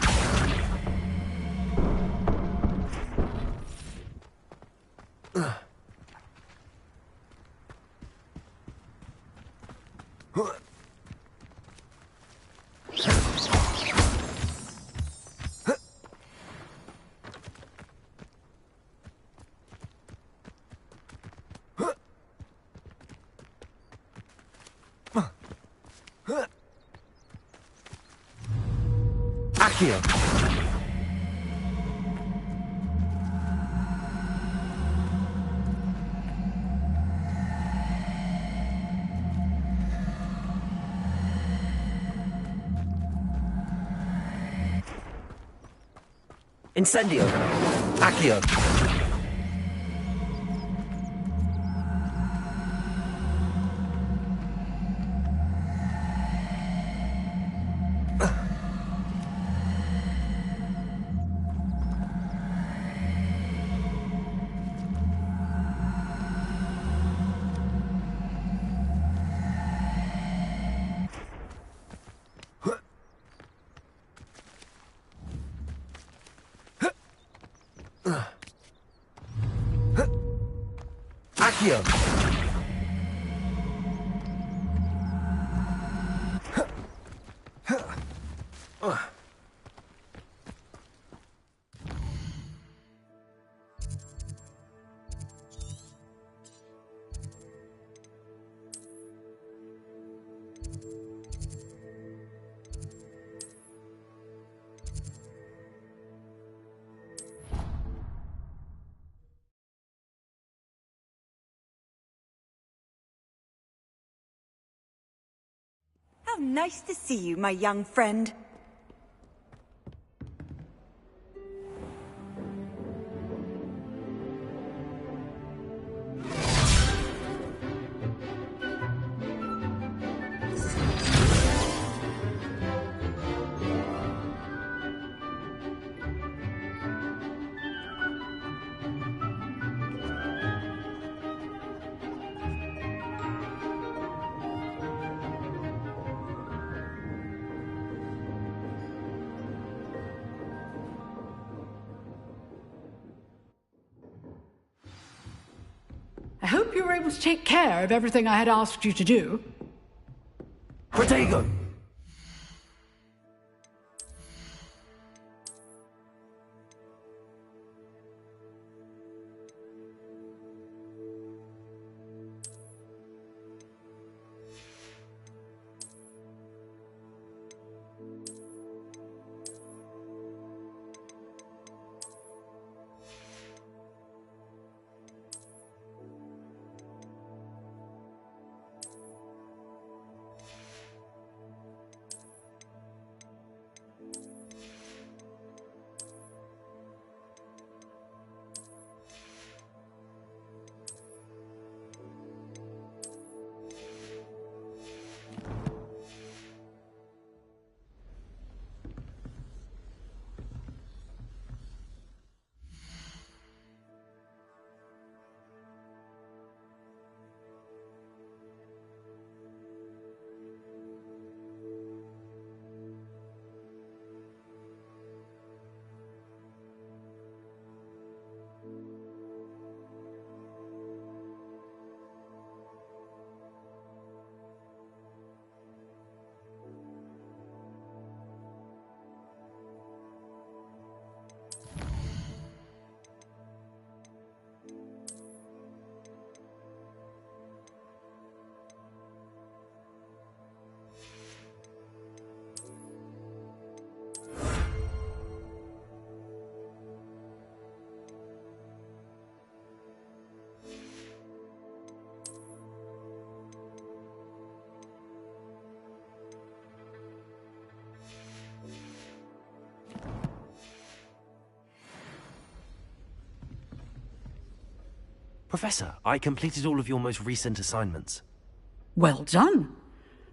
Accio. Incendio. Accio. Accio! How nice to see you, my young friend. I hope you were able to take care of everything I had asked you to do. Protego! Professor, I completed all of your most recent assignments. Well done.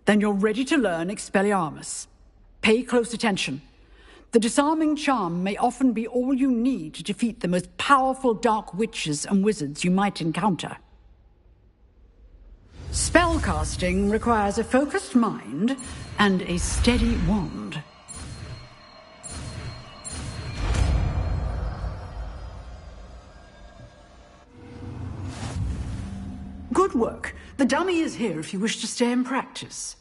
Then you're ready to learn Expelliarmus. Pay close attention. The disarming charm may often be all you need to defeat the most powerful dark witches and wizards you might encounter. Spellcasting requires a focused mind and a steady wand. Good work. The dummy is here if you wish to stay and practice.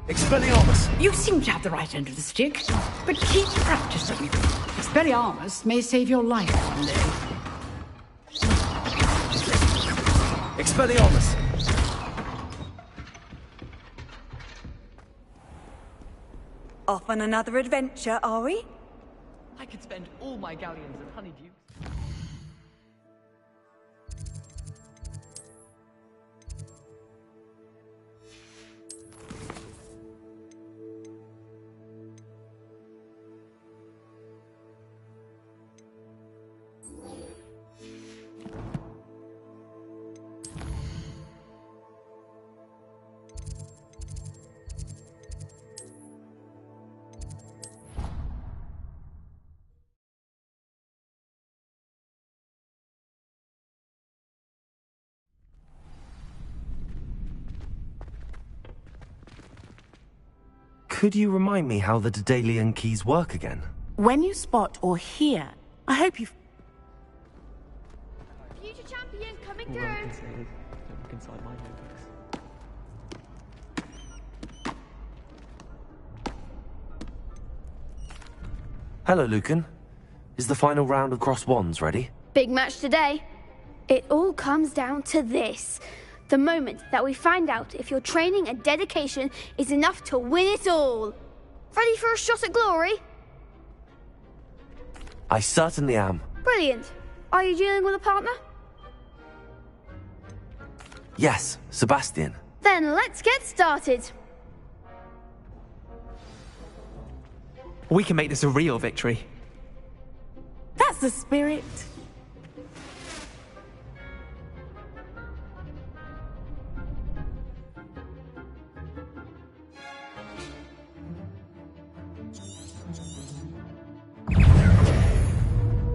Expelliarmus! You seem to have the right end of the stick, but keep practicing. Expelliarmus may save your life one day. Expelliarmus! Off on another adventure, are we? I could spend all my galleons at Honeydukes. Could you remind me how the Daedalian keys work again? When you spot or hear, I hope you... Future champion coming through. Hello, Lucan. Is the final round of Cross Wands ready? Big match today. It all comes down to this. The moment that we find out if your training and dedication is enough to win it all. Ready for a shot at glory? I certainly am. Brilliant. Are you dealing with a partner? Yes, Sebastian. Then let's get started. We can make this a real victory. That's the spirit.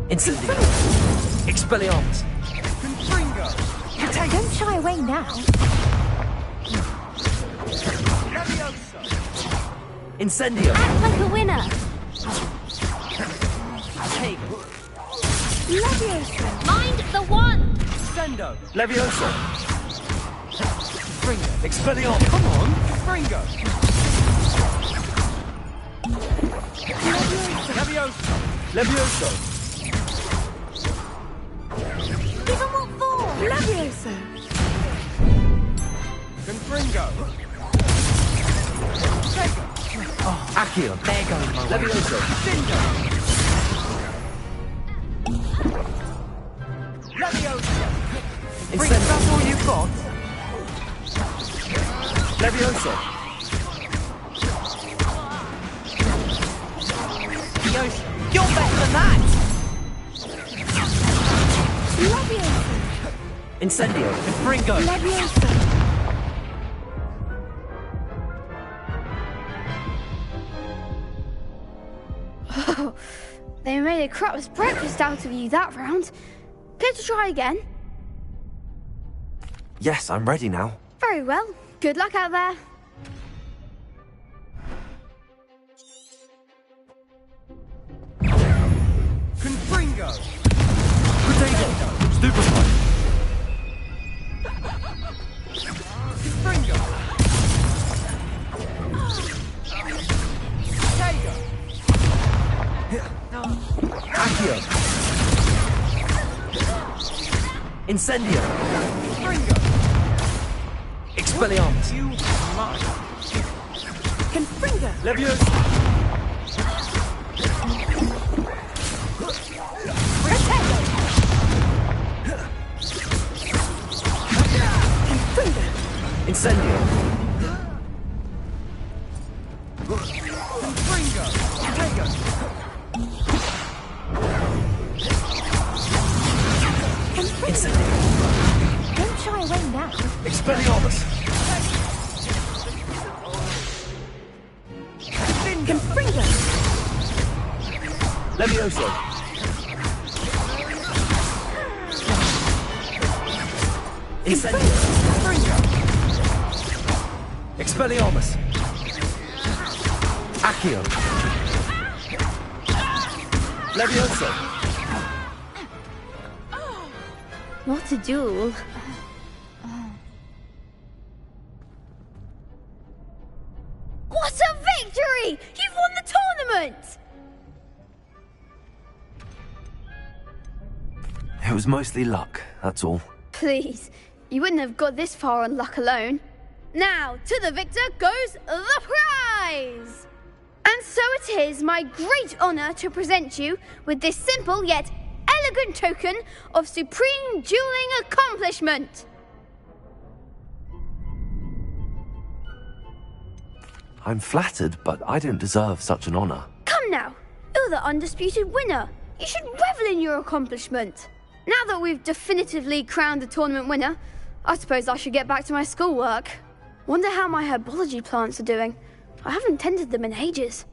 Incendio. Expelliarmus. Don't shy away now. Incendio. Act like a winner. Take. Leviosa. Mind the one. Sendo. Levioso. Fringo. Expelliarmus. Come on. Fringo. Levioso. Levioso. Give him what for. Leviosa. Confringo. Accio. There goes my way. Levioso. Findo. Levioso. Incendio. That's all you've got? Levioso. Yoshi, you're better than that! Leviosa. Incendio. Fringo. Leviosa. Oh, they made a crap's breakfast out of you that round. Care to try again? Yes, I'm ready now. Very well. Good luck out there. Confringo. Potato. Stupefy. Confringo. Potato. Accio. Incendio. Confringo. Expelliarmus. You must. Confringo. Leviosa. Incendio. Fringo. Potato. Incendio. Don't shy away now. Expelliarmus. Confringo. Levioso. Incendio. Expelliarmus. Accio. Levioso. What a duel. What a victory! You've won the tournament! It was mostly luck, that's all. Please, you wouldn't have got this far on luck alone. Now, to the victor goes the prize! And so it is my great honour to present you with this simple yet elegant token of supreme dueling accomplishment. I'm flattered, but I don't deserve such an honor. Come now, you're the undisputed winner. You should revel in your accomplishment. Now that we've definitively crowned the tournament winner, I suppose I should get back to my schoolwork. Wonder how my herbology plants are doing. I haven't tended them in ages.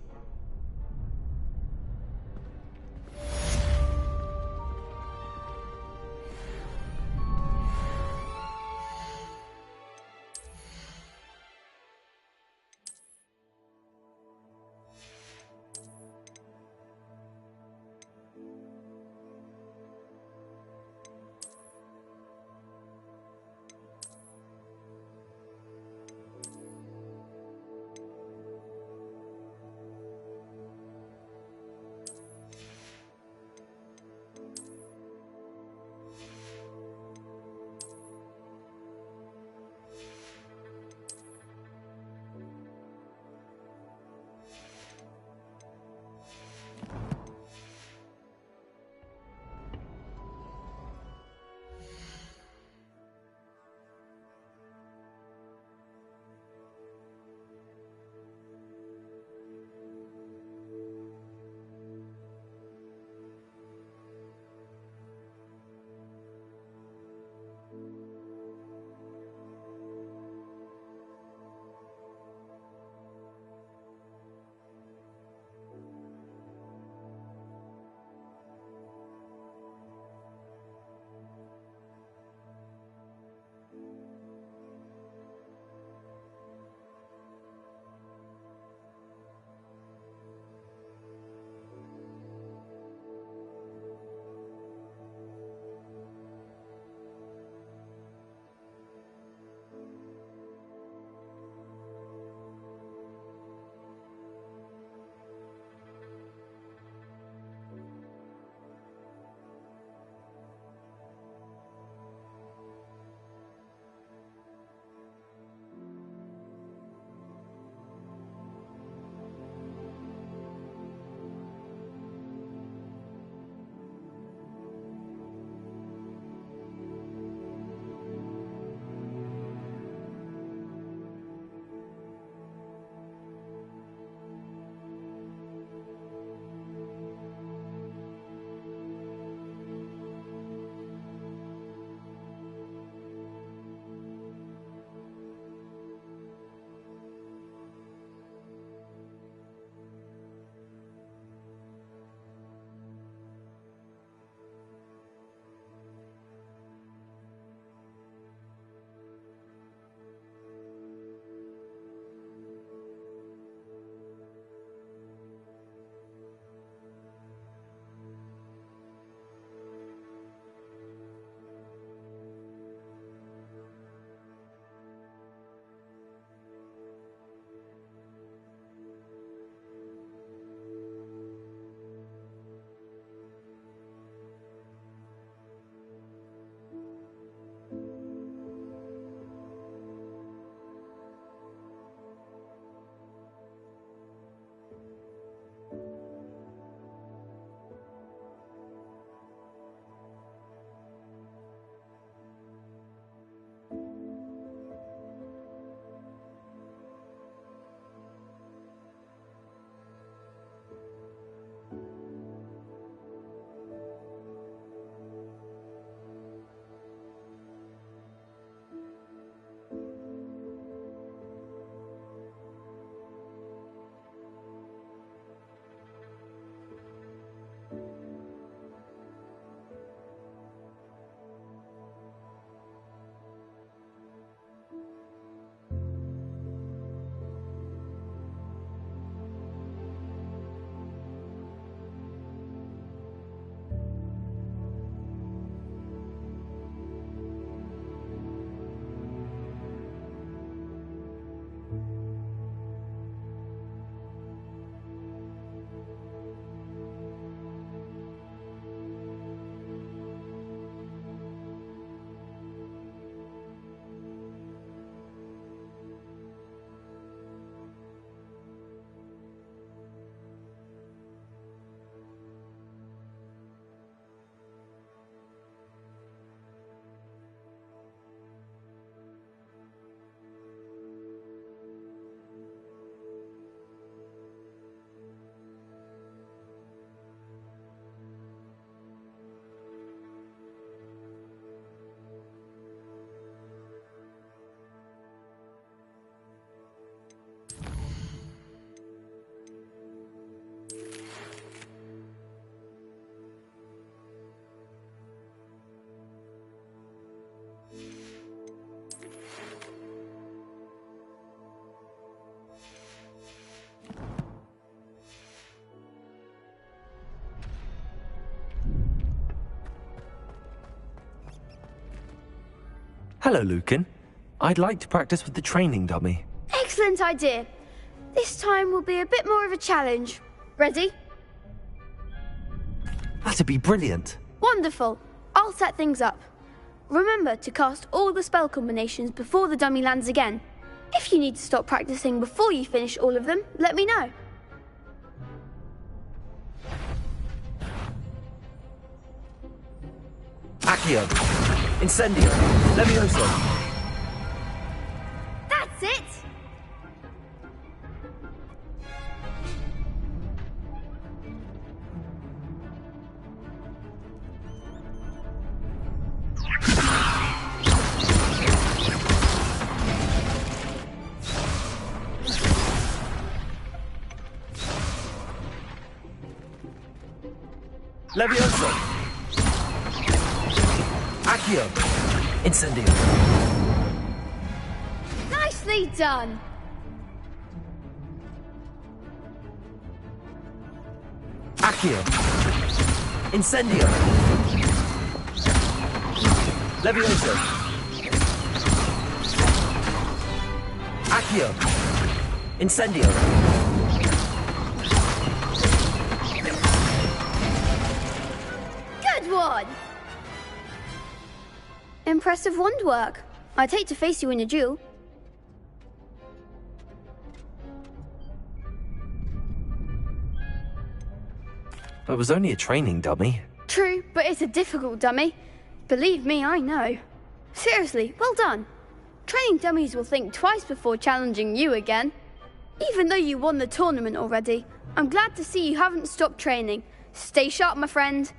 Hello, Lucan. I'd like to practice with the training dummy. Excellent idea. This time will be a bit more of a challenge. Ready? That'd be brilliant. Wonderful. I'll set things up. Remember to cast all the spell combinations before the dummy lands again. If you need to stop practicing before you finish all of them, let me know. Accio. Incendio. Levioso. That's it! Levioso. Accio. Incendio. Nicely done! Accio. Incendio. Levioso. Accio. Incendio. Good one! Impressive wand work. I'd hate to face you in a duel. It was only a training dummy. True, but it's a difficult dummy. Believe me, I know. Seriously, well done. Training dummies will think twice before challenging you again. Even though you won the tournament already, I'm glad to see you haven't stopped training. Stay sharp, my friend.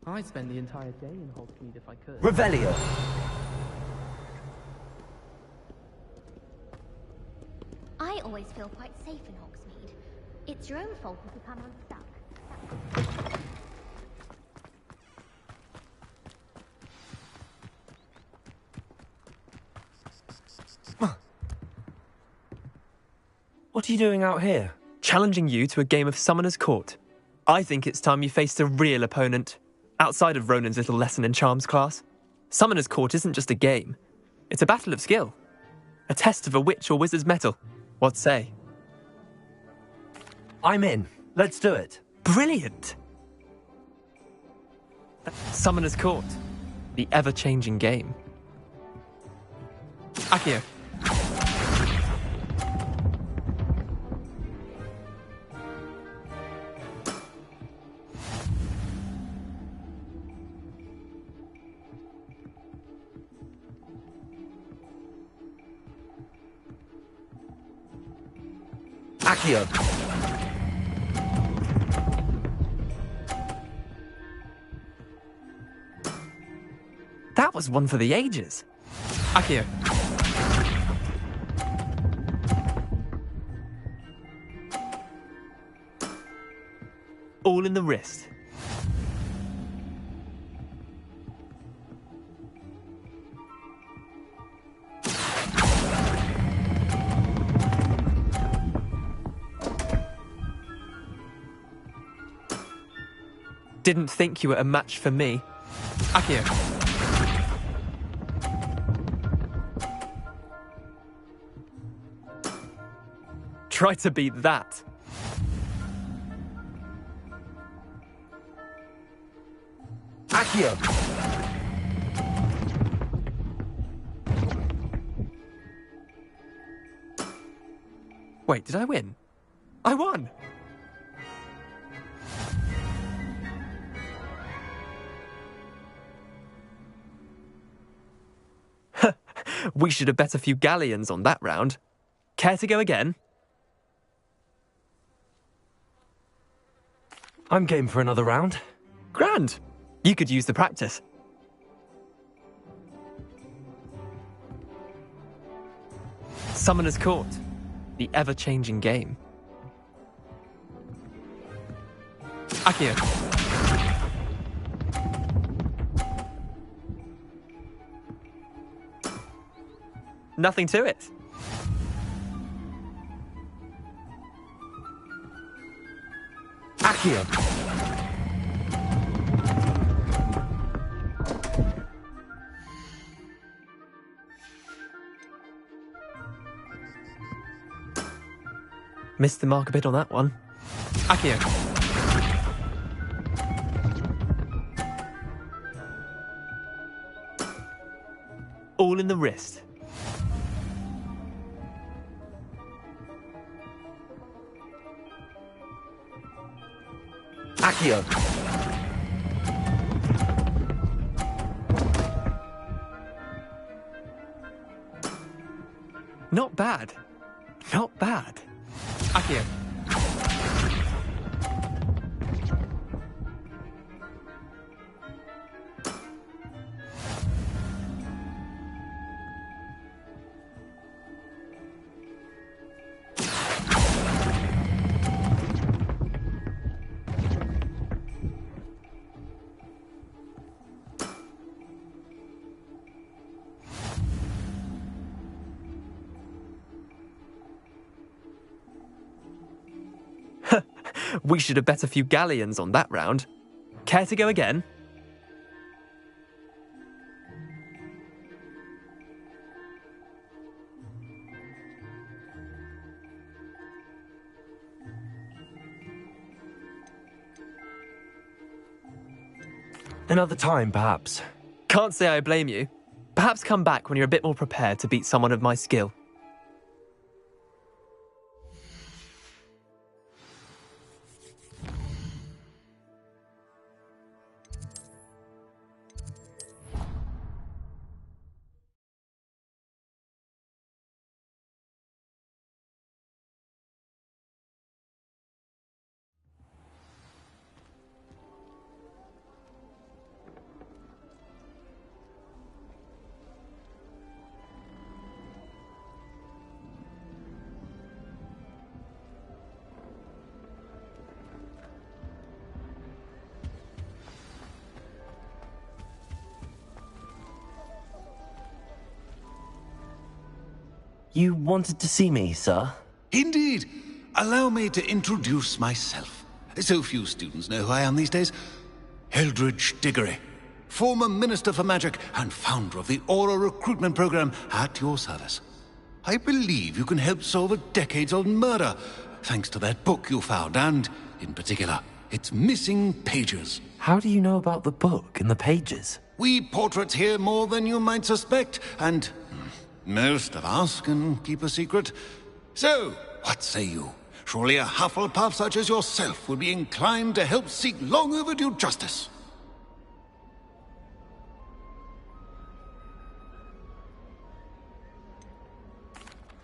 I'd spend the entire day in Hogsmeade if I could. Revelio. I always feel quite safe in Hogsmeade. It's your own fault if you come unstuck. What are you doing out here? Challenging you to a game of Summoner's Court. I think it's time you faced a real opponent. Outside of Ronan's little lesson in charms class. Summoner's Court isn't just a game. It's a battle of skill. A test of a witch or wizard's mettle. What say? I'm in. Let's do it. Brilliant! Summoner's Court. The ever-changing game. Accio. Accio. That was one for the ages. Accio. All in the wrist. Didn't think you were a match for me. Accio. Try to beat that. Accio. Wait, did I win? I won! We should have bet a few galleons on that round. Care to go again? I'm game for another round. Grand! You could use the practice. Summoner's Court. The ever-changing game. Akio. Nothing to it. Akio. Missed the mark a bit on that one. Akio. All in the wrist. Akio. Not bad. Not bad. Akio. We should have bet a few galleons on that round. Care to go again? Another time, perhaps. Can't say I blame you. Perhaps come back when you're a bit more prepared to beat someone of my skill. You wanted to see me, sir? Indeed. Allow me to introduce myself. So few students know who I am these days. Eldridge Diggory, former Minister for Magic and founder of the Aura Recruitment Program, at your service. I believe you can help solve a decades-old murder, thanks to that book you found, and, in particular, its missing pages. How do you know about the book and the pages? We portraits here more than you might suspect, and most of us can keep a secret. So, what say you? Surely a Hufflepuff such as yourself would be inclined to help seek long overdue justice.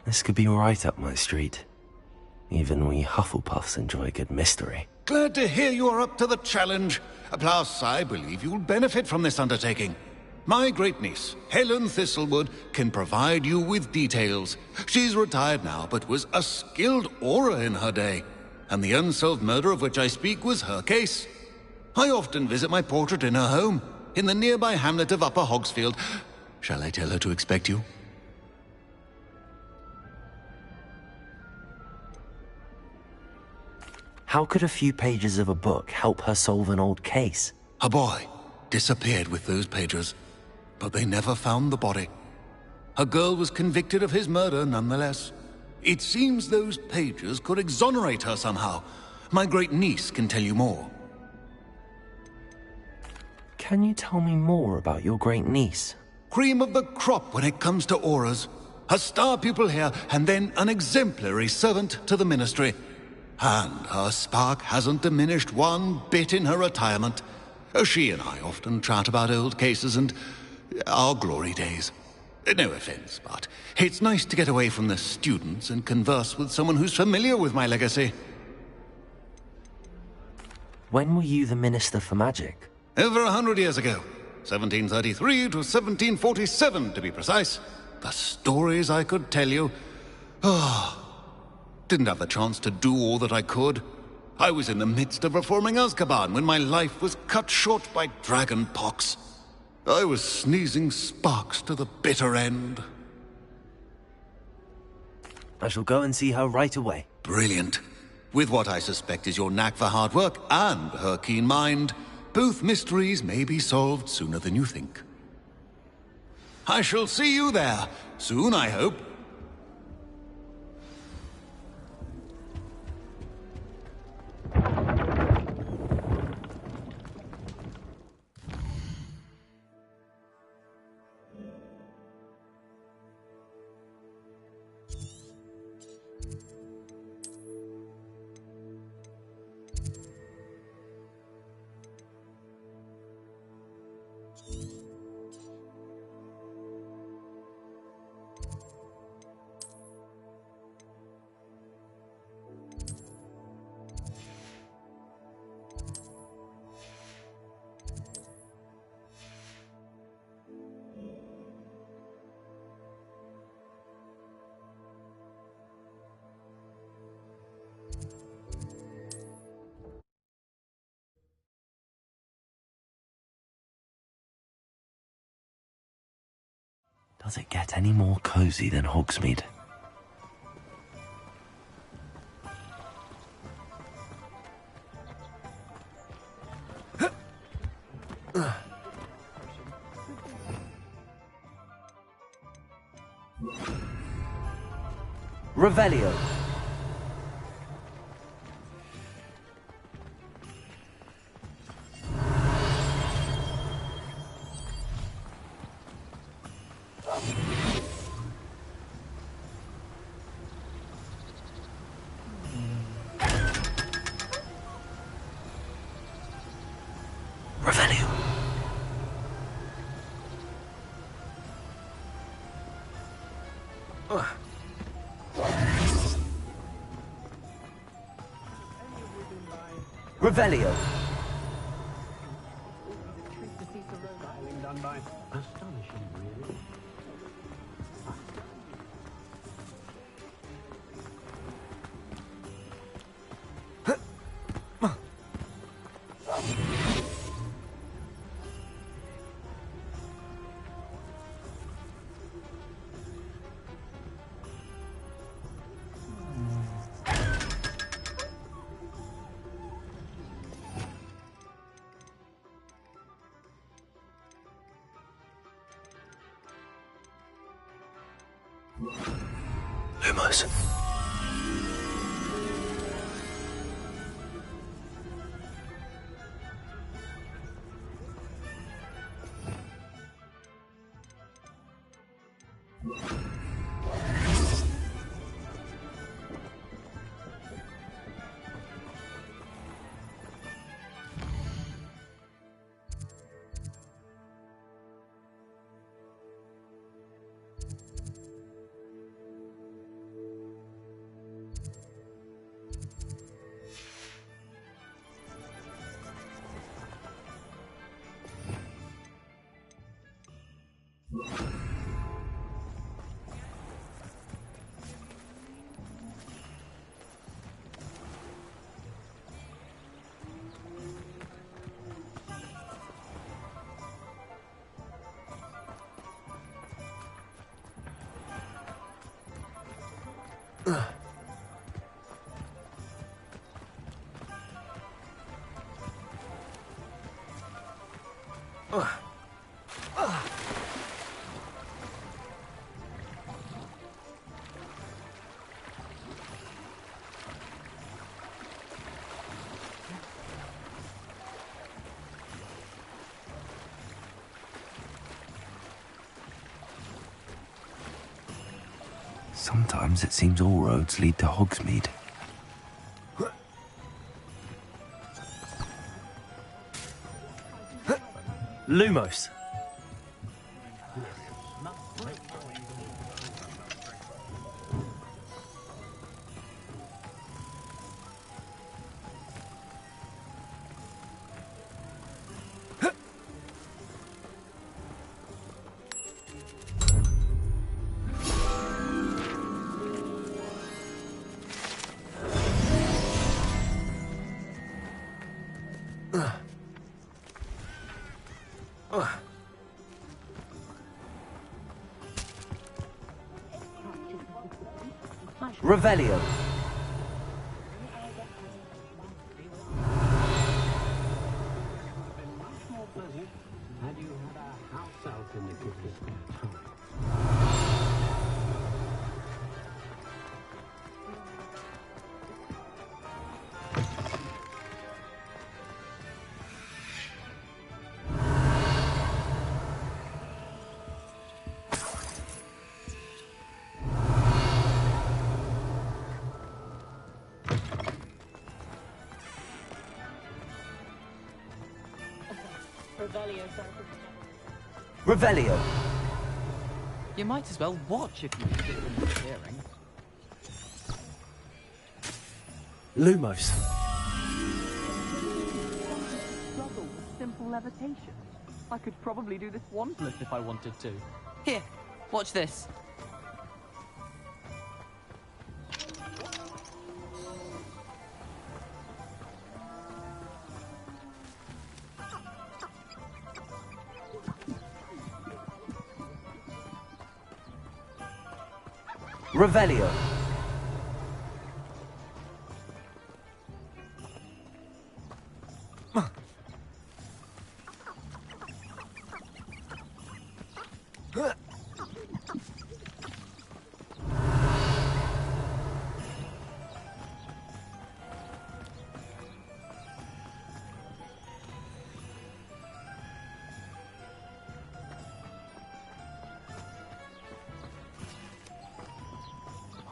This could be right up my street. Even we Hufflepuffs enjoy a good mystery. Glad to hear you are up to the challenge. Plus, I believe you'll benefit from this undertaking. My great-niece, Helen Thistlewood, can provide you with details. She's retired now, but was a skilled aura in her day. And the unsolved murder of which I speak was her case. I often visit my portrait in her home, in the nearby hamlet of Upper Hogsfield. Shall I tell her to expect you? How could a few pages of a book help her solve an old case? A boy disappeared with those pages, but they never found the body. A girl was convicted of his murder nonetheless. It seems those pages could exonerate her somehow. My great-niece can tell you more. Can you tell me more about your great-niece? Cream of the crop when it comes to auras. a star pupil here, and then an exemplary servant to the ministry. And her spark hasn't diminished one bit in her retirement. She and I often chat about old cases and our glory days. No offense, but it's nice to get away from the students and converse with someone who's familiar with my legacy. When were you the Minister for Magic? Over 100 years ago. 1733 to 1747, to be precise. The stories I could tell you. Didn't have the chance to do all that I could. I was in the midst of reforming Azkaban when my life was cut short by dragon pox. I was sneezing sparks to the bitter end. I shall go and see her right away. Brilliant. With what I suspect is your knack for hard work and her keen mind, both mysteries may be solved sooner than you think. I shall see you there, soon I hope. Does it get any more cozy than Hogsmeade? Revelio. Revelio. Lumos. Sometimes it seems all roads lead to Hogsmeade. Lumos. Revelio. Revelio. You might as well watch if you sit in hearing. Lumos. Struggle with simple levitation. I could probably do this wandless if I wanted to. Here, watch this. Revelio.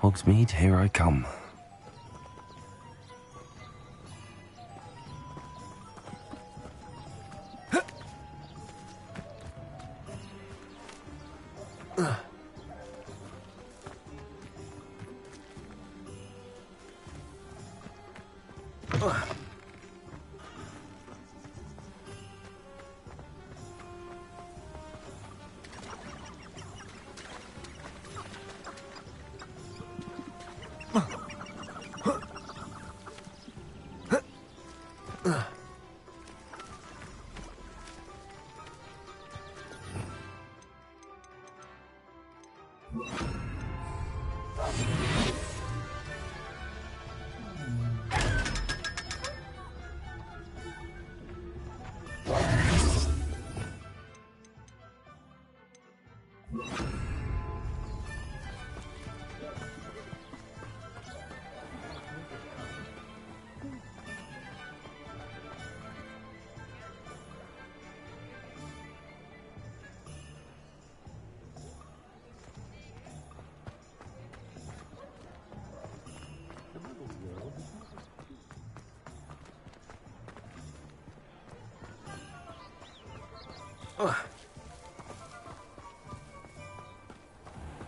Hogsmeade, here I come.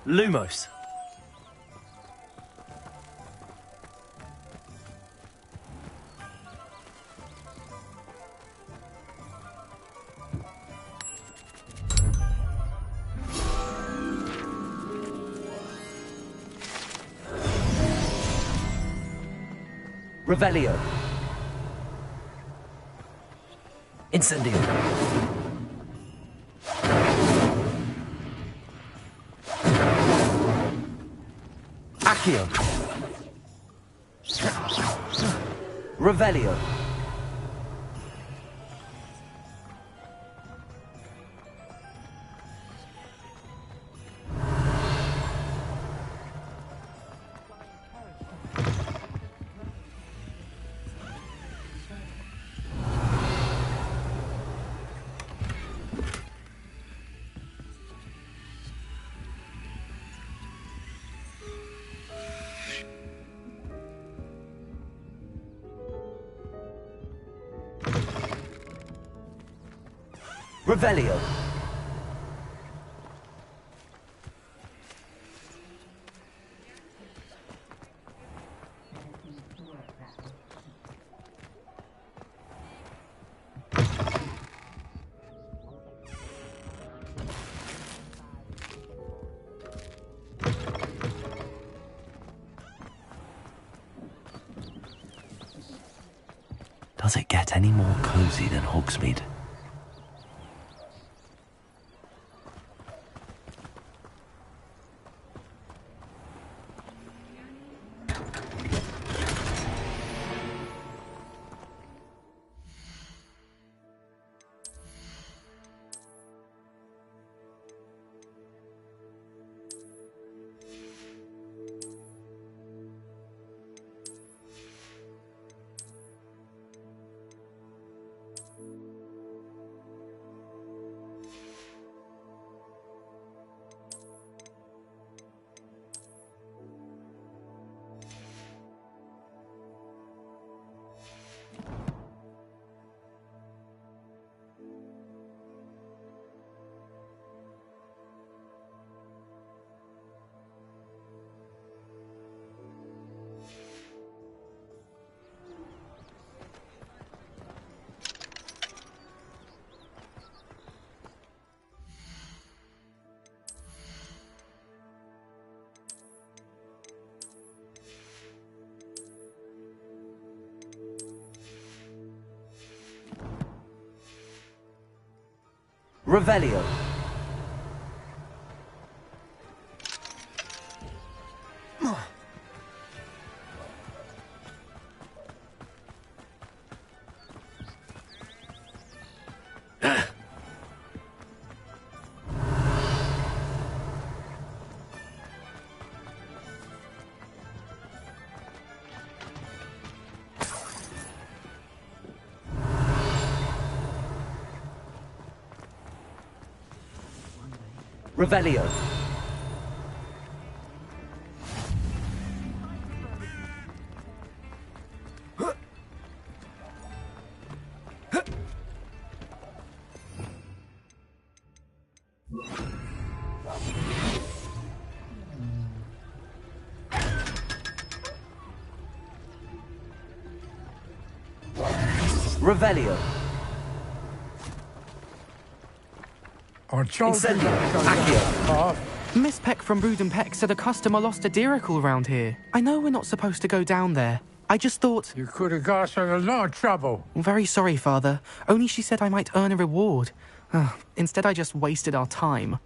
Lumos. Revelio. Incendio. Accio. Revelio. Revelio. Does it get any more cozy than Hogsmeade? Revelio. Revelio. Revelio. Miss Peck from Brood and Peck said a customer lost a diricle round here. I know we're not supposed to go down there. I just thought... You could have got us in a lot of trouble. I'm very sorry, Father. Only she said I might earn a reward. Instead, I just wasted our time.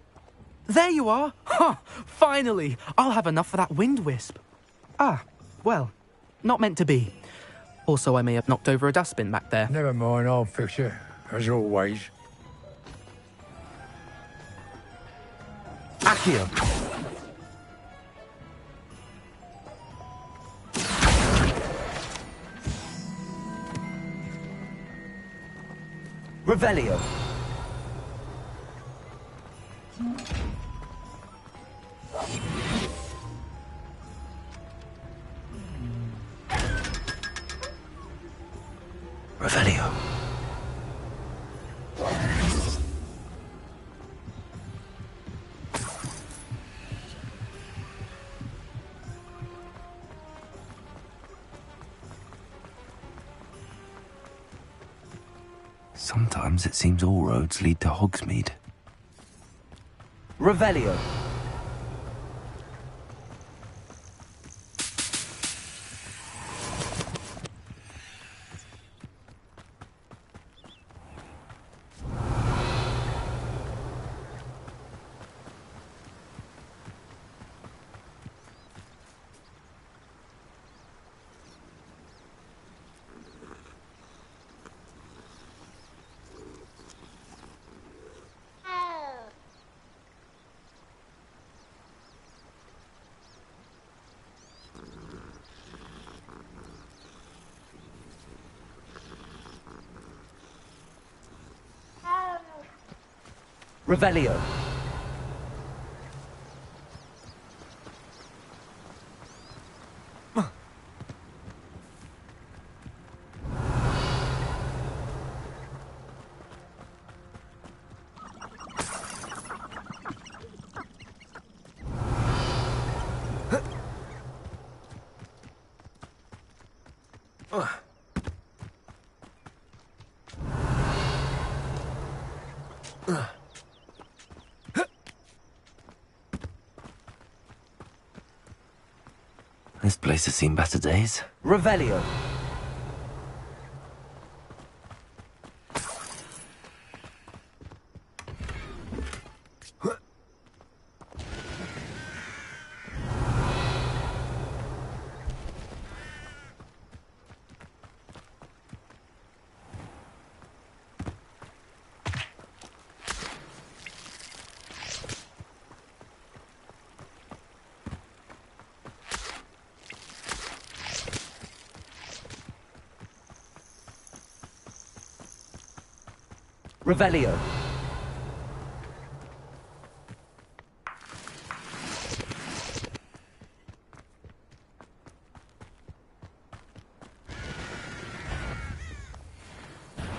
There you are! Ha! Finally! I'll have enough for that wind wisp. Ah, well, not meant to be. Also, I may have knocked over a dustbin back there. Never mind, I'll fix it, as always. Accio. Revelio. Revelio. Sometimes it seems all roads lead to Hogsmeade. Revelio. Revelio. This place has seen better days. Revelio. Revelio.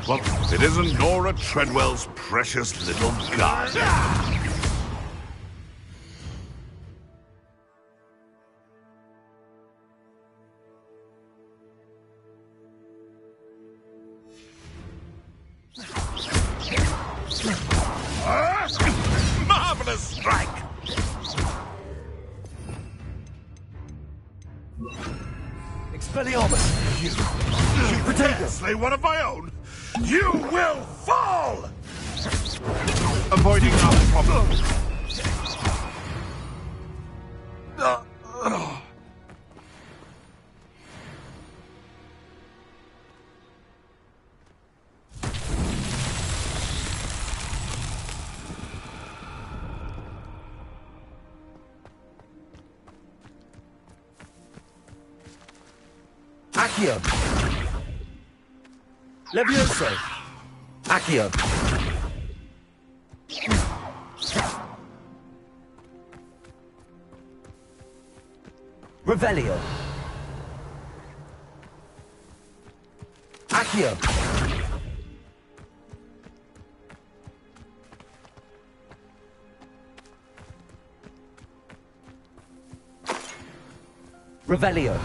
Well, it isn't Nora Treadwell's precious little garden. Marvelous strike! Expelliarmus! You dare slay one of my own! You will fall! Avoiding our problem. Accio. Levioso. Accio. Revelio. Accio. Revelio.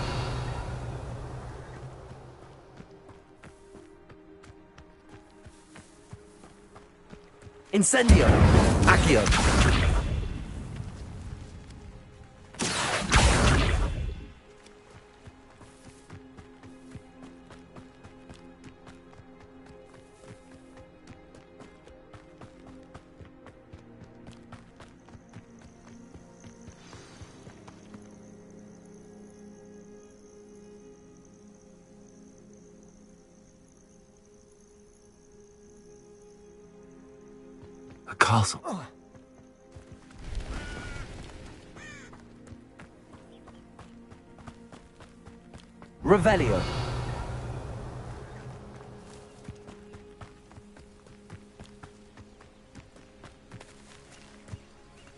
Incendio. Accio. A castle. Revelio.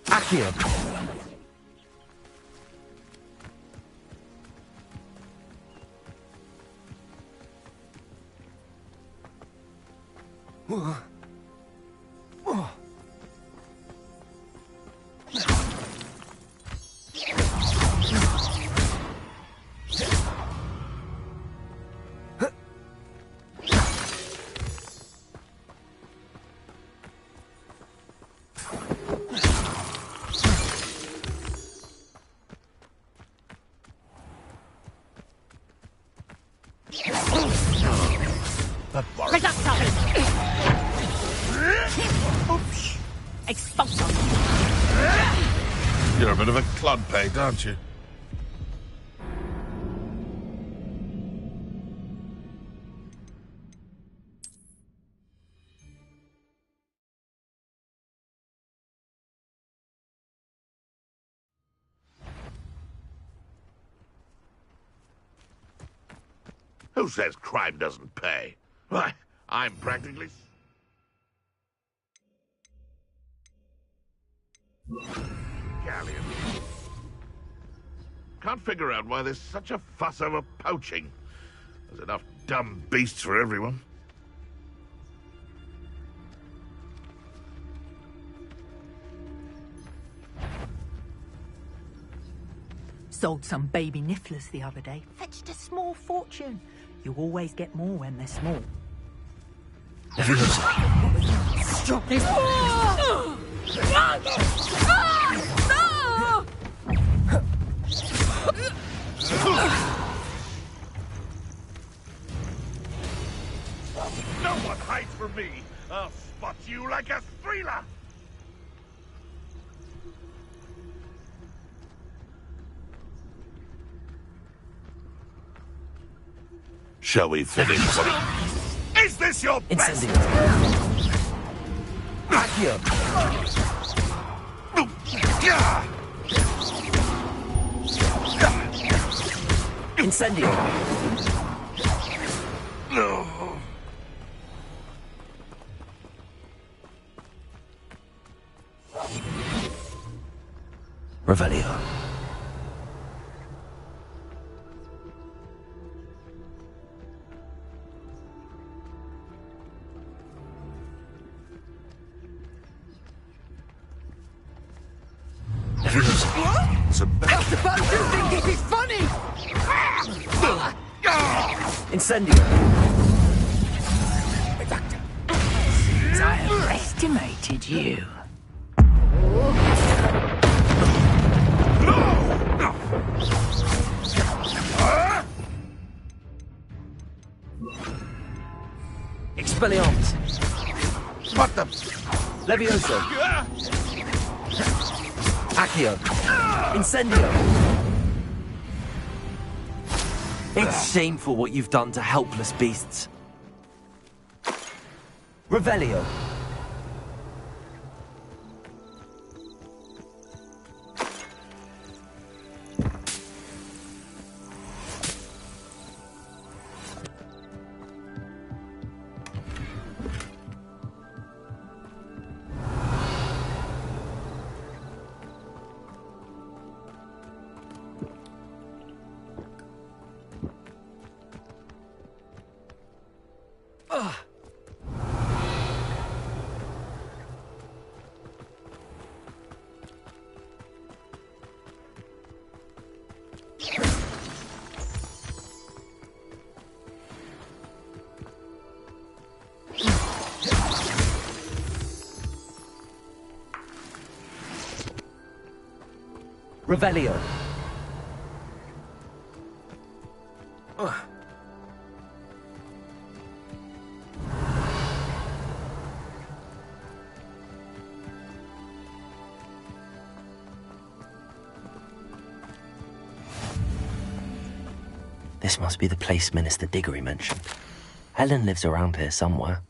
Accio. Reducto! Oops! Expulso! You're a bit of a clodpate, aren't you? Who says crime doesn't pay? Why, I'm practically... Galleon. Can't figure out why there's such a fuss over poaching. There's enough dumb beasts for everyone. Sold some baby nifflers the other day. Fetched a small fortune. You always get more when they're small. Stop this! No one hides from me! I'll spot you like a thriller! Shall we finish? Is this your best? Accio! Incendio! No. Revelio. But you think it is funny? Incendio! I underestimated you. Expelliarmus! Spot them! Levioso! Accio! Incendio! It's shameful what you've done to helpless beasts. Revelio! Revelio. This must be the place Minister Diggory mentioned. Helen lives around here somewhere.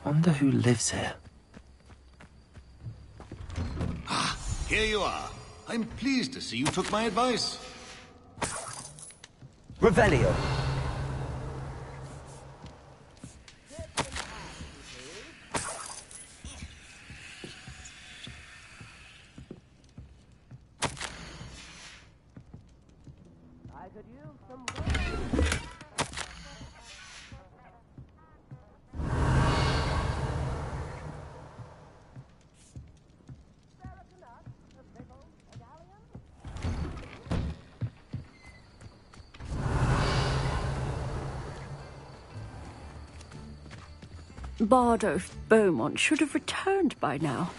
Wonder who lives here. Ah, here you are. I'm pleased to see you took my advice. Revelio. Bardolph Beaumont should have returned by now.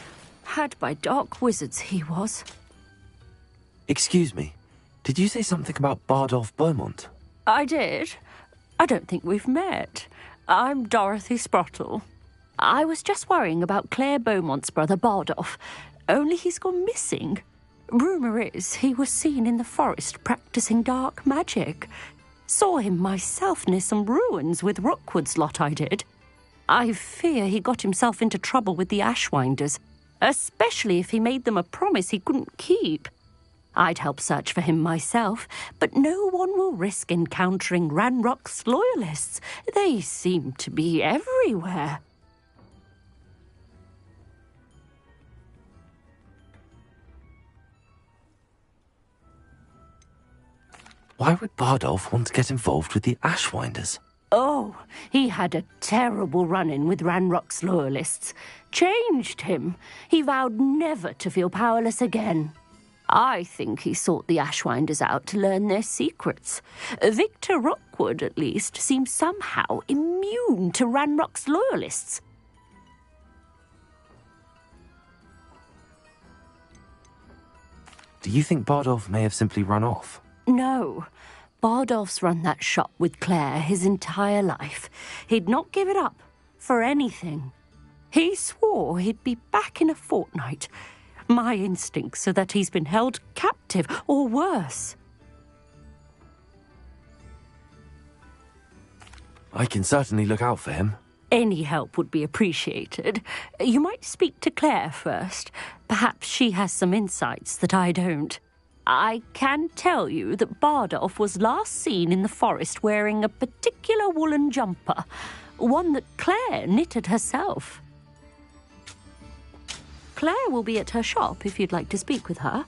Had by dark wizards he was. Excuse me, did you say something about Bardolph Beaumont? I did. I don't think we've met. I'm Dorothy Sprottle. I was just worrying about Claire Beaumont's brother Bardolph, only he's gone missing. Rumour is he was seen in the forest practising dark magic. Saw him myself near some ruins with Rookwood's lot I did. I fear he got himself into trouble with the Ashwinders, especially if he made them a promise he couldn't keep. I'd help search for him myself, but no one will risk encountering Ranrock's loyalists. They seem to be everywhere. Why would Bardolph want to get involved with the Ashwinders? Oh, he had a terrible run-in with Ranrock's loyalists. Changed him. He vowed never to feel powerless again. I think he sought the Ashwinders out to learn their secrets. Victor Rookwood, at least, seems somehow immune to Ranrock's loyalists. Do you think Bardolph may have simply run off? No. Bardolph's run that shop with Claire his entire life. He'd not give it up for anything. He swore he'd be back in a fortnight. My instincts are that he's been held captive, or worse. I can certainly look out for him. Any help would be appreciated. You might speak to Claire first. Perhaps she has some insights that I don't. I can tell you that Bardolph was last seen in the forest wearing a particular woolen jumper, one that Claire knitted herself. Claire will be at her shop if you'd like to speak with her.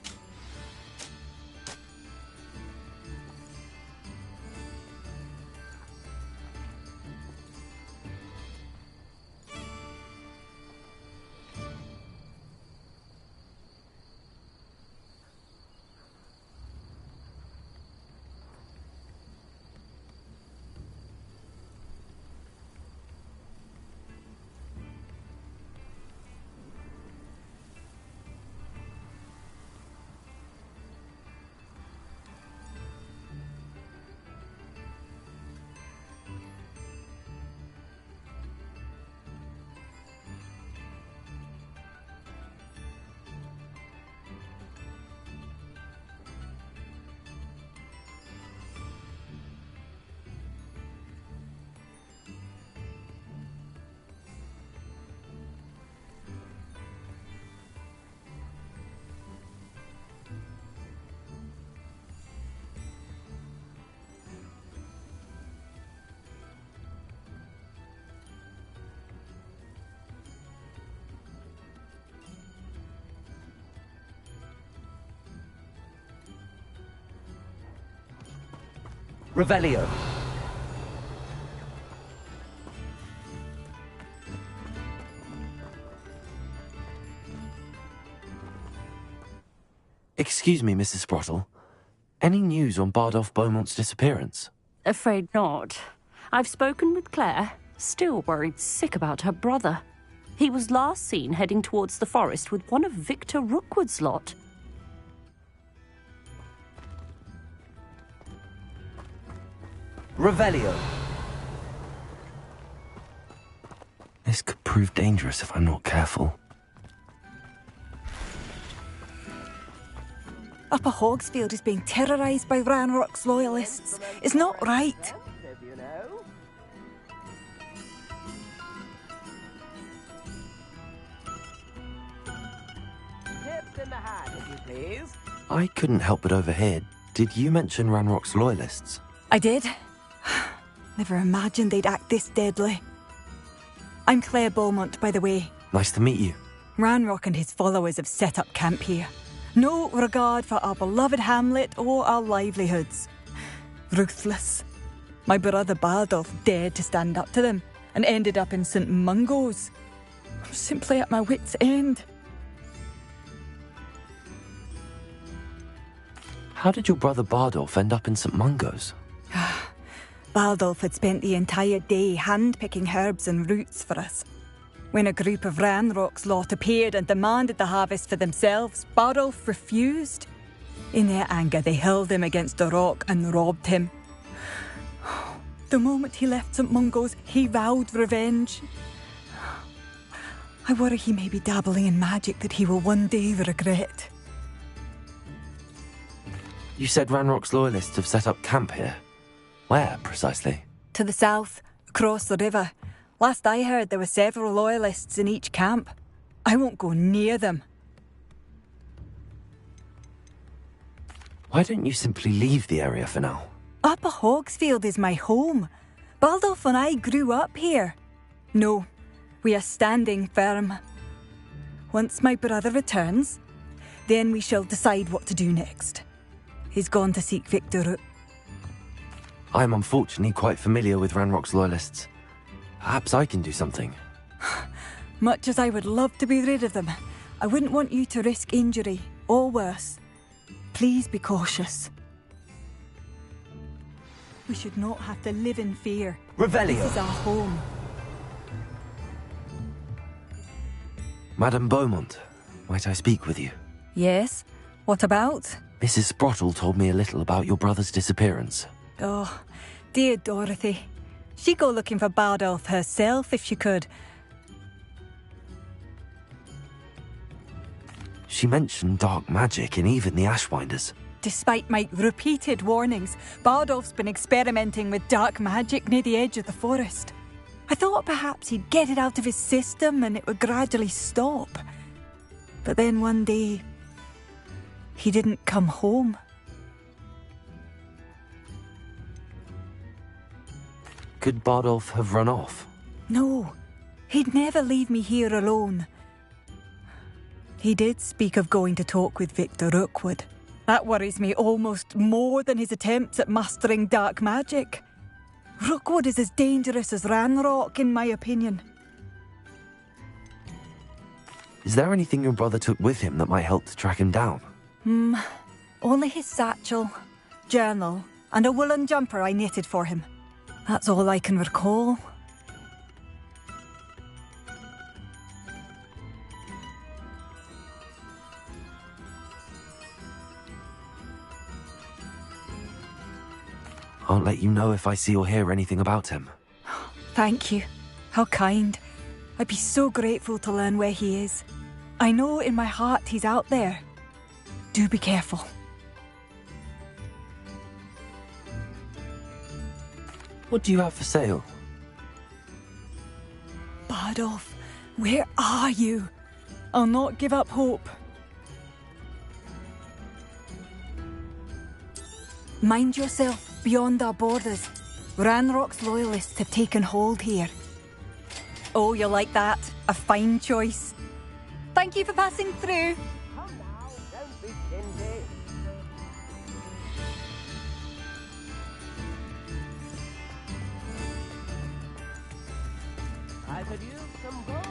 Revelio. Excuse me, Mrs. Sprottle. Any news on Bardolph Beaumont's disappearance? Afraid not. I've spoken with Claire, still worried sick about her brother. He was last seen heading towards the forest with one of Victor Rookwood's lot. Revelio. This could prove dangerous if I'm not careful. Upper Hogsfield is being terrorised by Ranrock's loyalists. It's not right. I couldn't help but overhear. Did you mention Ranrock's loyalists? I did. Never imagined they'd act this deadly. I'm Claire Beaumont, by the way. Nice to meet you. Ranrock and his followers have set up camp here. No regard for our beloved hamlet or our livelihoods. Ruthless. My brother Bardolph dared to stand up to them and ended up in St. Mungo's. I'm simply at my wit's end. How did your brother Bardolph end up in St. Mungo's? Bardolph had spent the entire day hand-picking herbs and roots for us. When a group of Ranrock's lot appeared and demanded the harvest for themselves, Bardolph refused. In their anger, they hurled him against a rock and robbed him. The moment he left St. Mungo's, he vowed revenge. I worry he may be dabbling in magic that he will one day regret. You said Ranrock's loyalists have set up camp here. Where, precisely? To the south, across the river. Last I heard, there were several loyalists in each camp. I won't go near them. Why don't you simply leave the area for now? Upper Hogsfield is my home. Bardolph and I grew up here. No, we are standing firm. Once my brother returns, then we shall decide what to do next. He's gone to seek Victor Rook. I am unfortunately quite familiar with Ranrock's loyalists. Perhaps I can do something. Much as I would love to be rid of them, I wouldn't want you to risk injury, or worse. Please be cautious. We should not have to live in fear. Revelio. This is our home. Madame Beaumont, might I speak with you? Yes? What about? Mrs. Sprottle told me a little about your brother's disappearance. Oh, dear Dorothy. She'd go looking for Bardolph herself if she could. She mentioned dark magic in even the Ashwinders. Despite my repeated warnings, Bardolph's been experimenting with dark magic near the edge of the forest. I thought perhaps he'd get it out of his system and it would gradually stop. But then one day, he didn't come home. Could Bardolph have run off? No, he'd never leave me here alone. He did speak of going to talk with Victor Rookwood. That worries me almost more than his attempts at mastering dark magic. Rookwood is as dangerous as Ranrock, in my opinion. Is there anything your brother took with him that might help to track him down? Only his satchel, journal, and a woolen jumper I knitted for him. That's all I can recall. I'll let you know if I see or hear anything about him. Thank you. How kind. I'd be so grateful to learn where he is. I know in my heart he's out there. Do be careful. What do you have for sale? Bardolph, where are you? I'll not give up hope. Mind yourself beyond our borders. Ranrock's loyalists have taken hold here. Oh, you'll like that. A fine choice. Thank you for passing through. Come now, don't be stingy. I could use some gold.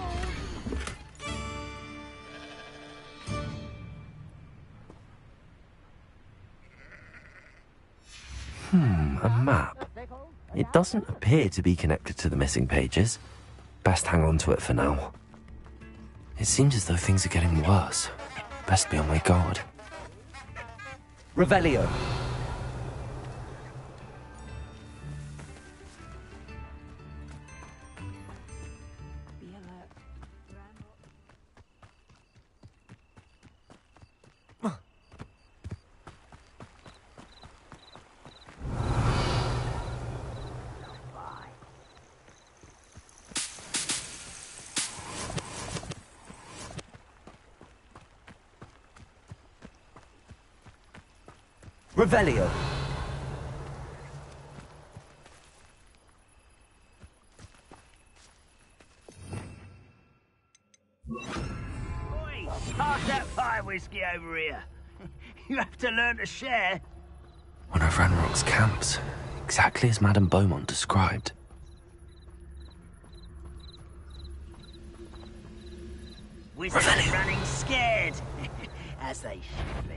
A map. It doesn't appear to be connected to the missing pages. Best hang on to it for now. It seems as though things are getting worse. Best be on my guard. Revelio. Revelio. Oi, pass that fire whiskey over here. You have to learn to share. One of Ranrock's camps, exactly as Madame Beaumont described. Wizards are running scared, as they should be.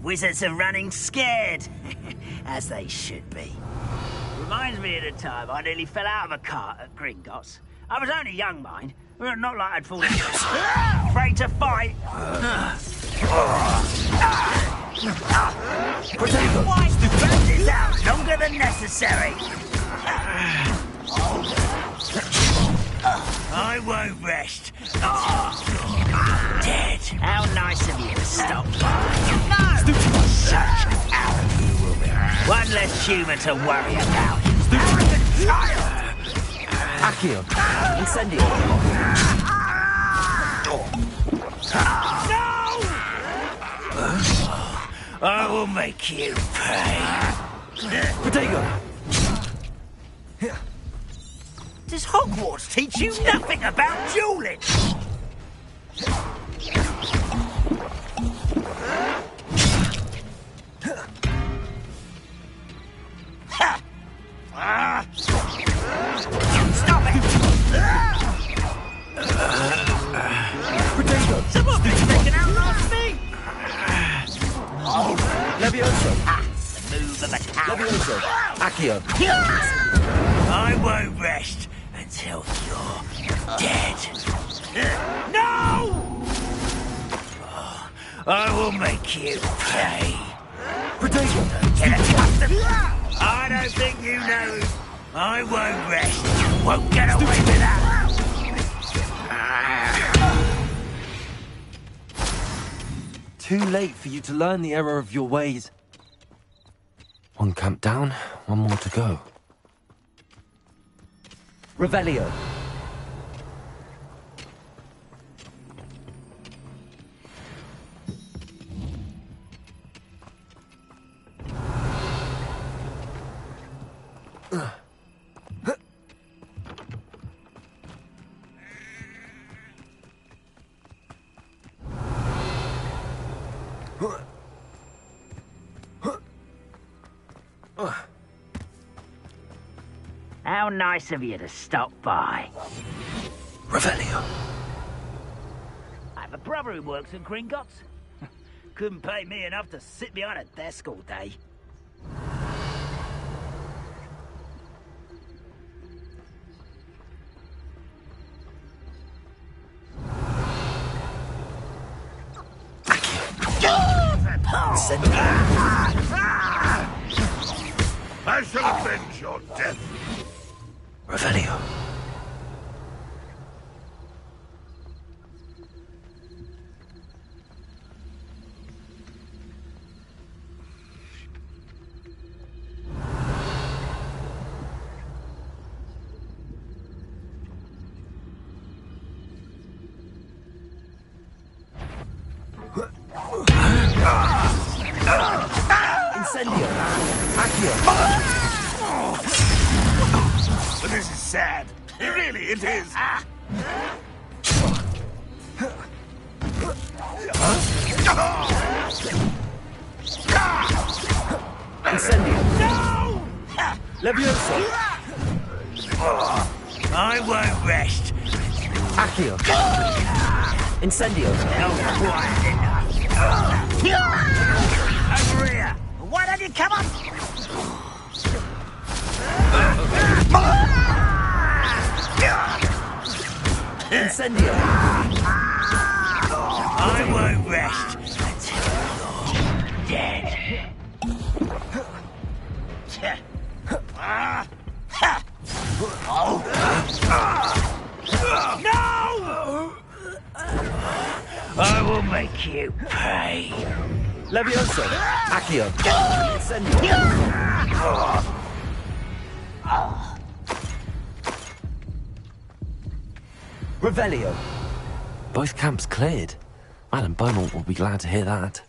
Wizards are running scared, as they should be. Reminds me of the time I nearly fell out of a cart at Gringotts. I was only young, mind. Not like I'd fallen afraid to fight. Why drag this out longer than necessary? I won't rest. Dead. How nice of you to stop by. No! One less human to worry about. Accio. Incendio. No! I will make you pay. Protego. Does Hogwarts teach you nothing about dueling? Stop it! Accio! I won't rest until you're dead. No! Oh, I will make you pay. I don't think you know. I won't rest. Won't get away with that. Too late for you to learn the error of your ways. One camp down, one more to go. Revelio. How nice of you to stop by. Revelio. I have a brother who works in Gringotts. Couldn't pay me enough to sit behind a desk all day. I shall avenge your death. Revelio. Incendio. Accio. This is sad. Really, it is. Incendio. No! Levioso. I won't rest. Accio. Incendio. Not quiet enough. Over here. Why don't you come up? Incendio. I won't rest until you're dead. No! I will make you pay. Levioso. Accio. Incendio. Revelio. Both camps cleared. Madam Beaumont will be glad to hear that.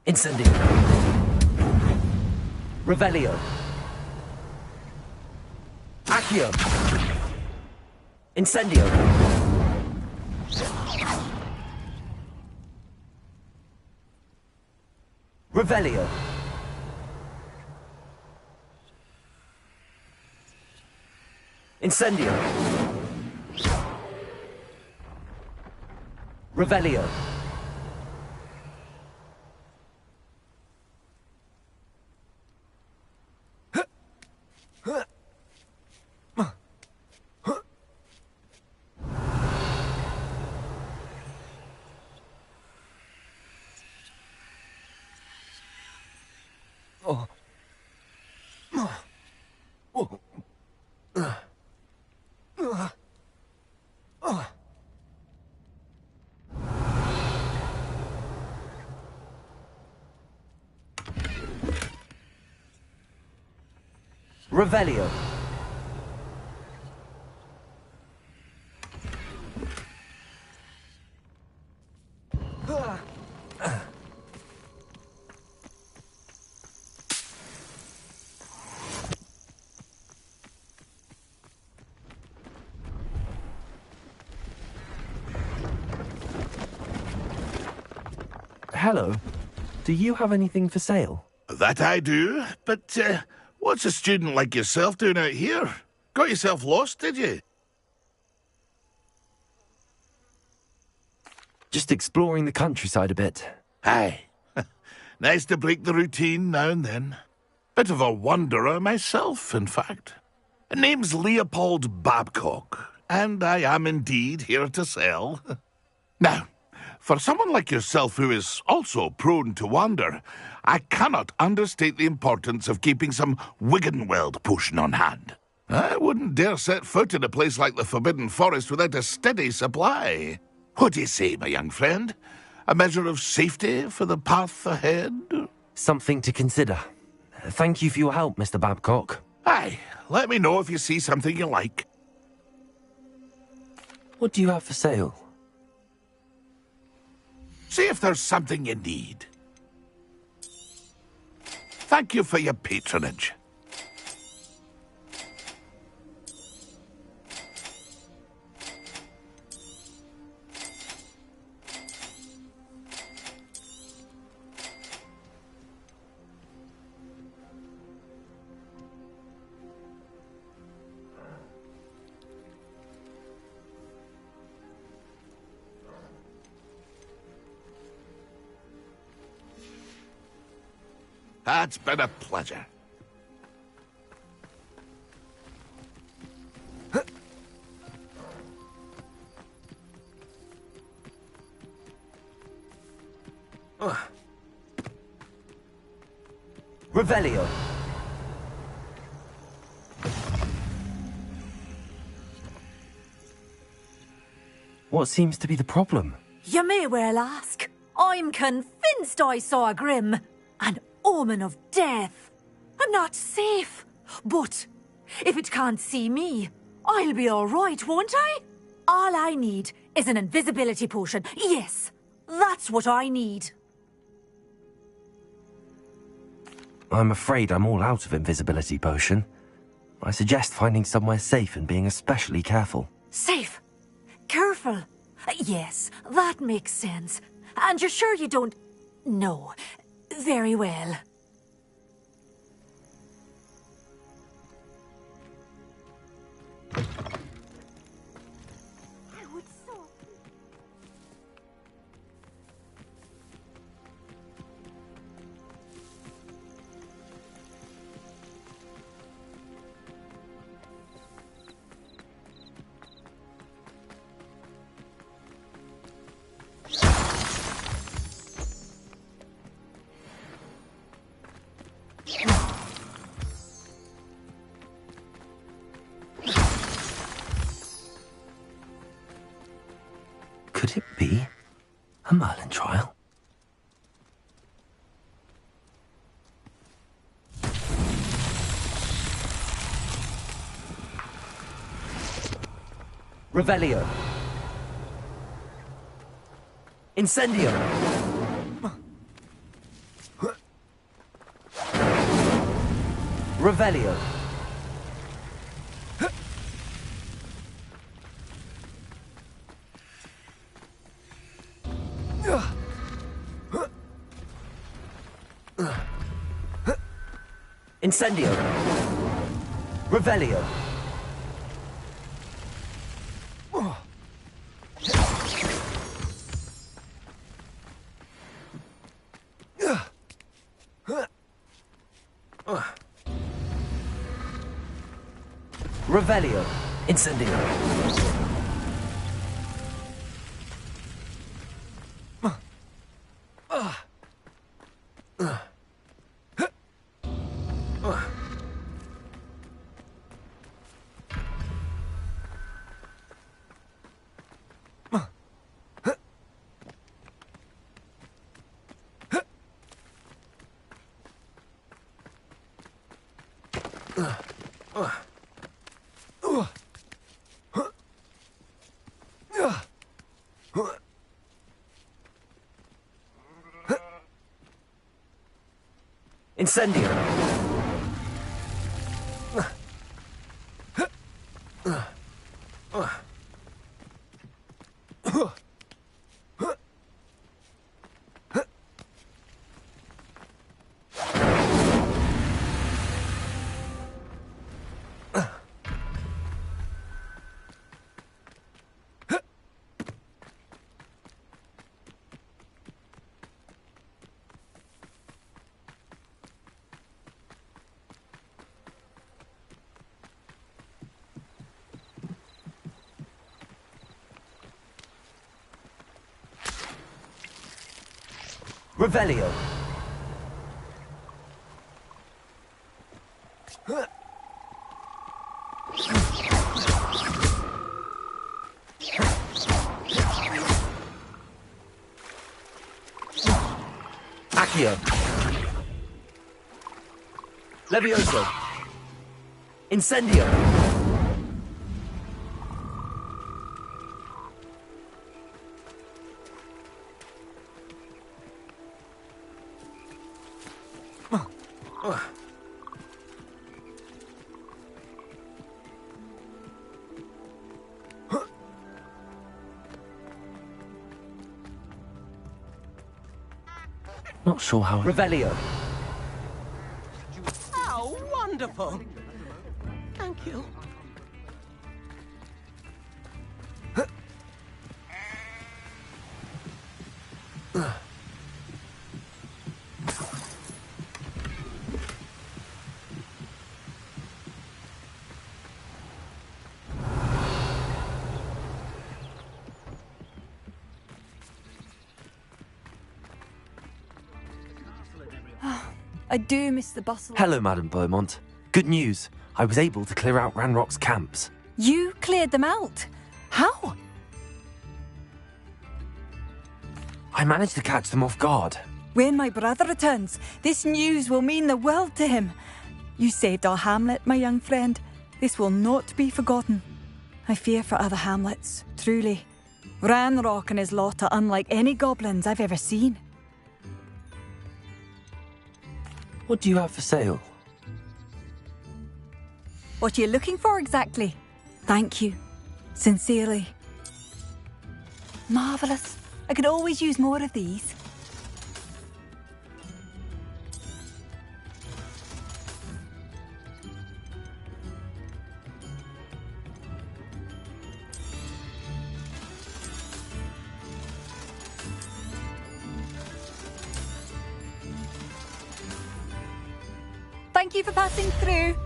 Incendio. Revelio. Accio. Incendio. Revelio. Incendio. Revelio. Revelio. hello. Do you have anything for sale? That I do, but what's a student like yourself doing out here? Got yourself lost, did you? Just exploring the countryside a bit. Aye. Nice to break the routine now and then. Bit of a wanderer myself, in fact. Name's Leopold Babcock, and I am indeed here to sell. Now, for someone like yourself who is also prone to wander, I cannot understate the importance of keeping some Wiggenweld potion on hand. I wouldn't dare set foot in a place like the Forbidden Forest without a steady supply. What do you say, my young friend? A measure of safety for the path ahead? Something to consider. Thank you for your help, Mr. Babcock. Aye, let me know if you see something you like. What do you have for sale? See if there's something you need. Thank you for your patronage. It's been a pleasure. Revelio. What seems to be the problem? You may well ask. I'm convinced I saw a Grim, an omen of death. I'm not safe, but if it can't see me, I'll be all right, won't I? All I need is an invisibility potion. Yes, that's what I need. I'm afraid I'm all out of invisibility potion. I suggest finding somewhere safe and being especially careful. Safe? Careful? Yes, that makes sense. And you're sure you don't... No. Very well. Could it be a Merlin trial? Revelio. Incendio. Revelio. Incendio. Revelio. Revelio. Incendio. Incendio. Revelio. Accio. Levioso. Incendio. Not sure how. Revelio. Oh, wonderful. Thank you. I do miss the bustle. Hello, Madame Beaumont. Good news. I was able to clear out Ranrock's camps. You cleared them out? How? I managed to catch them off guard. When my brother returns, this news will mean the world to him. You saved our hamlet, my young friend. This will not be forgotten. I fear for other hamlets, truly. Ranrock and his lot are unlike any goblins I've ever seen. What do you have for sale? What are you looking for exactly? Thank you. Sincerely. Marvellous. I could always use more of these. Thank you for passing through.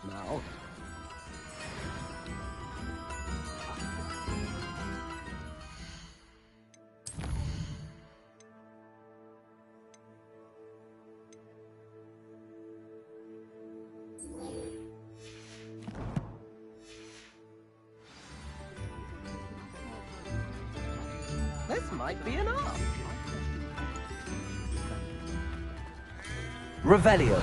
Now. This might be enough. Revelio.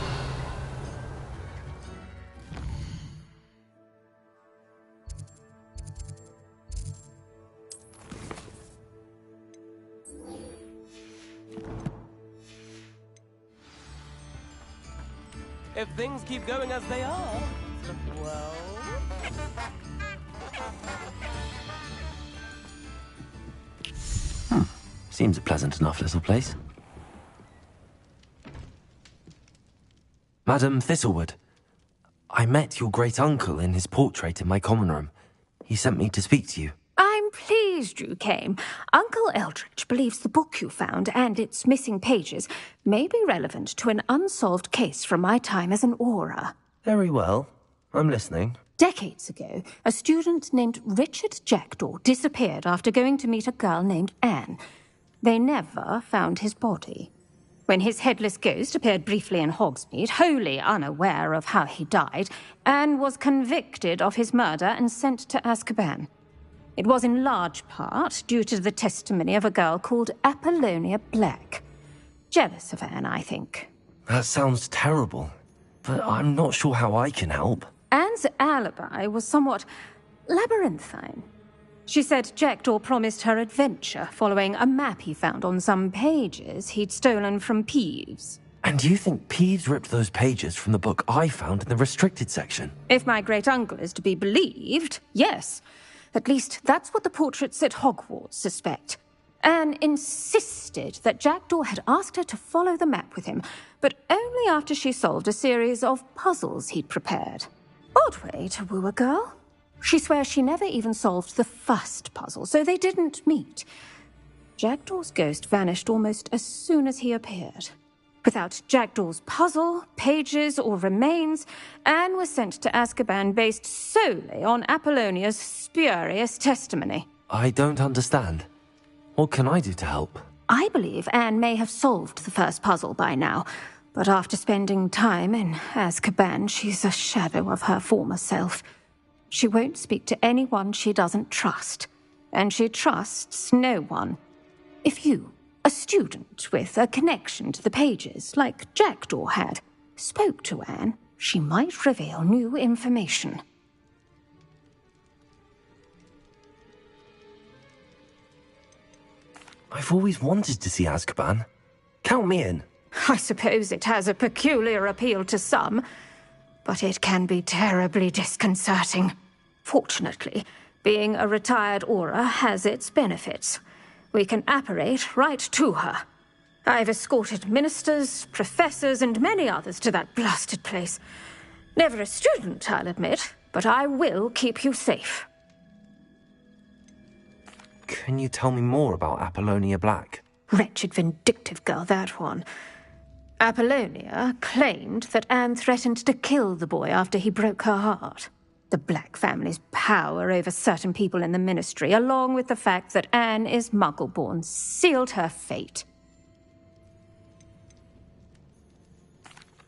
If things keep going as they are, well... Seems a pleasant enough little place. Madam Thistlewood, I met your great-uncle in his portrait in my common room. He sent me to speak to you. I'm pleased you came. Uncle Eldridge believes the book you found and its missing pages may be relevant to an unsolved case from my time as an aura. Very well. I'm listening. Decades ago, a student named Richard Jackdaw disappeared after going to meet a girl named Anne. They never found his body. When his headless ghost appeared briefly in Hogsmeade, wholly unaware of how he died, Anne was convicted of his murder and sent to Azkaban. It was in large part due to the testimony of a girl called Apollonia Black. Jealous of Anne, I think. That sounds terrible, but I'm not sure how I can help. Anne's alibi was somewhat labyrinthine. She said Jackdaw promised her adventure following a map he found on some pages he'd stolen from Peeves. And you think Peeves ripped those pages from the book I found in the restricted section? If my great-uncle is to be believed, yes. At least that's what the portraits at Hogwarts suspect. Anne insisted that Jackdaw had asked her to follow the map with him, but only after she solved a series of puzzles he'd prepared. Odd way to woo a girl. She swears she never even solved the first puzzle, so they didn't meet. Jackdaw's ghost vanished almost as soon as he appeared. Without Jackdaw's puzzle, pages, or remains, Anne was sent to Azkaban based solely on Apollonia's spurious testimony. I don't understand. What can I do to help? I believe Anne may have solved the first puzzle by now, but after spending time in Azkaban, she's a shadow of her former self. She won't speak to anyone she doesn't trust, and she trusts no one. If you, a student with a connection to the pages, like Jackdaw had, spoke to Anne, she might reveal new information. I've always wanted to see Azkaban. Count me in. I suppose it has a peculiar appeal to some, but it can be terribly disconcerting. Fortunately, being a retired Auror has its benefits. We can apparate right to her. I've escorted ministers, professors, and many others to that blasted place. Never a student, I'll admit, but I will keep you safe. Can you tell me more about Apollonia Black? Wretched, vindictive girl, that one. Apollonia claimed that Anne threatened to kill the boy after he broke her heart. The Black family's power over certain people in the Ministry, along with the fact that Anne is Muggle-born, sealed her fate.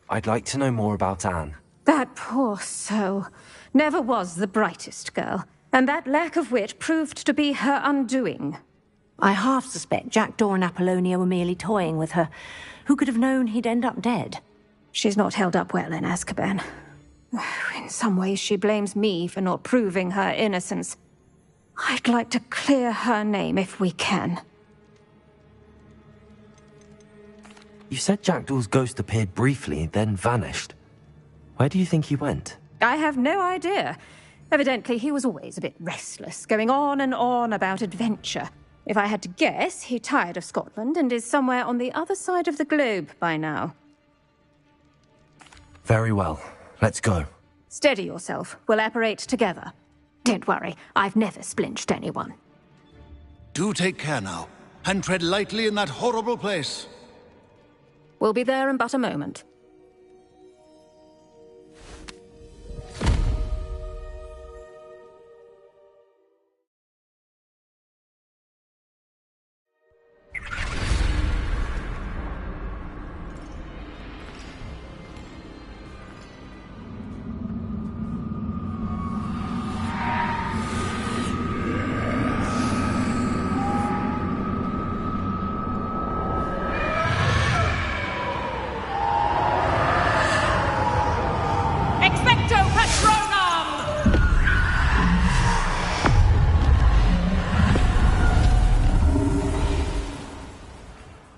I'd like to know more about Anne. That poor soul never was the brightest girl, and that lack of wit proved to be her undoing. I half suspect Jackdaw and Apollonia were merely toying with her. Who could have known he'd end up dead? She's not held up well in Azkaban. In some ways, she blames me for not proving her innocence. I'd like to clear her name if we can. You said Jackdaw's ghost appeared briefly, then vanished. Where do you think he went? I have no idea. Evidently, he was always a bit restless, going on and on about adventure. If I had to guess, he tired of Scotland and is somewhere on the other side of the globe by now. Very well. Let's go. Steady yourself. We'll apparate together. Don't worry, I've never splinched anyone. Do take care now, and tread lightly in that horrible place. We'll be there in but a moment.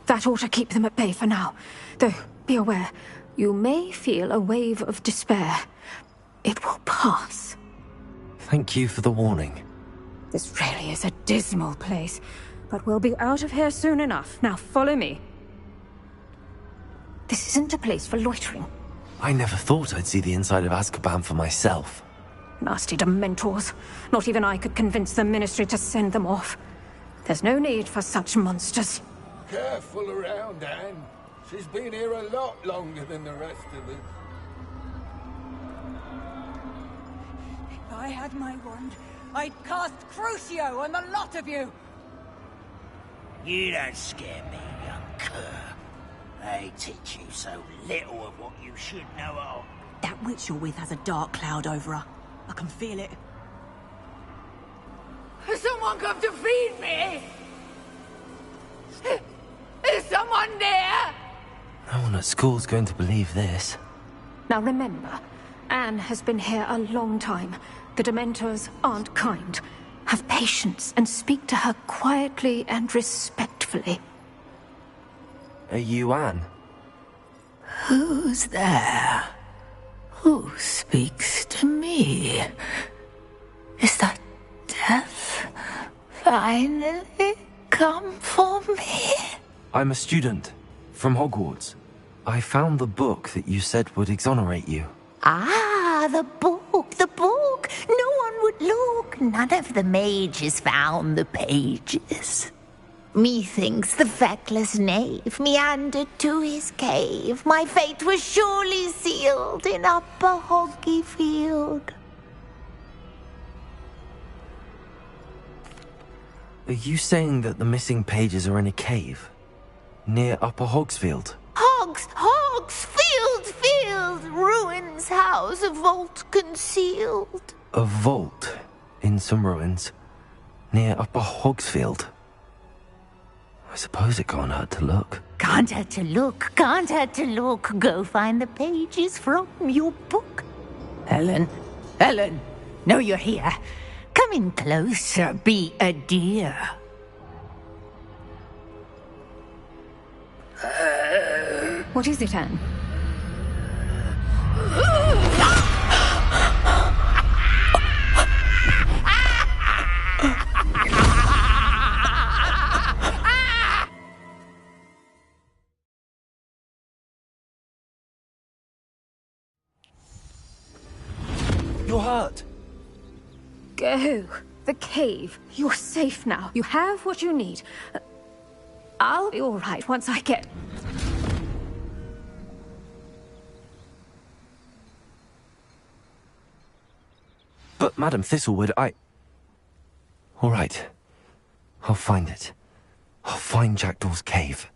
That ought to keep them at bay for now. Though, be aware, you may feel a wave of despair. It will pass. Thank you for the warning. This really is a dismal place, but we'll be out of here soon enough. Now follow me. This isn't a place for loitering. I never thought I'd see the inside of Azkaban for myself. Nasty Dementors. Not even I could convince the Ministry to send them off. There's no need for such monsters. Careful around, Anne. She's been here a lot longer than the rest of us. If I had my wand, I'd cast Crucio on the lot of you! You don't scare me, young cur. They teach you so little of what you should know of. That witch you're with has a dark cloud over her. I can feel it. Has someone come to feed me? Is someone there? No one at school's going to believe this. Now remember, Anne has been here a long time. The Dementors aren't kind. Have patience and speak to her quietly and respectfully. Are you Anne? Who's there? Who speaks to me? Is that death finally come for me? I'm a student from Hogwarts. I found the book that you said would exonerate you. Ah, the book, the book. No one would look. None of the mages found the pages. Methinks the feckless knave meandered to his cave. My fate was surely sealed in Upper Hoggyfield. Are you saying that the missing pages are in a cave? Near Upper Hogsfield? Field, ruins house, a vault concealed. A vault in some ruins near Upper Hogsfield? I suppose it can't hurt to look. Can't hurt to look, can't hurt to look. Go find the pages from your book. Helen, know you're here. Come in closer, be a dear. What is it, Anne? You're hurt. Go. The cave. You're safe now. You have what you need. I'll be all right once I get... But, Madam Thistlewood, All right. I'll find it. I'll find Jackdaw's cave.